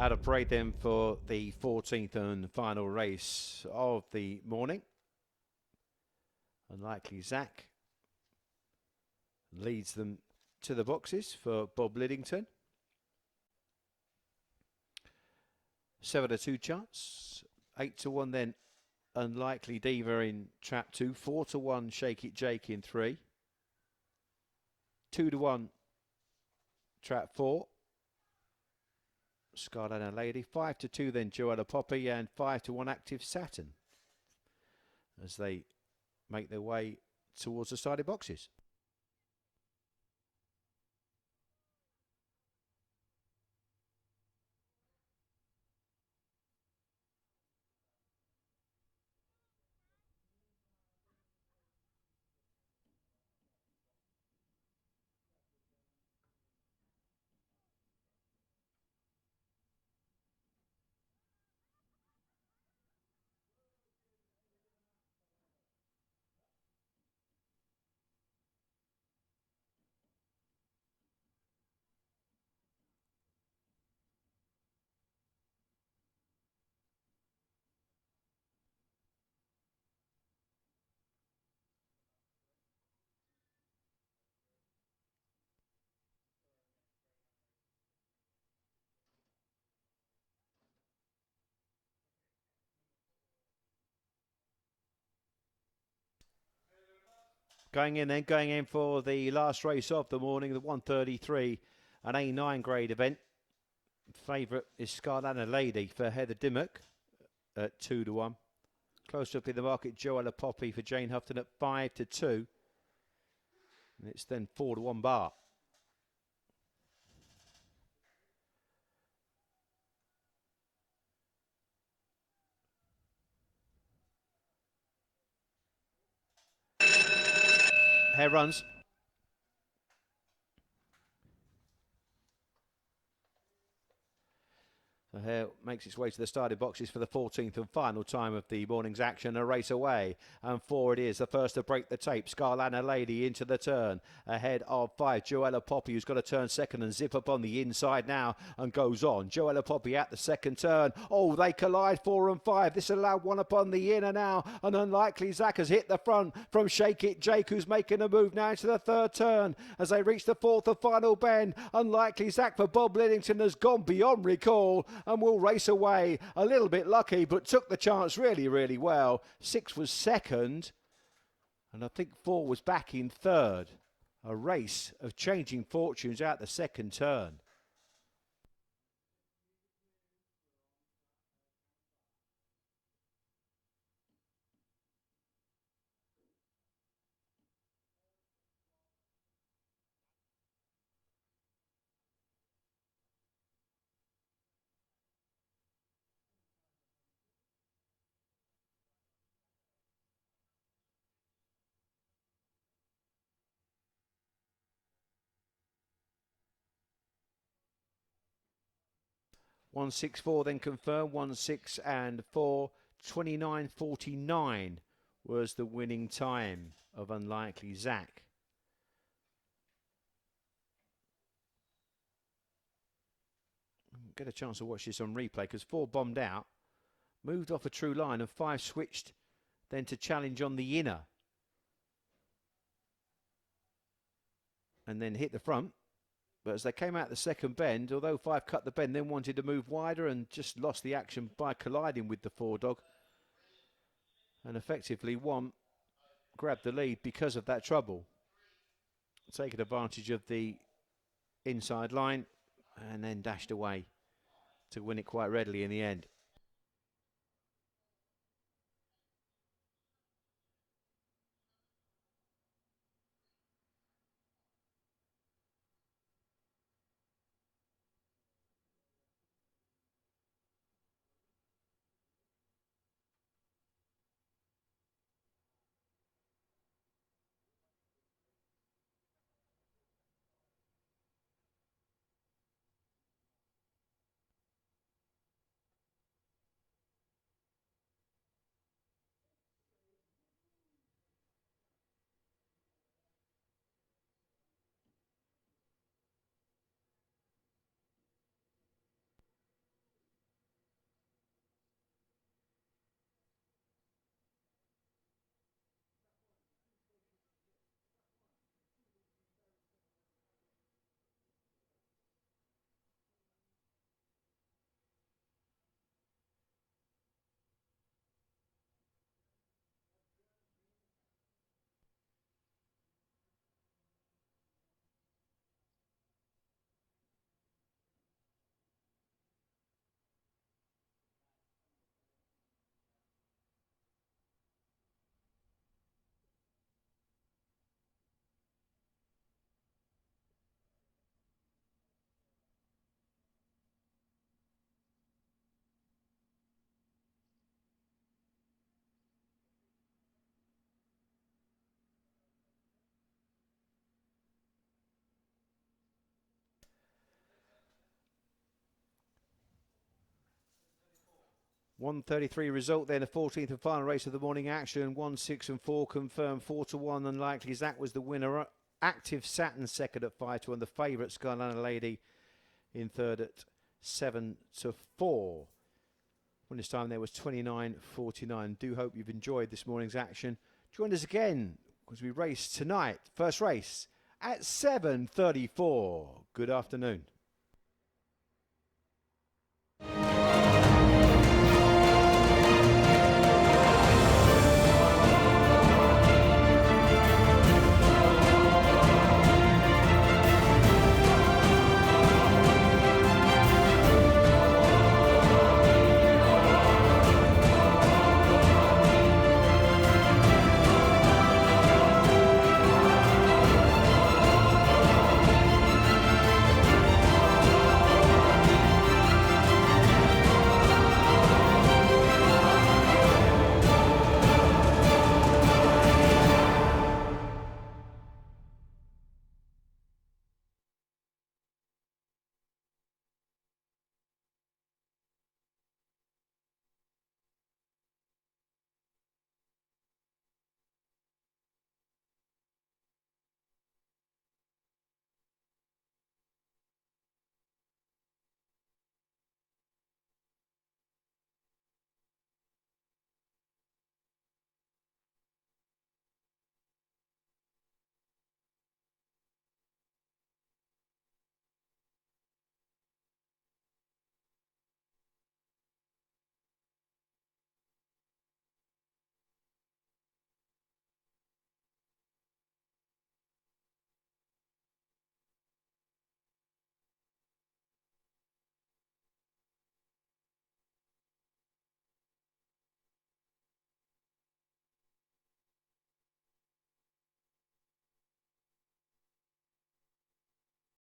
Out of parade then for the 14th and final race of the morning. Unlikely Zach leads them to the boxes for Bob Liddington. 7-2 chance. 8-1 then Unlikely Diva in trap 2. 4-1 Shake It Jake in 3. 2-1 trap 4. Scarlet and Lady. 5-2 then Joella Poppy, and 5-1 Active Saturn as they make their way towards the sided boxes. Going in for the last race of the morning, the 133, an A9 grade event. Favourite is Scarlana Lady for Heather Dimmock at 2-1. Close up in the market, Joella Poppy for Jane Houghton at 5-2. And it's then 4-1 bar. Hare runs. The Hare makes its way to the starting boxes for the 14th and final time of the morning's action. A race away, and 4 it is. The first to break the tape, Scarlana Lady into the turn. Ahead of 5, Joella Poppy, who's got to turn second and zip up on the inside now and goes on. Joella Poppy at the second turn. Oh, they collide, 4 and 5. This allowed one upon the inner now. And Unlikely Zach has hit the front from Shake It Jake, who's making a move now into the third turn. As they reach the fourth and final bend, Unlikely Zach for Bob Liddington has gone beyond recall and will race away. A little bit lucky, but took the chance really, really well. 6 was second, and I think 4 was back in third. A race of changing fortunes out the second turn. One 6-4 then confirmed. 1-6 and 4. 29.49 was the winning time of Unlikely Zach. Get a chance to watch this on replay because 4 bombed out, moved off a true line, and 5 switched then to challenge on the inner and then hit the front. But as they came out the second bend, although 5 cut the bend, then wanted to move wider and just lost the action by colliding with the 4 dog. And effectively 1 grabbed the lead because of that trouble. Taking advantage of the inside line and then dashed away to win it quite readily in the end. 1:33 result then, the 14th and final race of the morning action. 1, 6 and 4 confirmed. 4 to 1 unlikely as that was the winner. Active Saturn second at 5 to 1. The favourite Skyliner Lady in third at 7 to 4. When this time there was 29.49. Do hope you've enjoyed this morning's action. Join us again because we race tonight. First race at 7:34. Good afternoon.